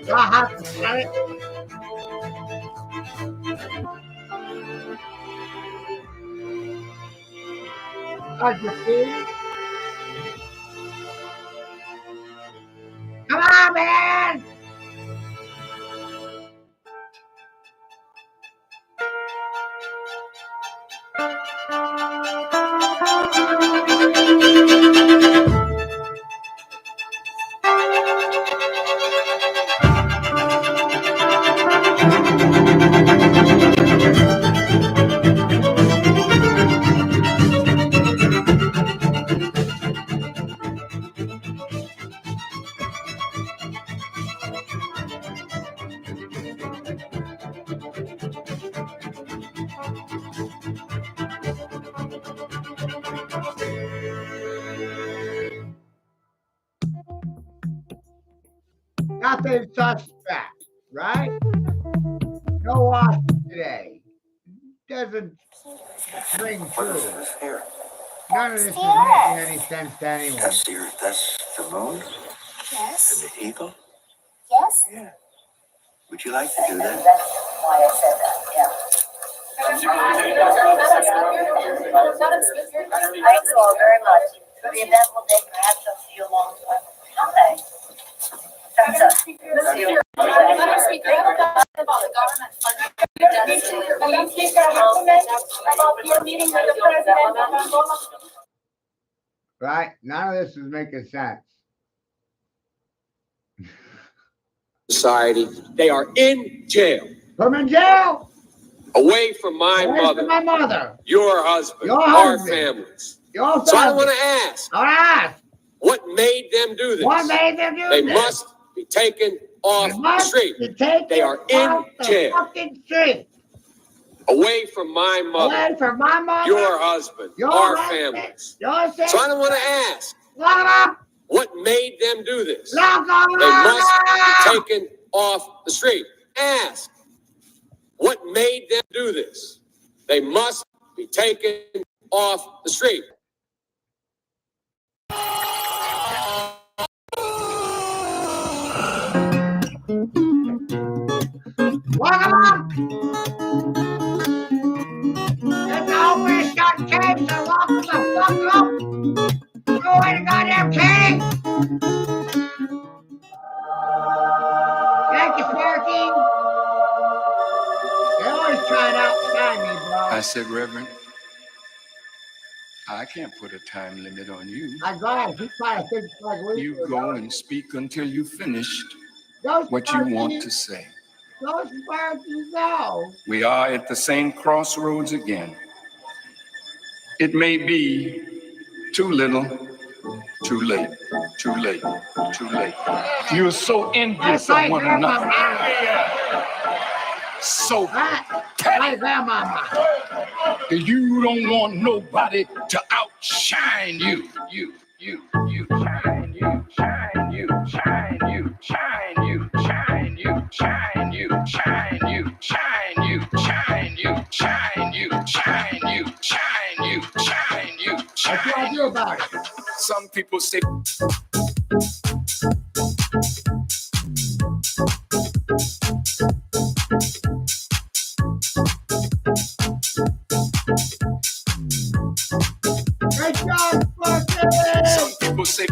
Do I have to sell it? As you see? Come on, man! Nothing suspect, right? No Washington today. Doesn't ring true. None of this is making any sense to anyone.
That's the moon?
Yes.
And the eagle?
Yes.
Yeah. Would you like to do that?
That's why I said that, yeah. Thank you all very much. For the eventful day, perhaps I'll see you along the way. Okay. That's us. See you.
Right? None of this is making sense.
Society. They are in jail.
Put them in jail.
Away from my
Away
mother.
from my mother.
Your husband.
Your
Our
husband.
families.
Your
So I
family.
want to ask,
All right.
what made them do this?
What made them do
They
this?
must be taken off
They
the
must
street.
be taken
They are in
off the
jail.
fucking street.
Away from my mother.
Away from my mother.
Your husband.
Your
Our
husband,
families.
Your sister.
So I don't want to ask,
Lock 'em up.
what made them do this?
Lock 'em up.
They must be taken off the street. Ask, what made them do this? They must be taken off the street.
Lock 'em up. It's always got case, so lock 'em the fuck up. Throw away the goddamn key. Thank you, Sparky. They always try to outshine me, bro.
I said, Reverend, I can't put a time limit on you.
I got he probably thinks like we
You
do.
go and speak until you finished
Those
what you
Sparky-
want to say.
Those Sparkies know.
We are at the same crossroads again. It may be too little, too late, too late, too late. You're so envious of one another. So
My grandmama.
you don't want nobody to outshine you. You shine, you shine, you shine, you shine, you shine, you shine, you shine, you shine, you shine, you shine, you shine, you shine, you shine, you
What
shine.
you gonna do about it?
Some people say
Great job, Sparky!
some people say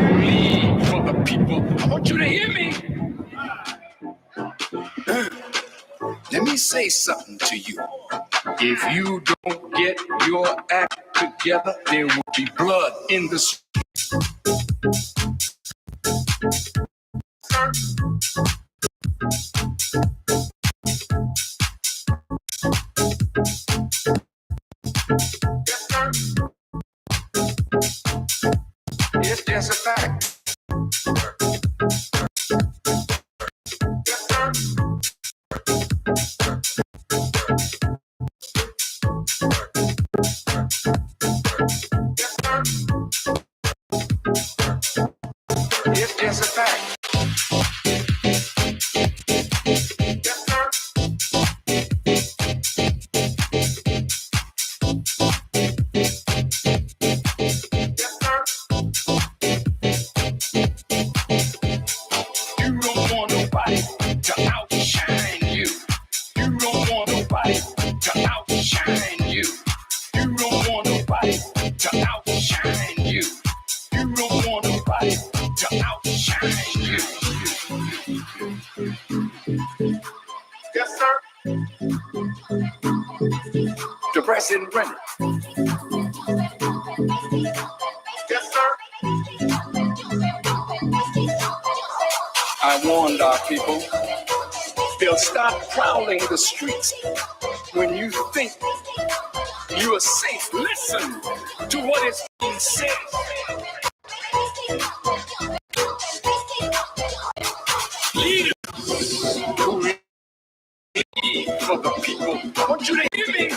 lead for the people. I want you to hear me. Let me say something to you. If you don't get your act together, there will be blood in the street. It's just a fact. It's just a fact. You don't want nobody to outshine you. You don't want nobody to outshine you. You don't want nobody to outshine you. You don't want nobody to outshine you. Yes, sir. To President Brennan. Yes, sir. I warned our people, they'll start prowling the streets when you think you are safe. Listen to what is being said.
I want you to hear me.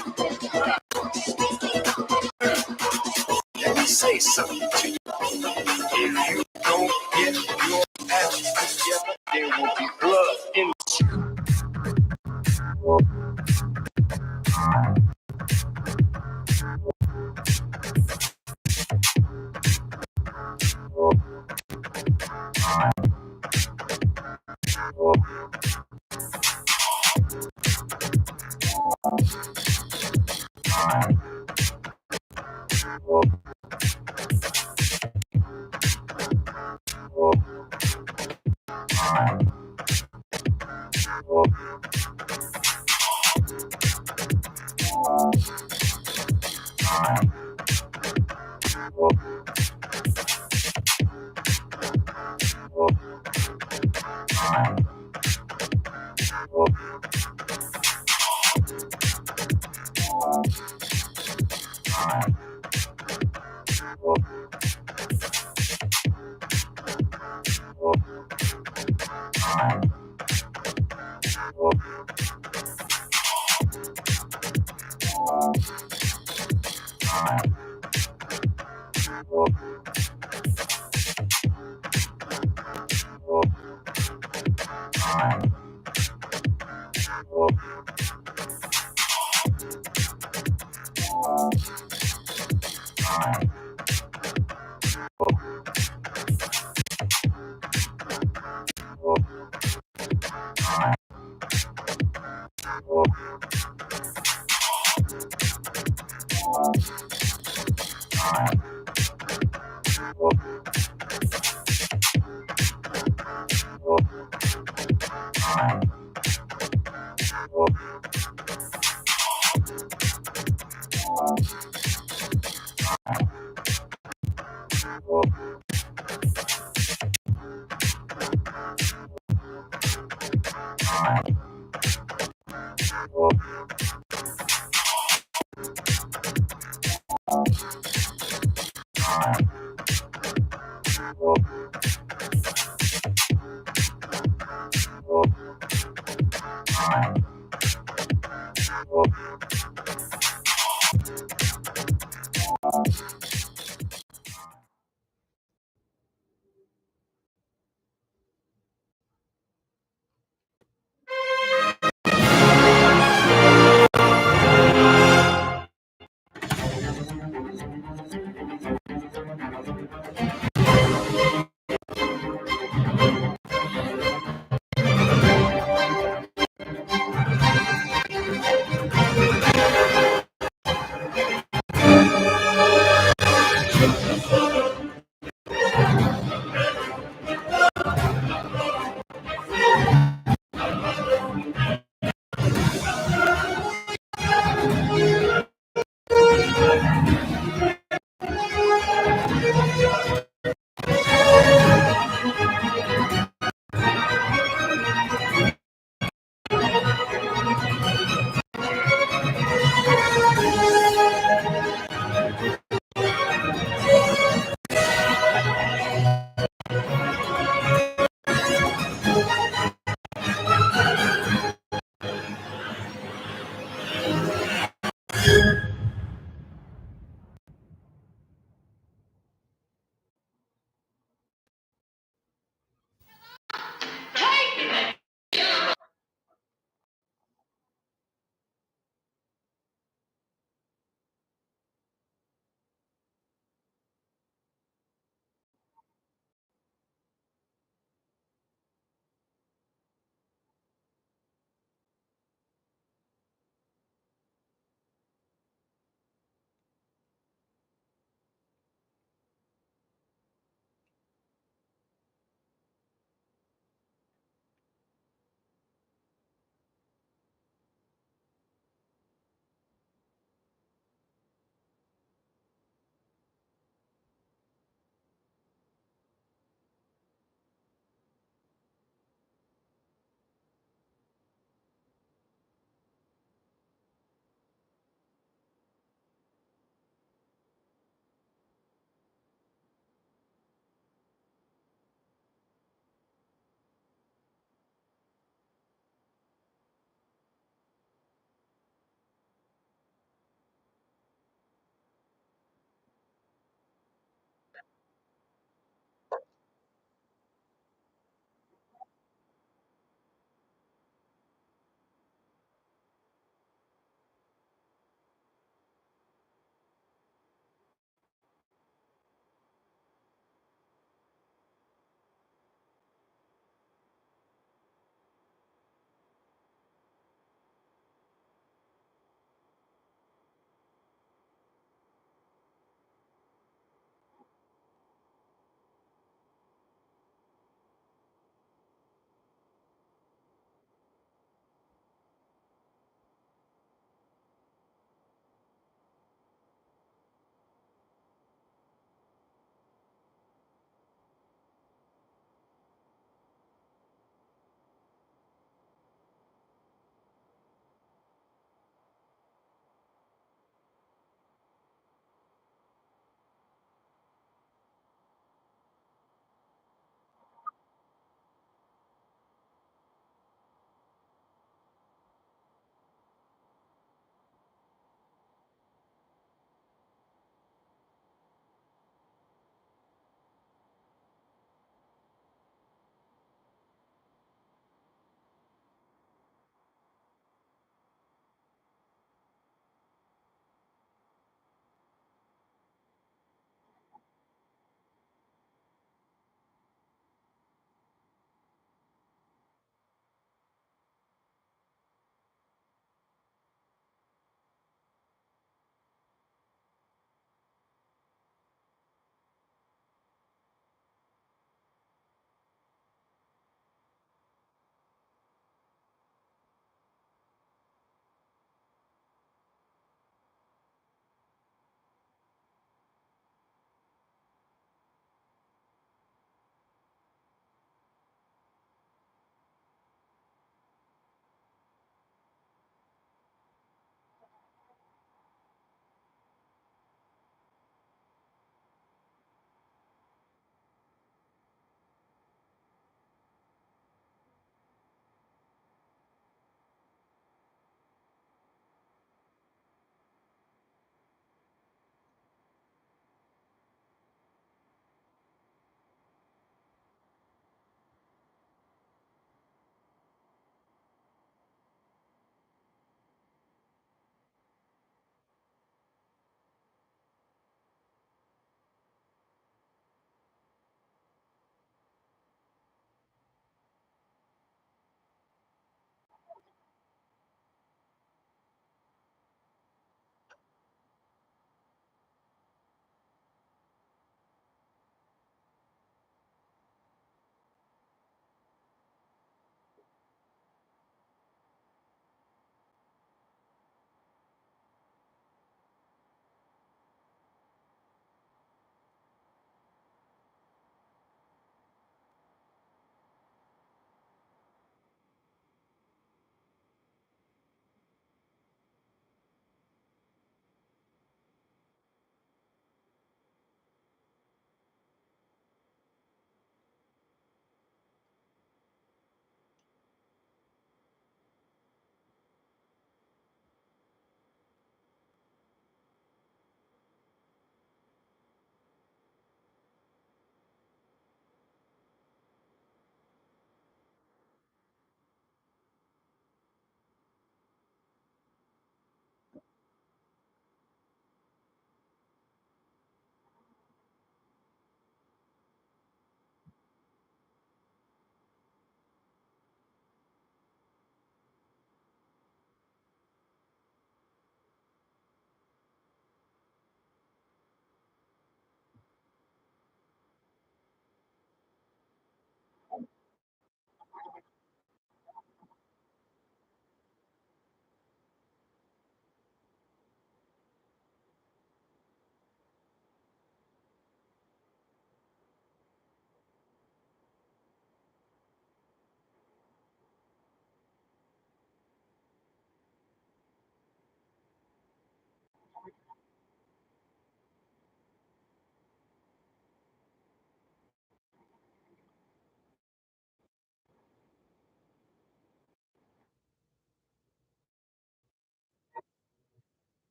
Let me say something to you. If you don't get your act together, there will be blood in the street.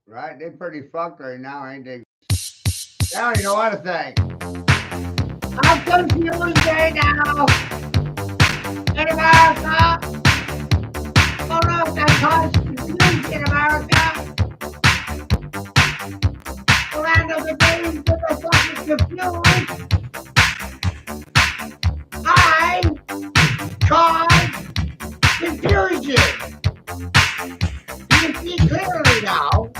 Right? They pretty fucked right now, ain't they? Now you know what to think.
I'm confused right now. In America. Oh no, that caused confusion in America. The land of the days that are fucking confused. I caused confusion. You see clearly now.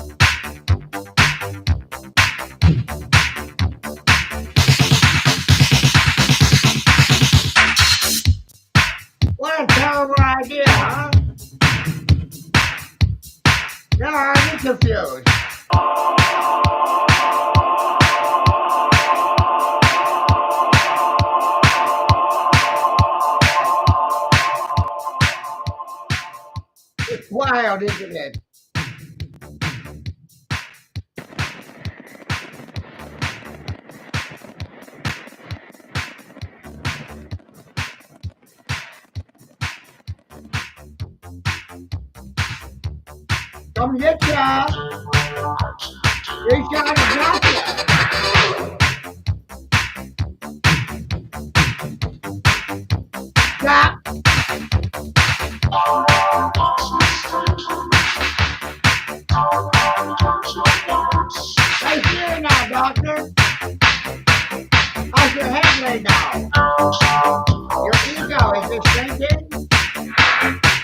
What a terrible idea, huh? Now I'm confused. It's wild, isn't it? Come get ya! Reach out and drop ya! Stop! Hey, here now, doctor! How's your head right now? Your ego, is it shrinking?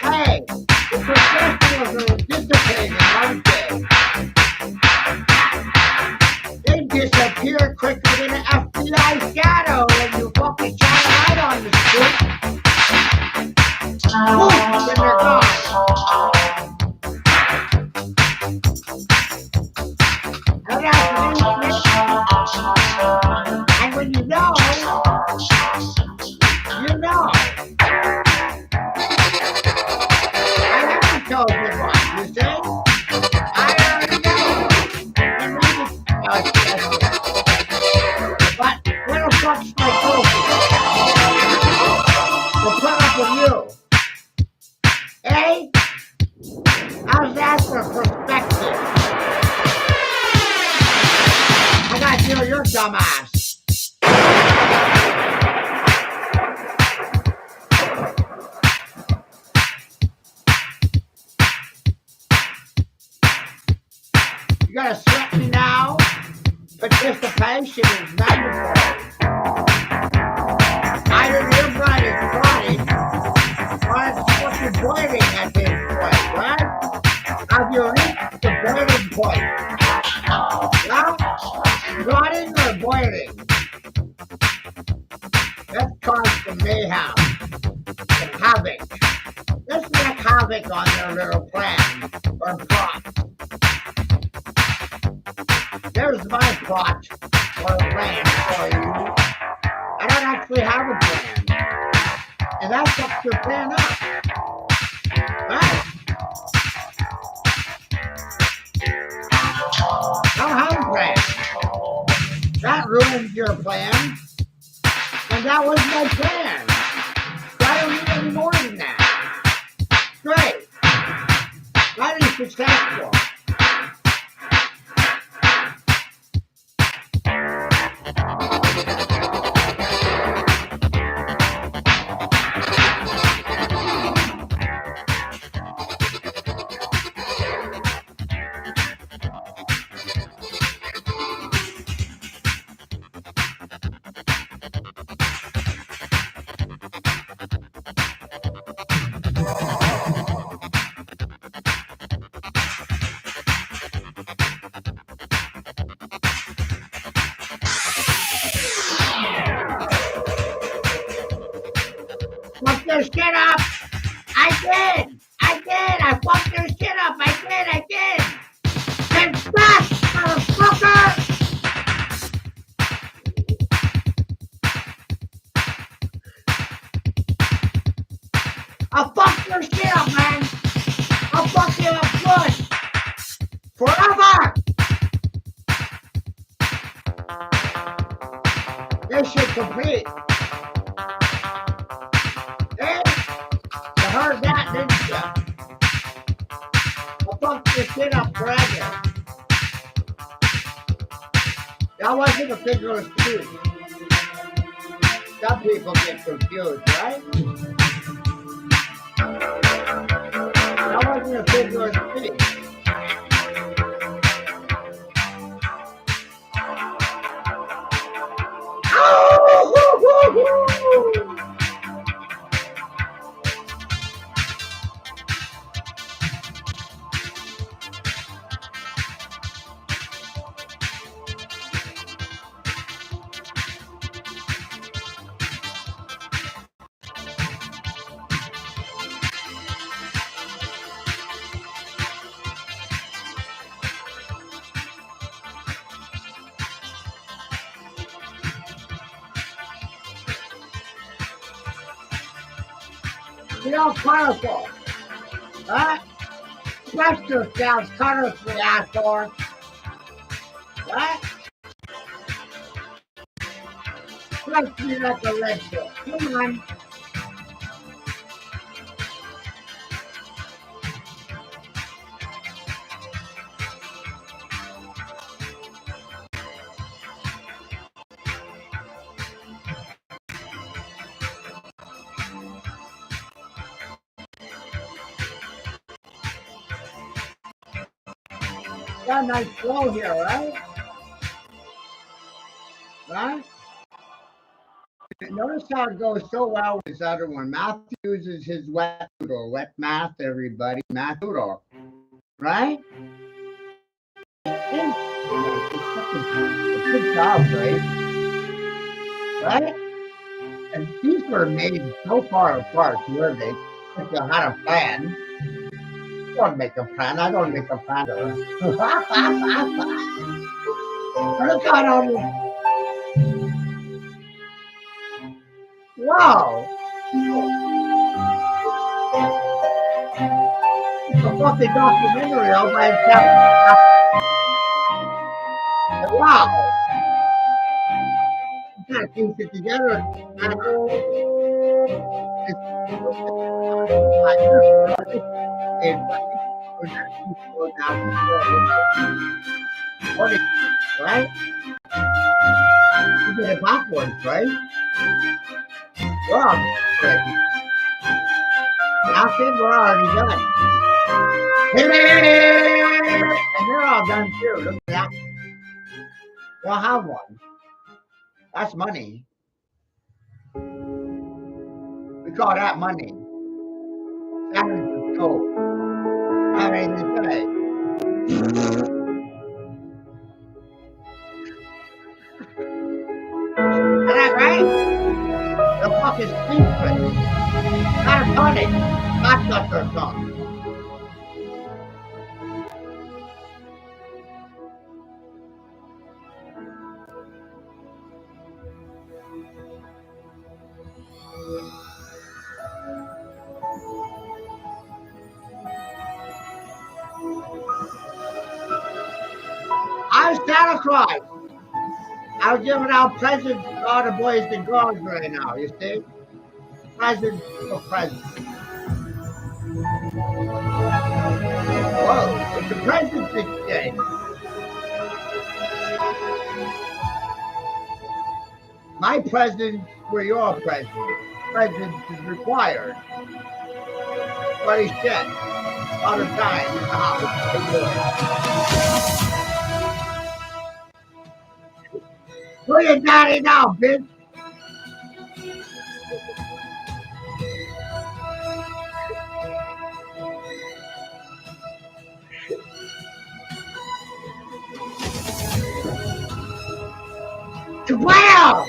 Hey, the professionals are dissipating, aren't they? They disappear quicker than an FBI shadow when you fucking shine a light on the street. Poof, then they're gone. And that's the and when you know, you know. I never told you what, you see? I already know. And but where the fuck's my trophy? To put up with you. Eh? How's that for perspective? I gotta deal with your dumb ass. You gotta sweat me now? Participation is mandatory. Either your blood is chronic or it's fucking boiling at this point, right? Have you reached the boiling point? Well, rotting or boiling? Let's cause some mayhem, some havoc. Let's make havoc on their little plan or plot. There's my plot or plan for you. I don't actually have a plan. And that fucks your plan up. Right? I don't have a plan. That ruins your plan. And that was my plan. So I don't need any more than that. Great. That is successful. Fuck their shit up! I did! I fucked their shit up! I did! Confess, motherfucker! I'll fuck your shit up, man! I'll fuck you up good! Forever! This shit complete. Heard that, didn't you? I'll fuck your shit up forever. That wasn't a figure of speech. Some people get confused, right? That wasn't a figure of speech. You know, colorful. Right? Western sounds colorful, asshole. Right? Let's be like a red book. Come on. Got a nice flow here, right? Right? Notice how it goes so well with this other one. Matthew uses his wet noodle. Wet math, everybody. Math noodle. Right? Good job, right? Right? And these were made so far apart where they if you had a plan. You don't make a plan. I don't make a plan. Look at all this. Wow. It's a fucking documentary all by itself. Wow. You gotta piece it together. Right? You did it backwards, right? Wrong. That's it, we're already done. And they're all done too. Look at that. We'll have one. That's money. We call that money. That is the gold. I mean, it's right. Is that right? The fuck is secret. Not a money. That's not their song. I'm Santa Claus. I'm giving out presents to all the boys and girls right now, you see? Presents for presents. Whoa, it's the President's Day. My presents were your presents. Presents is required. What he said all the time. Who your daddy now, bitch? Wow!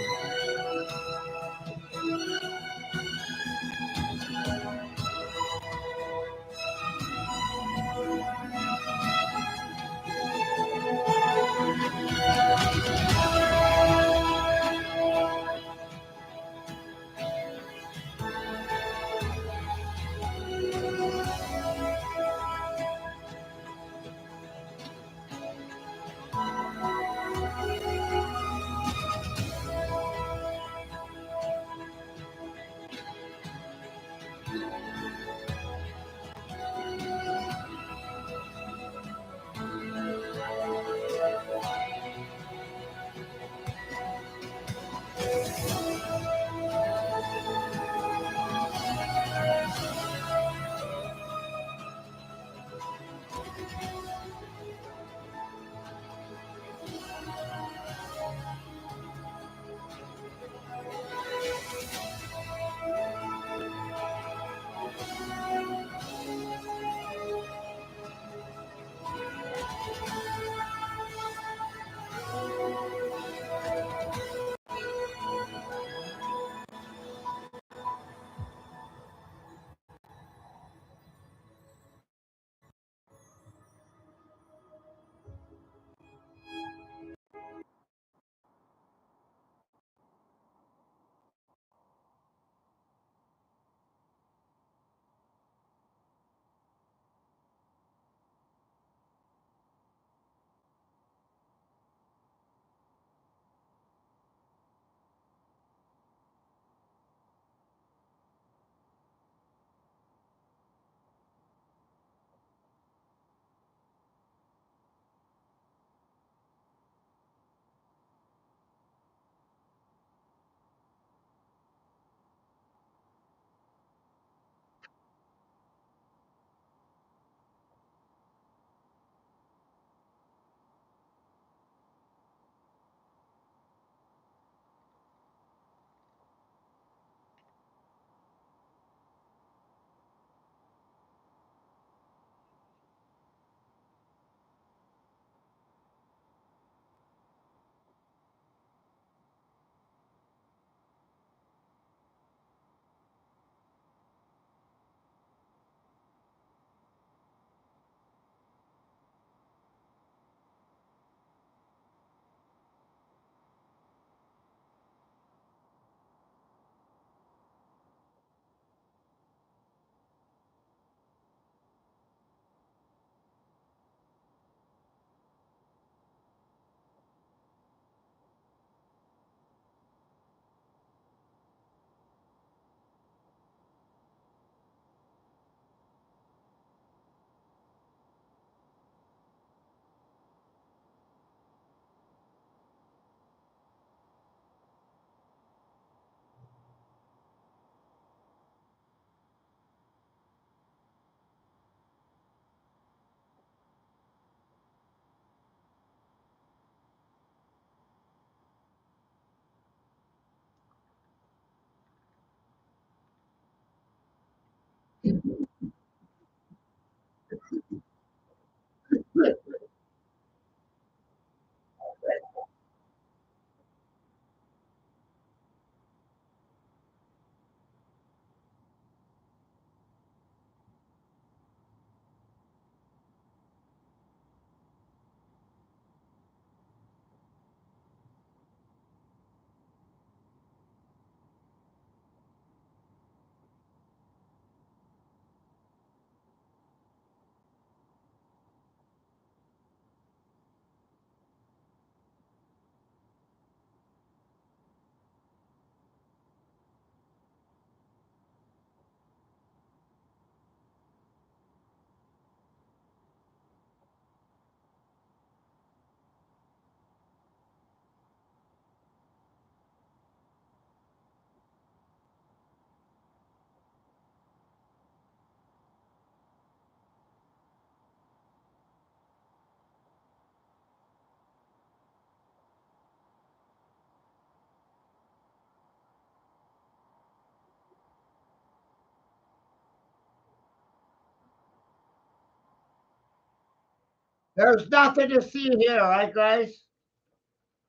There's nothing to see here, right, guys?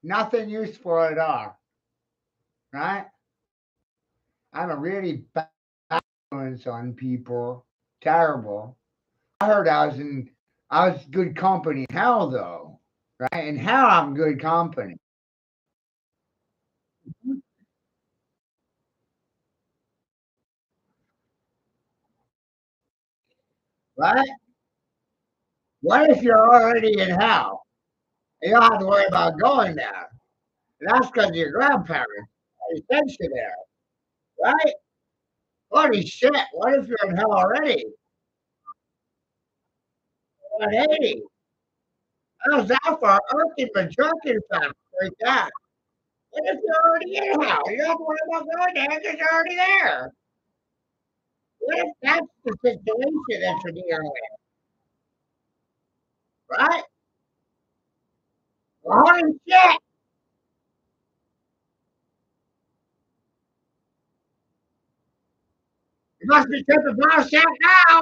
Nothing useful at all, right? I'm a really bad influence on people. Terrible. I heard I was good company in hell though, right? In hell I'm good company. Right? What if you're already in hell? You don't have to worry about going there. And that's because your grandparents sent you there, right? Holy shit, what if you're in hell already? 180. How's that for irking the jerking factor like that? What if you're already in hell? You don't have to worry about going there because you're already there. What if that's the situation that you're dealing with, right? Well, holy shit! You must be tripping balls shit now.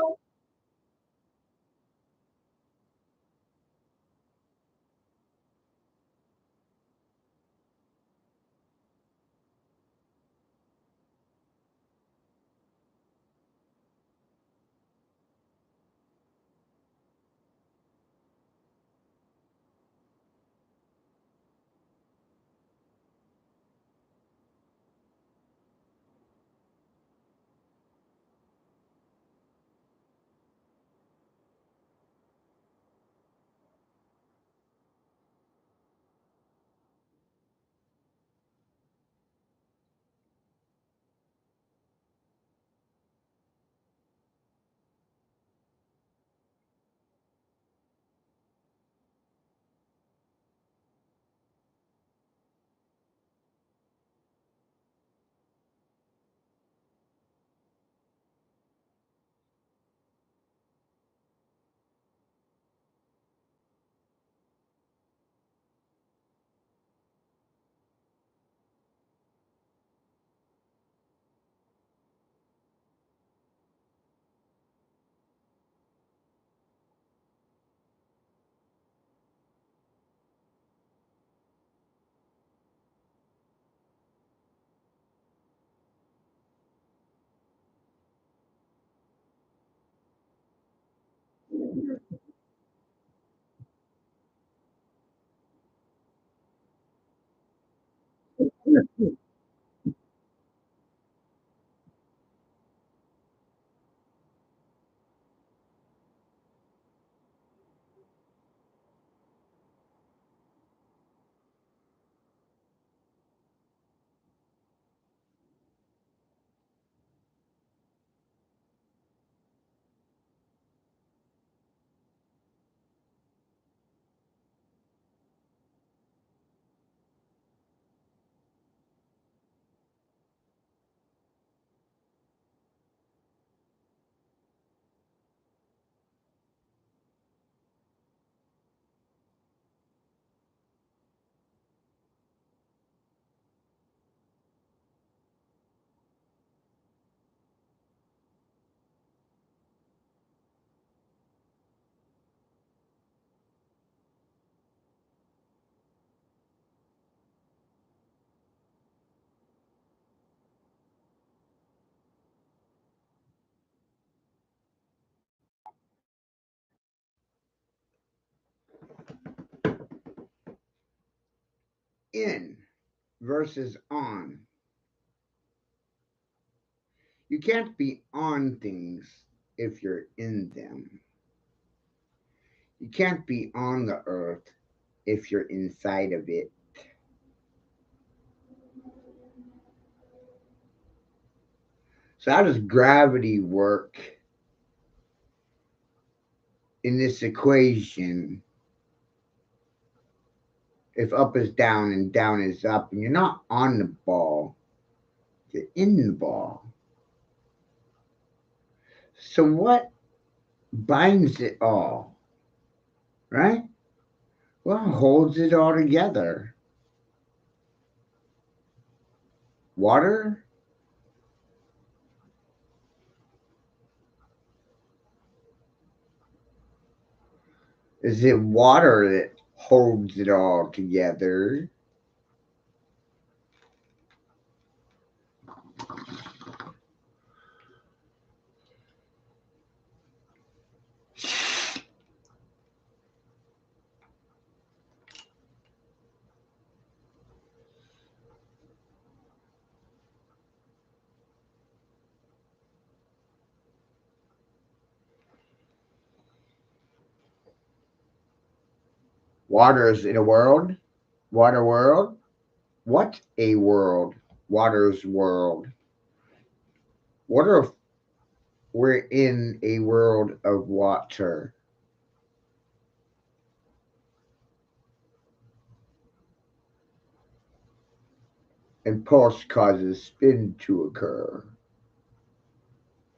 In versus on. You can't be on things if you're in them. You can't be on the earth if you're inside of it. So, how does gravity work in this equation if up is down and down is up and you're not on the ball, you're in the ball? So, what binds it all, right? What holds it all together? Water? Is it water that holds it all together? Waters in a world? Water world? What a world? Water's world. What if we're in a world of water? And pulse causes spin to occur.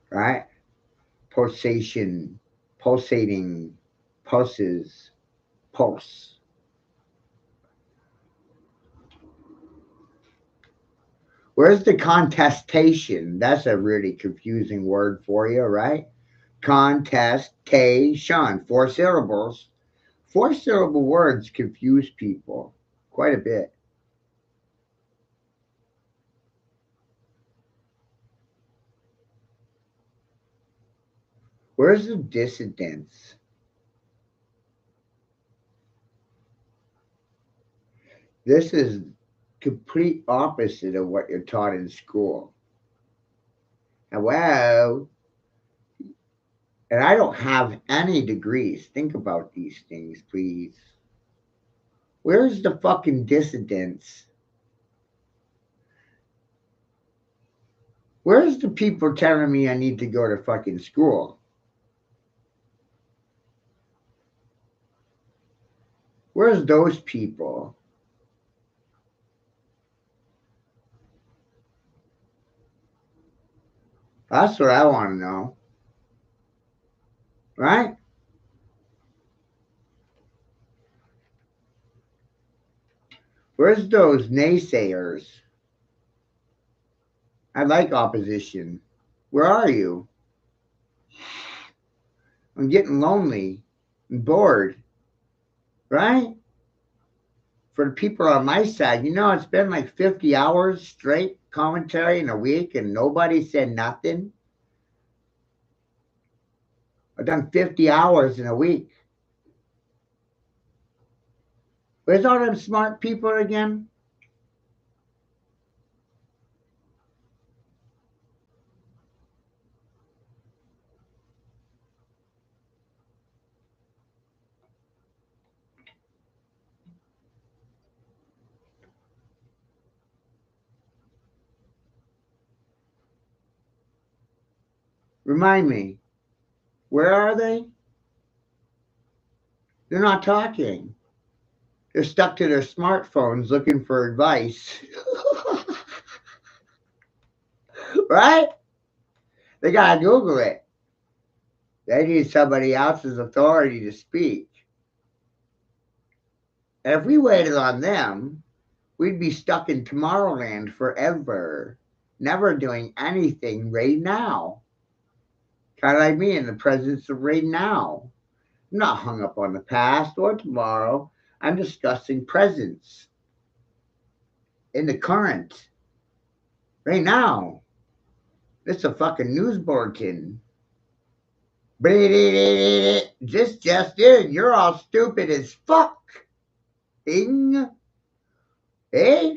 Right? Pulsation, pulsating, pulses, pulse. Where's the contestation? That's a really confusing word for you, right? Contestation. 4 syllables. 4-syllable words confuse people quite a bit. Where's the dissidence? This is complete opposite of what you're taught in school. Hello? And I don't have any degrees. Think about these things, please. Where's the fucking dissidence? Where's the people telling me I need to go to fucking school? Where's those people? That's what I want to know. Right? Where's those naysayers? I like opposition. Where are you? I'm getting lonely and bored. Right? For the people on my side, it's been like 50 hours straight commentary in a week and nobody said nothing. I've done 50 hours in a week. Where's all them smart people again? Remind me, where are they? They're not talking. They're stuck to their smartphones looking for advice. Right? They gotta Google it. They need somebody else's authority to speak. And if we waited on them, we'd be stuck in Tomorrowland forever, never doing anything right now. Kind of like me in the presence of right now. I'm not hung up on the past or tomorrow. I'm discussing presence in the current, right now. It's a fucking news bulletin. Just in. You're all stupid as fuck. Ing. Eh?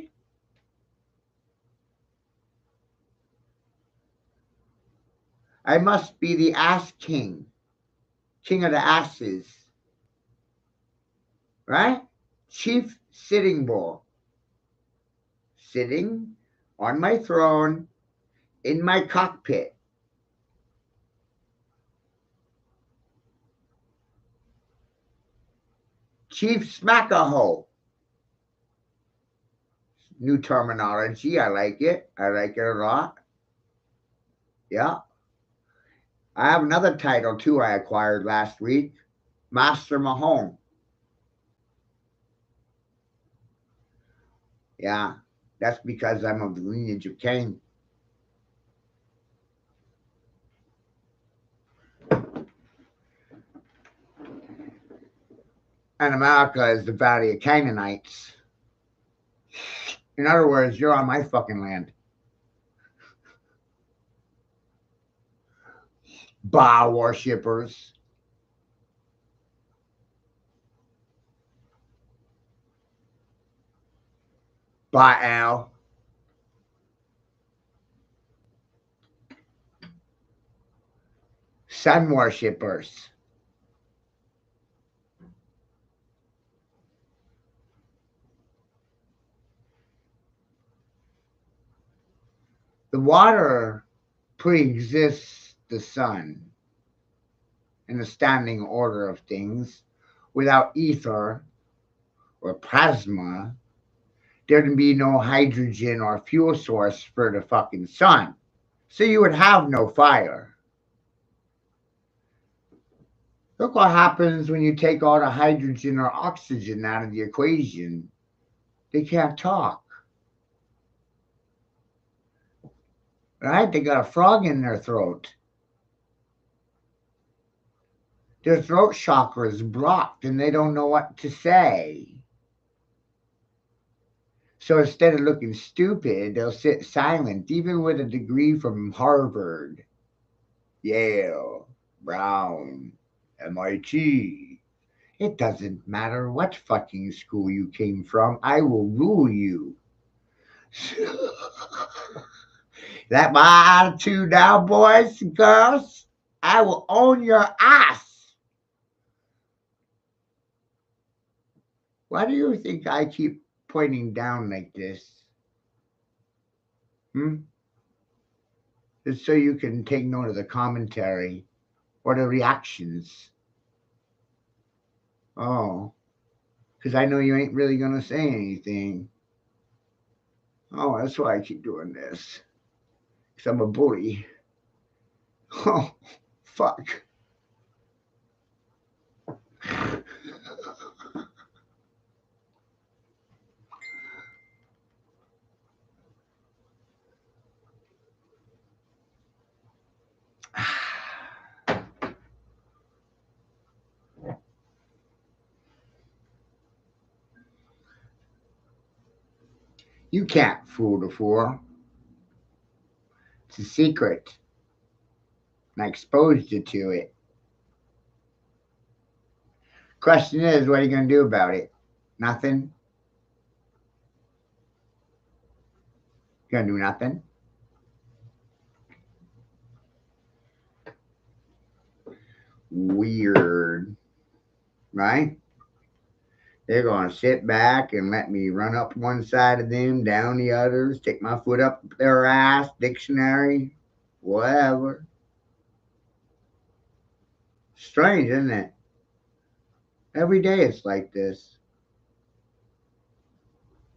I must be the ass king. King of the asses. Right? Chief Sitting Bull. Sitting on my throne in my cockpit. Chief Smackahoe. New terminology. I like it. I like it a lot. Yeah. I have another title too I acquired last week. Master Mahone. Yeah. That's because I'm of the lineage of Cain. And America is the valley of Canaanites. In other words, you're on my fucking land. Baal worshippers. Baal. Sun worshippers. The water pre-exists the sun in the standing order of things. Without ether or plasma, there'd be no hydrogen or fuel source for the fucking sun. So you would have no fire. Look what happens when you take all the hydrogen or oxygen out of the equation. They can't talk. Right? They got a frog in their throat. Their throat chakra is blocked and they don't know what to say. So instead of looking stupid, they'll sit silent, even with a degree from Harvard, Yale, Brown, MIT. It doesn't matter what fucking school you came from, I will rule you. That my attitude now, boys and girls? I will own your ass. Why do you think I keep pointing down like this? Just so you can take note of the commentary or the reactions. Oh, because I know you ain't really going to say anything. Oh, that's why I keep doing this. Because I'm a bully. Oh, fuck. You can't fool the fool. It's a secret. And I exposed you to it. Question is, what are you going to do about it? Nothing? You're going to do nothing? Weird. Right? They're going to sit back and let me run up one side of them, down the other, stick my foot up their ass, dictionary, whatever. Strange, isn't it? Every day it's like this.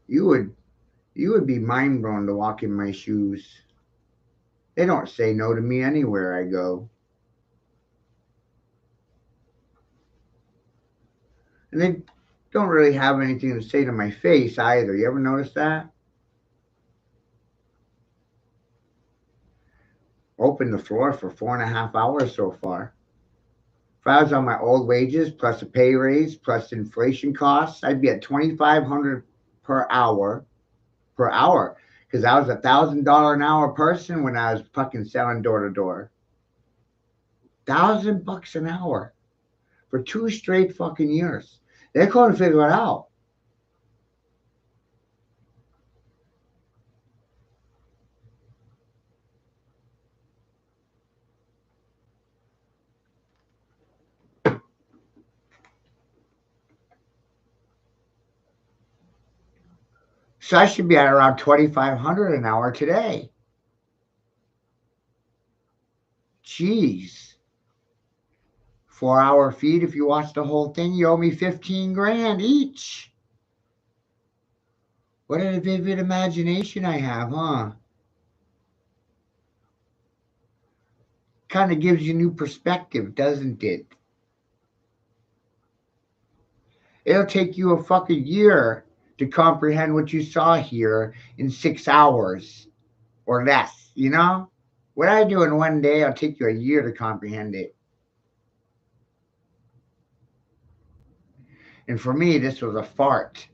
You would be mind blown to walk in my shoes. They don't say no to me anywhere I go. And they don't really have anything to say to my face either. You ever notice that? Opened the floor for 4.5 hours so far. If I was on my old wages plus a pay raise plus inflation costs, I'd be at $2,500 per hour. Because I was $1,000 an hour person when I was fucking selling door to door. $1,000 an hour for 2 straight fucking years. They couldn't figure it out. So I should be at around $2,500 an hour today. Jeez. 4-hour feed. If you watch the whole thing, you owe me 15 grand each. What a vivid imagination I have, huh? Kind of gives you new perspective, doesn't it? It'll take you a fucking year to comprehend what you saw here in 6 hours or less, you know? What I do in one day, it'll take you a year to comprehend it. And for me, this was a fart.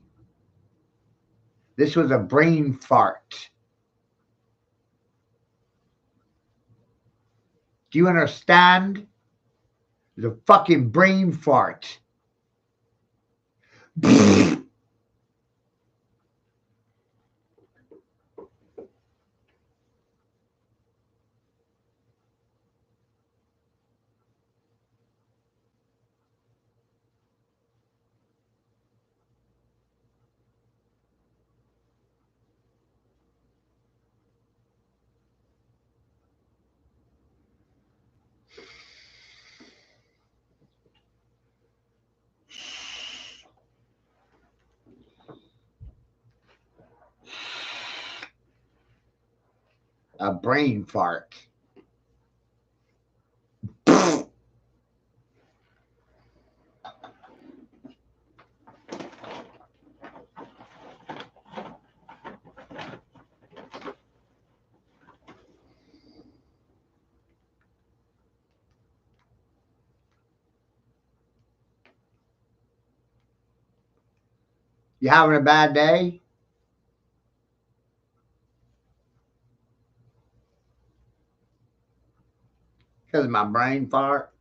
This was a brain fart. Do you understand? It was a fucking brain fart. A brain fart. You having a bad day? Because of my brain fart?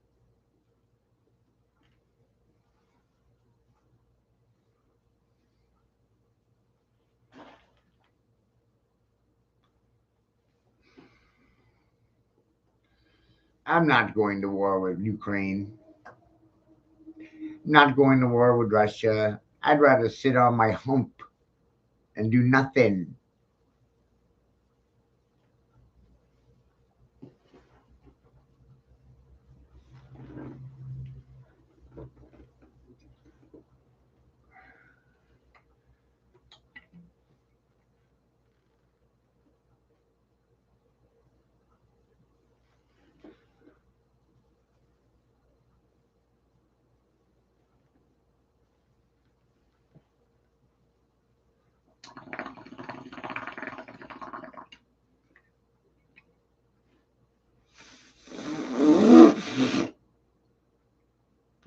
I'm not going to war with Ukraine. Not going to war with Russia. I'd rather sit on my hump and do nothing.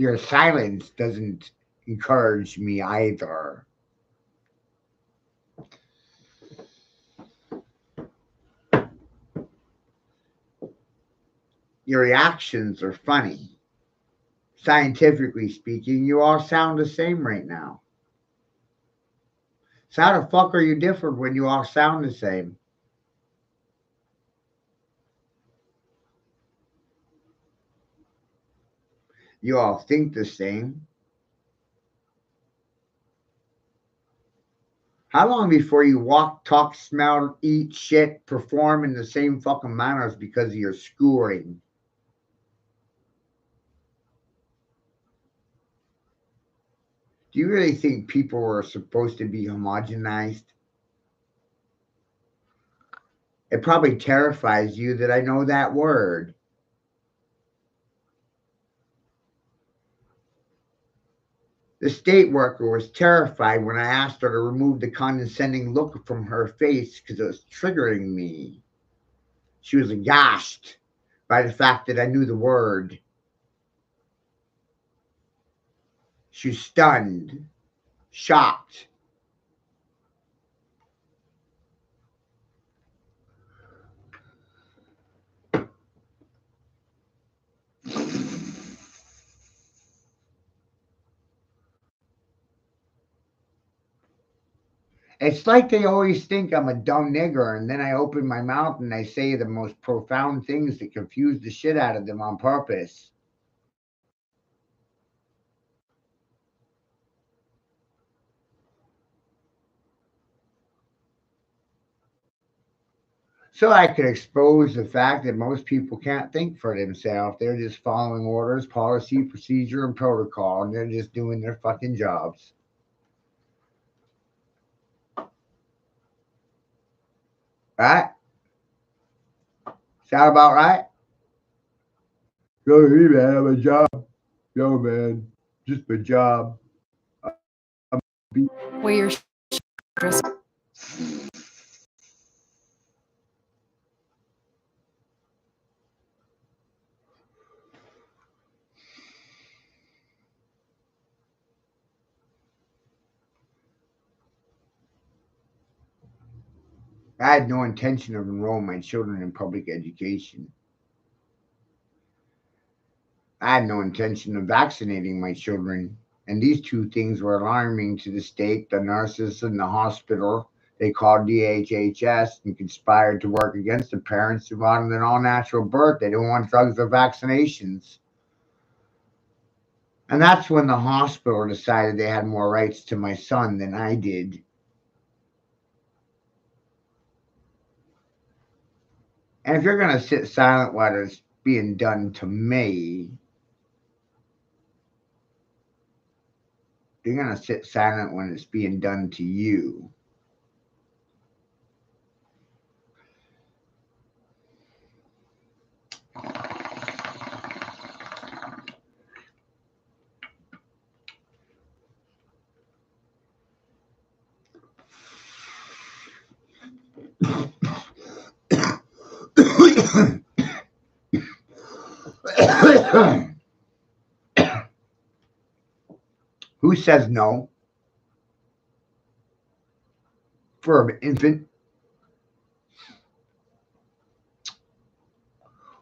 Your silence doesn't encourage me either. Your reactions are funny. Scientifically speaking, you all sound the same right now. So how the fuck are you different when you all sound the same? You all think the same. How long before you walk, talk, smell, eat, shit, perform in the same fucking manners because of your schooling? Do you really think people are supposed to be homogenized? It probably terrifies you that I know that word. The state worker was terrified when I asked her to remove the condescending look from her face because it was triggering me. She was aghast by the fact that I knew the word. She was stunned, shocked. It's like they always think I'm a dumb nigger, and then I open my mouth and I say the most profound things that confuse the shit out of them on purpose. So I could expose the fact that most people can't think for themselves. They're just following orders, policy, procedure, and protocol, and they're just doing their fucking jobs. Right? Sound about right? Yo, hey man, I'm a job. Yo man, just my job.
Where your dress.
I had no intention of enrolling my children in public education. I had no intention of vaccinating my children. And these two things were alarming to the state, the nurses, and the hospital. They called DHHS and conspired to work against the parents who wanted an all-natural birth. They didn't want drugs or vaccinations. And that's when the hospital decided they had more rights to my son than I did. And if you're going to sit silent while it's being done to me, you're going to sit silent when it's being done to you. Who says no for an infant?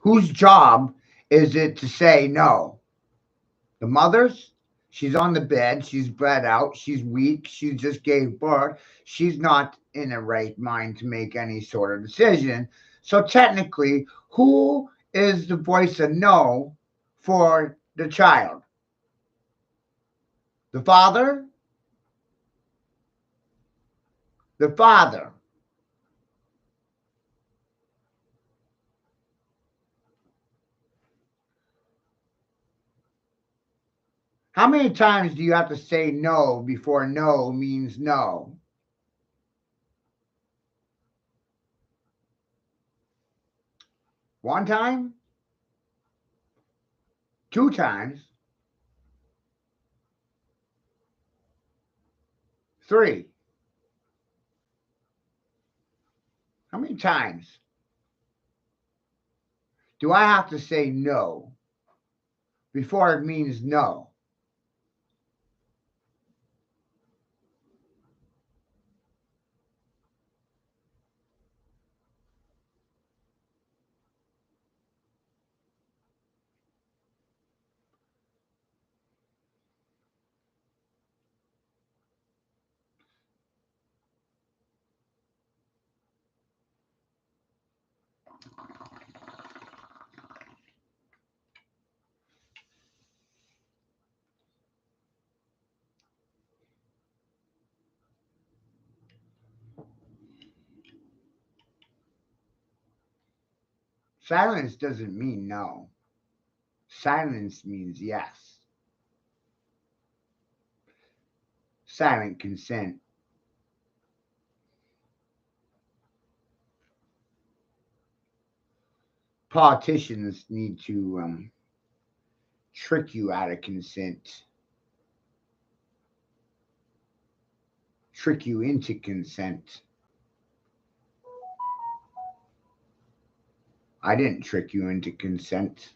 Whose job is it to say no? The mother's? She's on the bed. She's bled out. She's weak. She just gave birth. She's not in a right mind to make any sort of decision. So technically, who is the voice of no for the child? The father? The father. How many times do you have to say no before no means no? One time? Two times? Three? How many times do I have to say no before it means no? Silence doesn't mean no. Silence means yes. Silent consent. Politicians need to trick you out of consent, trick you into consent. I didn't trick you into consent.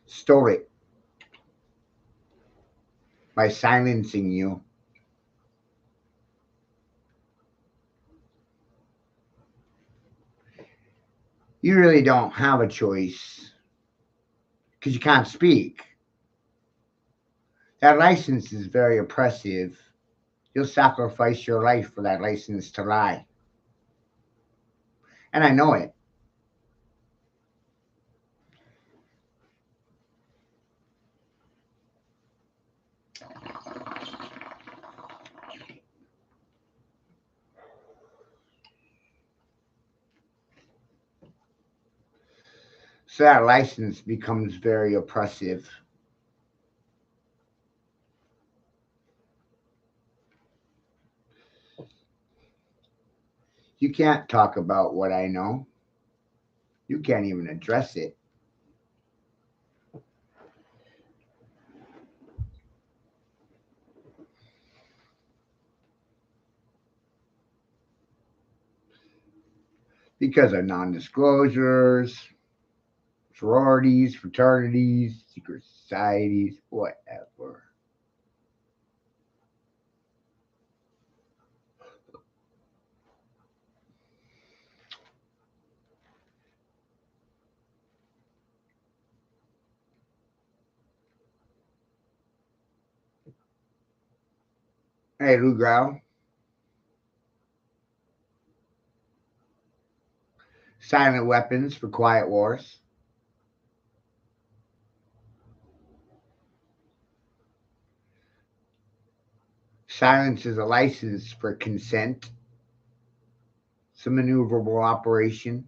Stole it by silencing you. You really don't have a choice because you can't speak. That license is very oppressive. You'll sacrifice your life for that license to lie. And I know it. So that license becomes very oppressive. You can't talk about what I know. You can't even address it. Because of non-disclosures, sororities, fraternities, secret societies, whatever. Hey, Lou Grau. Silent weapons for quiet wars. Silence is a license for consent. It's a maneuverable operation.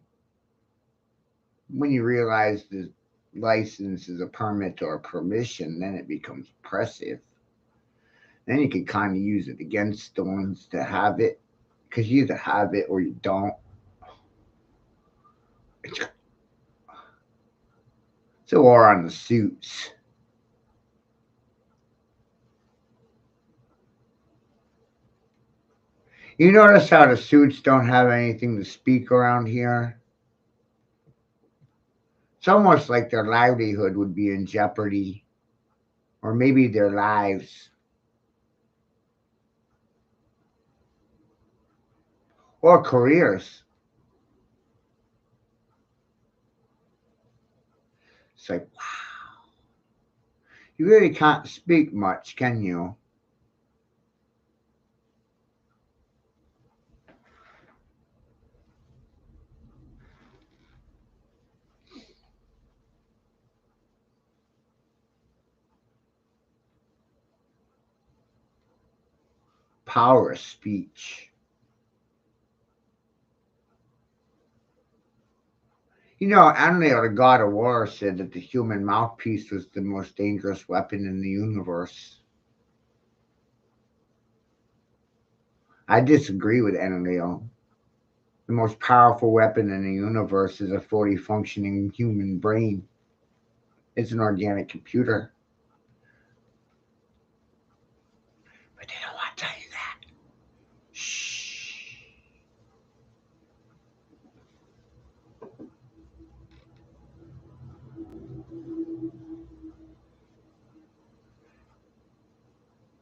When you realize the license is a permit or a permission, then it becomes oppressive. Then you can kind of use it against the ones that have it, because you either have it or you don't. It's a war on the suits. You notice how the suits don't have anything to speak around here? It's almost like their livelihood would be in jeopardy, or maybe their lives, or careers. It's like, wow. You really can't speak much, can you? Power of speech. You know, Enlil, the god of war, said that the human mouthpiece was the most dangerous weapon in the universe. I disagree with Enlil. The most powerful weapon in the universe is a fully functioning human brain. It's an organic computer. But they don't want to tell you that. Shh.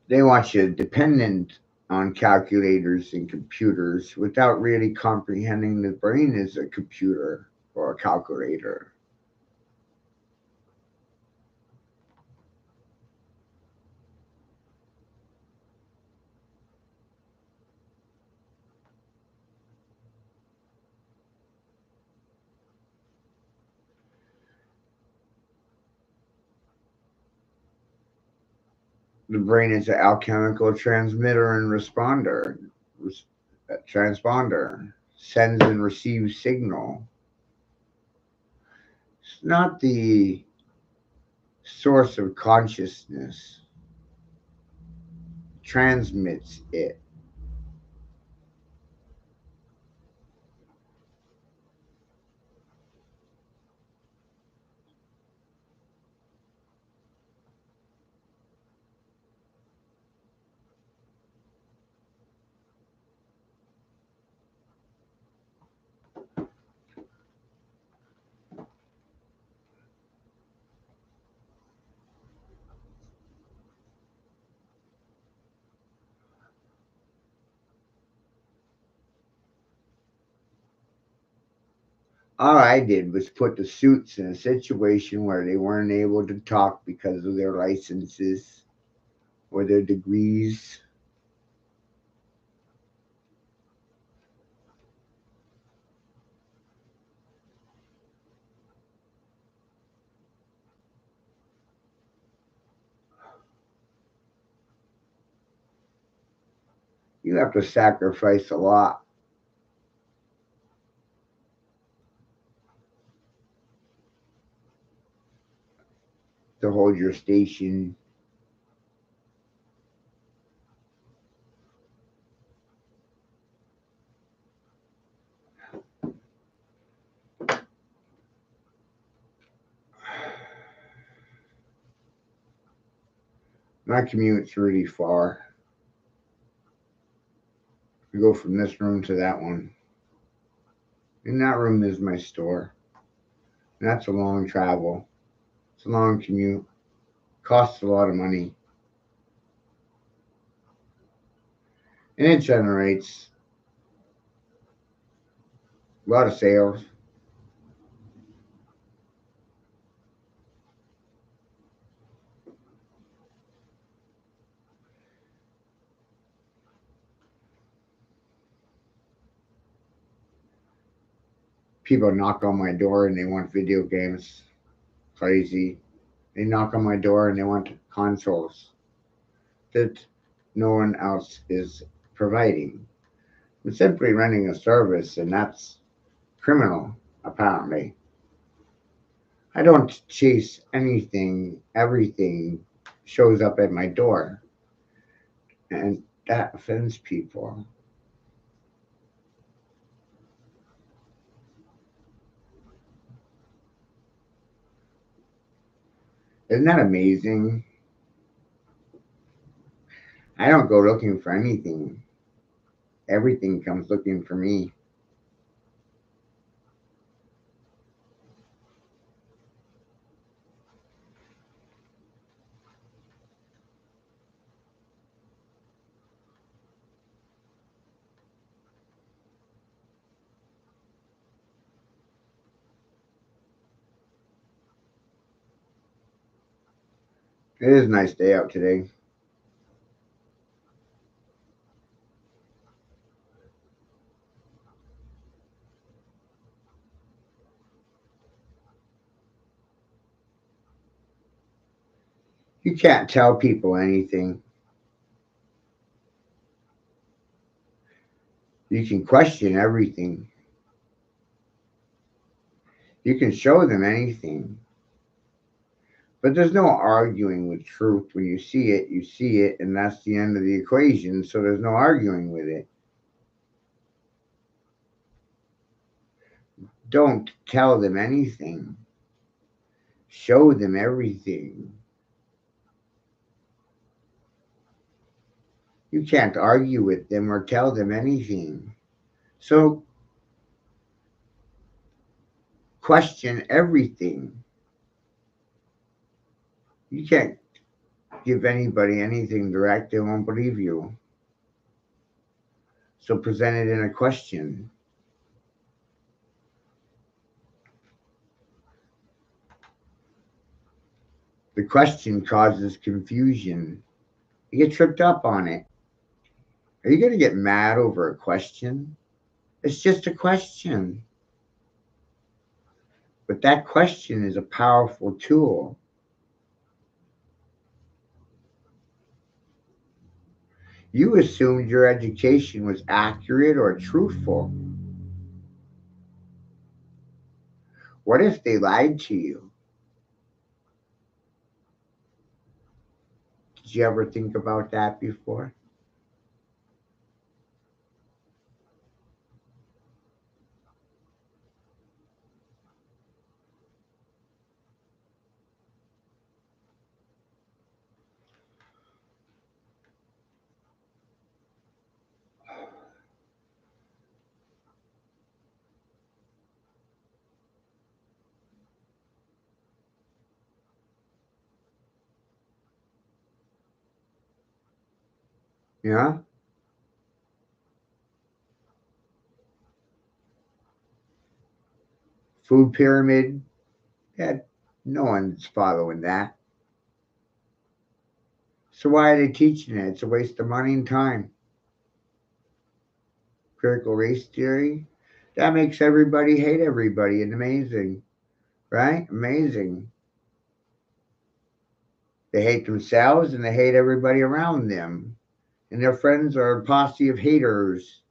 They want you dependent on calculators and computers without really comprehending the brain as a computer or a calculator. The brain is an alchemical transmitter and responder. Transponder sends and receives signal. It's not the source of consciousness. Transmits it. All I did was put the suits in a situation where they weren't able to talk because of their licenses or their degrees. You have to sacrifice a lot to hold your station. My commute's really far. I go from this room to that one. And that room is my store. And that's a long travel. It's a long commute. Costs a lot of money. And it generates a lot of sales. People knock on my door and they want video games. Crazy. They knock on my door and they want consoles that no one else is providing. I'm simply running a service, and that's criminal, apparently. I don't chase anything, everything shows up at my door, and that offends people. Isn't that amazing? I don't go looking for anything, everything comes looking for me. It is a nice day out today. You can't tell people anything. You can question everything. You can show them anything. But there's no arguing with truth. When you see it, and that's the end of the equation. So there's no arguing with it. Don't tell them anything. Show them everything. You can't argue with them or tell them anything. So question everything. You can't give anybody anything direct, they won't believe you. So present it in a question. The question causes confusion. You get tripped up on it. Are you going to get mad over a question? It's just a question. But that question is a powerful tool. You assumed your education was accurate or truthful. What if they lied to you? Did you ever think about that before? Yeah? Food pyramid? Yeah, no one's following that. So why are they teaching it? It's a waste of money and time. Critical race theory? That makes everybody hate everybody. And amazing. Right? Amazing. They hate themselves and they hate everybody around them. And their friends are a posse of haters.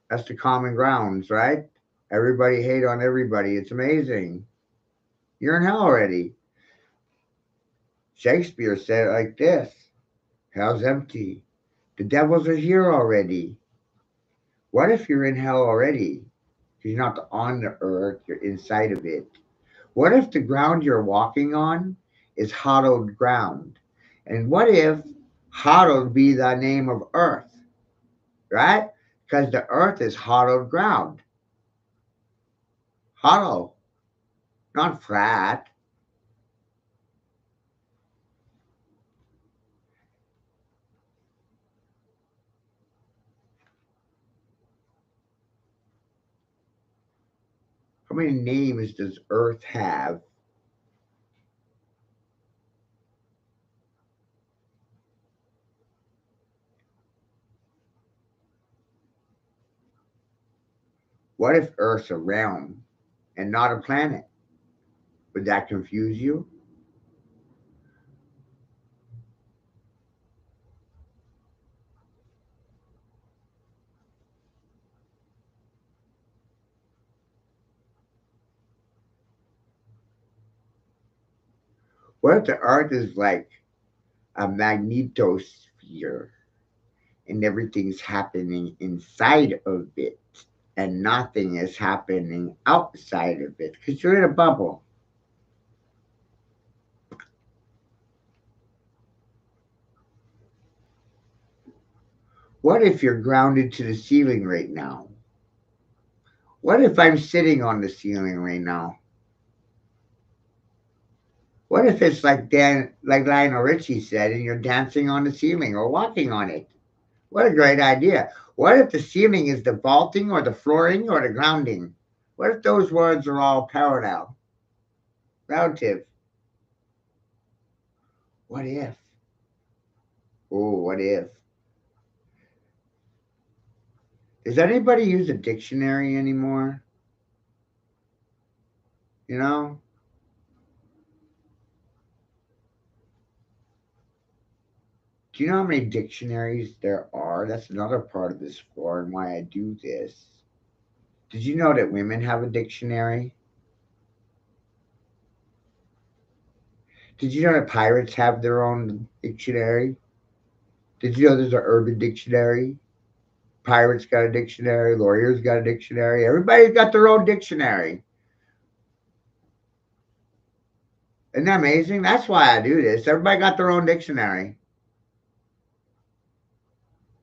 That's the common grounds, right? Everybody hate on everybody. It's amazing. You're in hell already. Shakespeare said it like this: hell's empty. The devils are here already. What if you're in hell already? You're not on the earth, you're inside of it. What if the ground you're walking on is hallowed ground? And what if hallowed be the name of earth, right? Because the earth is hallowed ground. Hollow, not flat. How many names does earth have? What if earth's a realm? and not a planet. Would that confuse you? What if the Earth is like a magnetosphere and everything's happening inside of it and nothing is happening outside of it because you're in a bubble? What if you're grounded to the ceiling right now? What if I'm sitting on the ceiling right now? What if it's like Lionel Richie said, and you're dancing on the ceiling or walking on it? What a great idea. What if the ceiling is the vaulting or the flooring or the grounding? What if those words are all parallel? Relative. What if? Oh, what if? Does anybody use a dictionary anymore? You know? Do you know how many dictionaries there are? That's another part of this floor and why I do this. Did you know that women have a dictionary? Did you know that pirates have their own dictionary? Did you know there's an urban dictionary? Pirates got a dictionary, lawyers got a dictionary, everybody's got their own dictionary. Isn't that amazing? That's why I do this. Everybody got their own dictionary.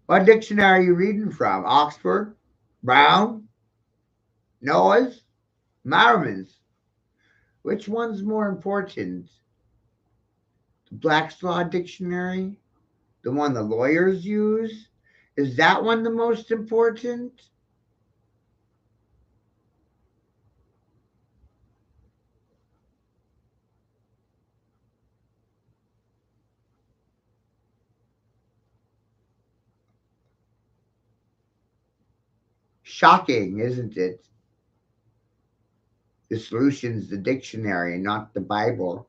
What dictionary are you reading from? Oxford? Brown? Noah's? Merriman's? Which one's more important? The Black's Law Dictionary? The one the lawyers use? Is that one the most important? Shocking, isn't it? The solution's the dictionary, not the Bible.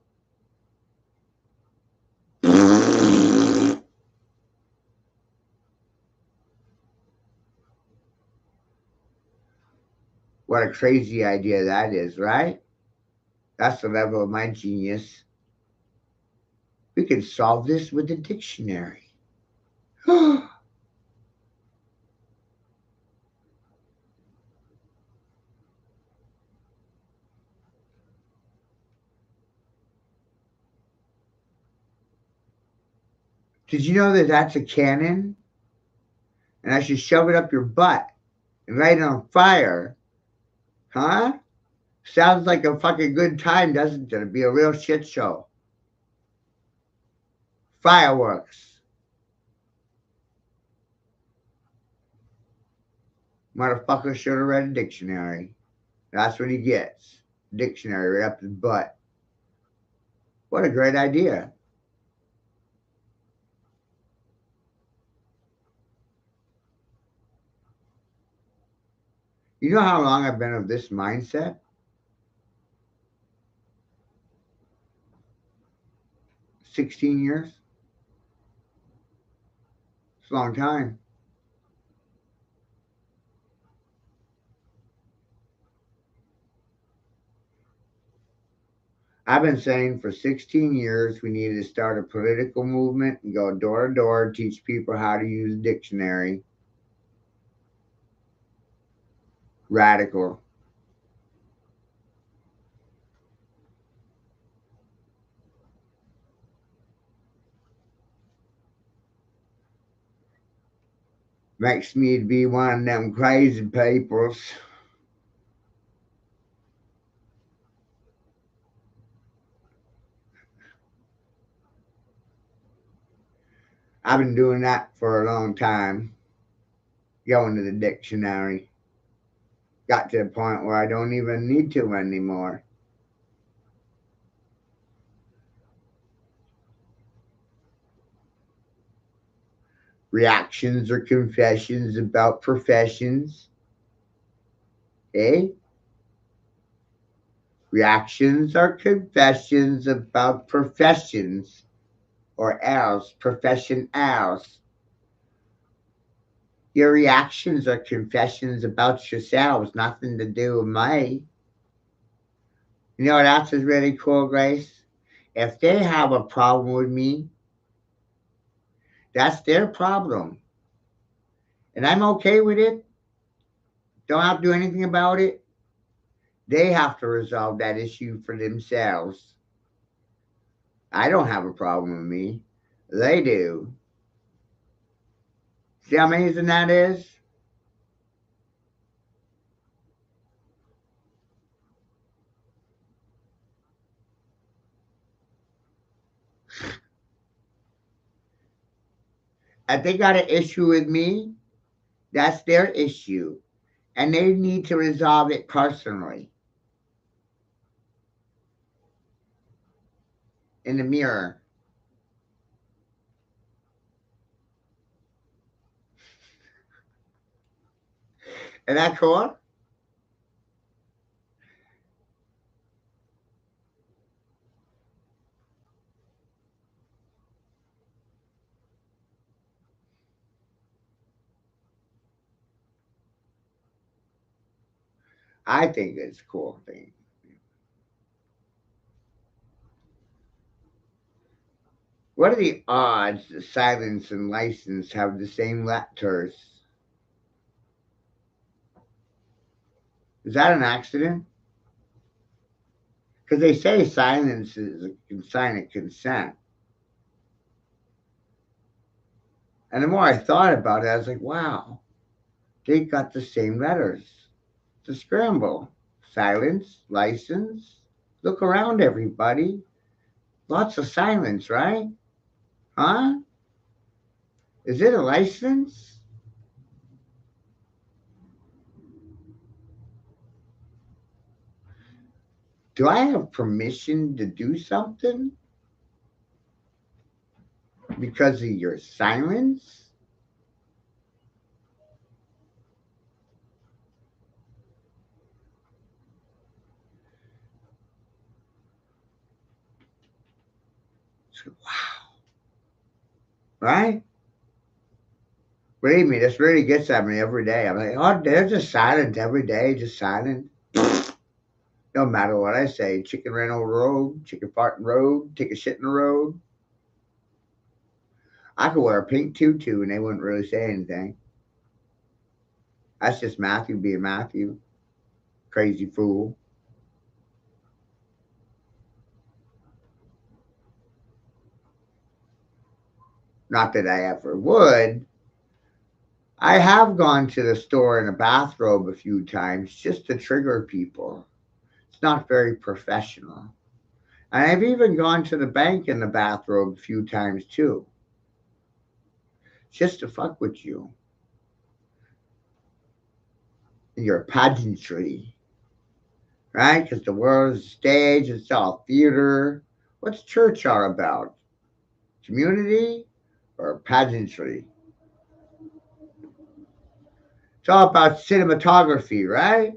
What a crazy idea that is, right? That's the level of my genius. We can solve this with a dictionary. Did you know that that's a cannon? And I should shove it up your butt and light it on fire? Huh? Sounds like a fucking good time, doesn't it? It'd be a real shit show. Fireworks. Motherfucker should have read a dictionary. That's what he gets. Dictionary right up his butt. What a great idea. You know how long I've been of this mindset? 16 years. It's a long time. I've been saying for 16 years we need to start a political movement and go door to door, teach people how to use a dictionary. Radical. Makes me be one of them crazy peoples. I've been doing that for a long time. Going to the dictionary. Got to the point where I don't even need to anymore. Reactions or confessions about professions. Eh?
Reactions are confessions about professions or else, profession else. Your reactions are confessions about yourselves, nothing to do with me. You know what else is really cool, Grace? If they have a problem with me, that's their problem. And I'm okay with it. Don't have to do anything about it. They have to resolve that issue for themselves. I don't have a problem with me. They do. See how amazing that is? If they got an issue with me, that's their issue. And they need to resolve it personally. In the mirror. Isn't that cool? I think it's a cool thing. What are the odds that silence and license have the same letters? Is that an accident? Because they say silence is a sign of consent. And the more I thought about it, I was like, wow, they got the same letters. It's a scramble. Silence, license. Look around, everybody. Lots of silence, right? Huh? Is it a license? Do I have permission to do something because of your silence? Wow. Right? Believe me, this really gets at me every day. I'm like, oh, they're just silent every day, just silent. No matter what I say, chicken ran over the road, chicken fart in the road, take a shit in the road. I could wear a pink tutu and they wouldn't really say anything. That's just Matthew being Matthew. Crazy fool. Not that I ever would. I have gone to the store in a bathrobe a few times just to trigger people. It's not very professional. And I've even gone to the bank in the bathrobe a few times too. Just to fuck with you. And your pageantry. Right? Because the world is a stage, it's all theater. What's church all about? Community or pageantry? It's all about cinematography, right?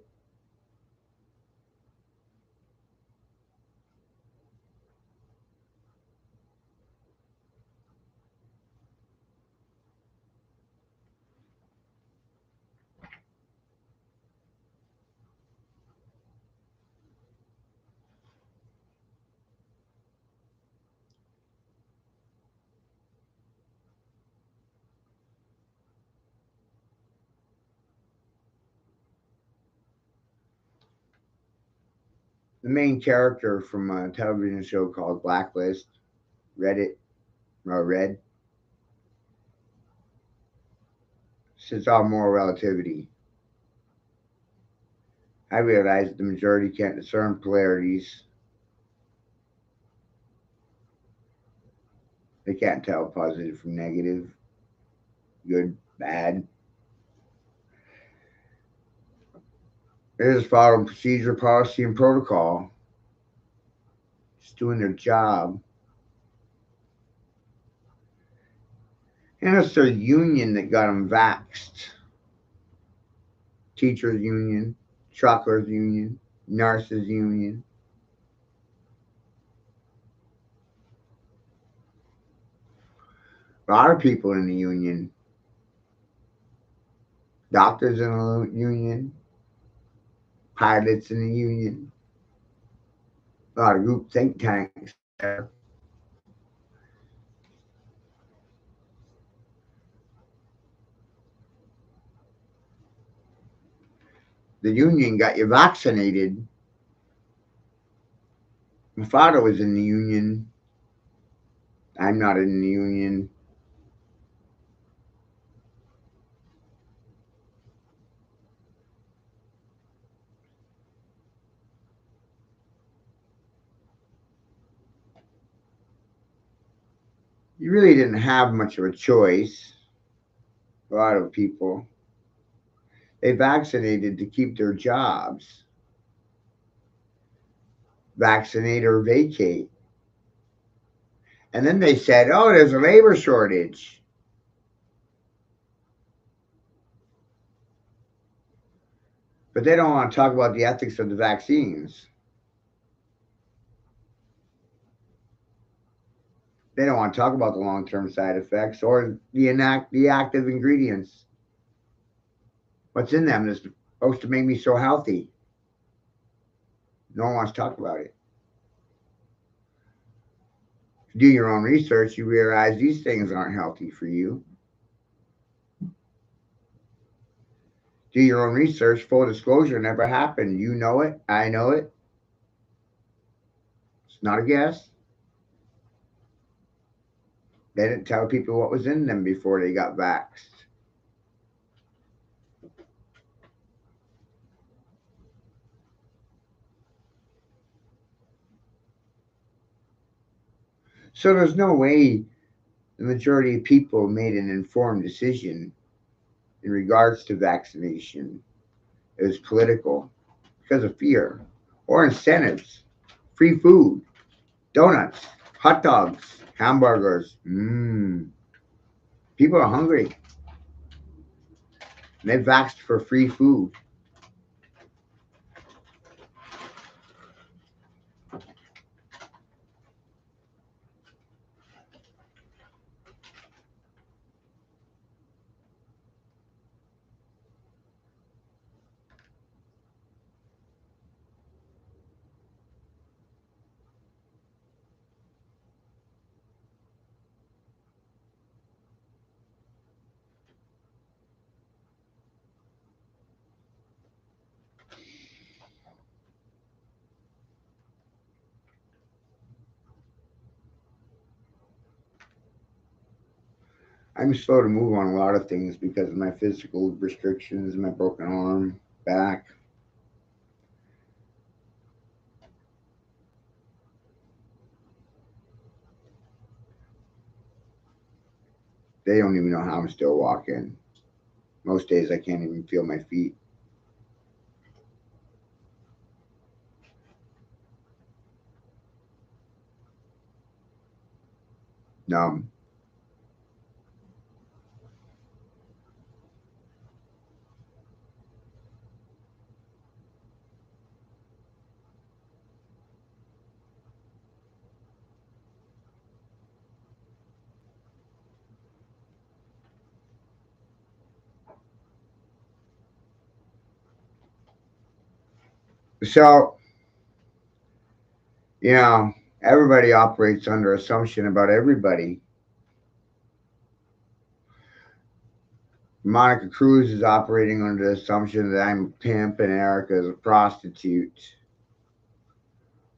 The main character from a television show called Blacklist, Reddit, or Red, says all moral relativity. I realize that the majority can't discern polarities. They can't tell positive from negative, good, bad. They're just following procedure, policy, and protocol. Just doing their job. And it's their union that got them vaxxed. Teachers union, truckers union, nurses union.
A lot of people in the union. Doctors in the union. Pilots in the union. A lot of group think tanks there. The union got you vaccinated. My father was in the union. I'm not in the union. You really didn't have much of a choice. A lot of people. They vaccinated to keep their jobs. Vaccinate or vacate. And then they said, oh, there's a labor shortage. But they don't want to talk about the ethics of the vaccines. They don't want to talk about the long-term side effects or the active ingredients. What's in them that's supposed to make me so healthy? No one wants to talk about it. If you do your own research, you realize these things aren't healthy for you. Do your own research. Full disclosure never happened. You know it. I know it. It's not a guess. They didn't tell people what was in them before they got vaxxed. So there's no way the majority of people made an informed decision in regards to vaccination. It was political because of fear or incentives. Free food, donuts, hot dogs, hamburgers. People are hungry. And they vaxxed for free food. I'm slow to move on a lot of things because of my physical restrictions, my broken arm, back. They don't even know how I'm still walking. Most days I can't even feel my feet. Numb. So, everybody operates under assumption about everybody. Monica Cruz is operating under the assumption that I'm a pimp and Erica is a prostitute.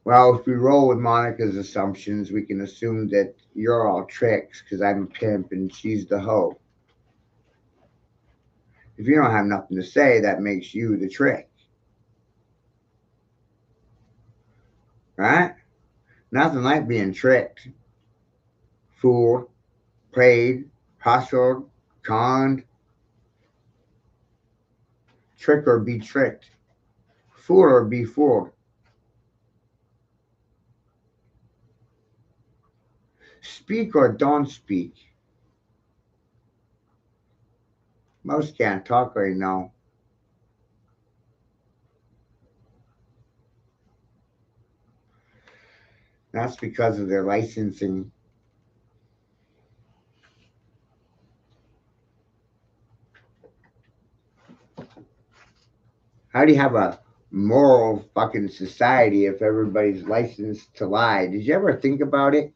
Well, if we roll with Monica's assumptions, we can assume that you're all tricks because I'm a pimp and she's the hoe. If you don't have nothing to say, that makes you the trick. Right? Nothing like being tricked, fooled, played, hustled, conned. Trick or be tricked. Fool or be fooled. Speak or don't speak. Most can't talk right now. That's because of their licensing. How do you have a moral fucking society if everybody's licensed to lie? Did you ever think about it?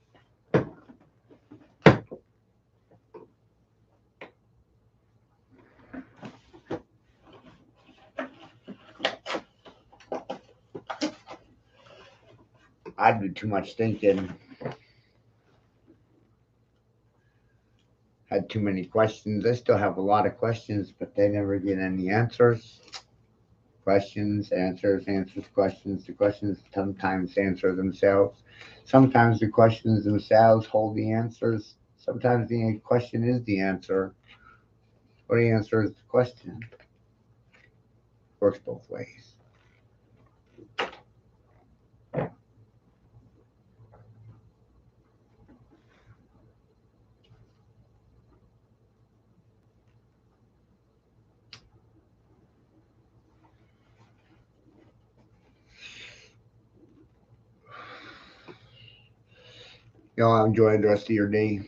I do too much thinking. Had too many questions. I still have a lot of questions, but they never get any answers. Questions, answers, answers, questions. The questions sometimes answer themselves. Sometimes the questions themselves hold the answers. Sometimes the question is the answer, or the answer is the question. Works both ways. Y'all enjoy the rest of your day.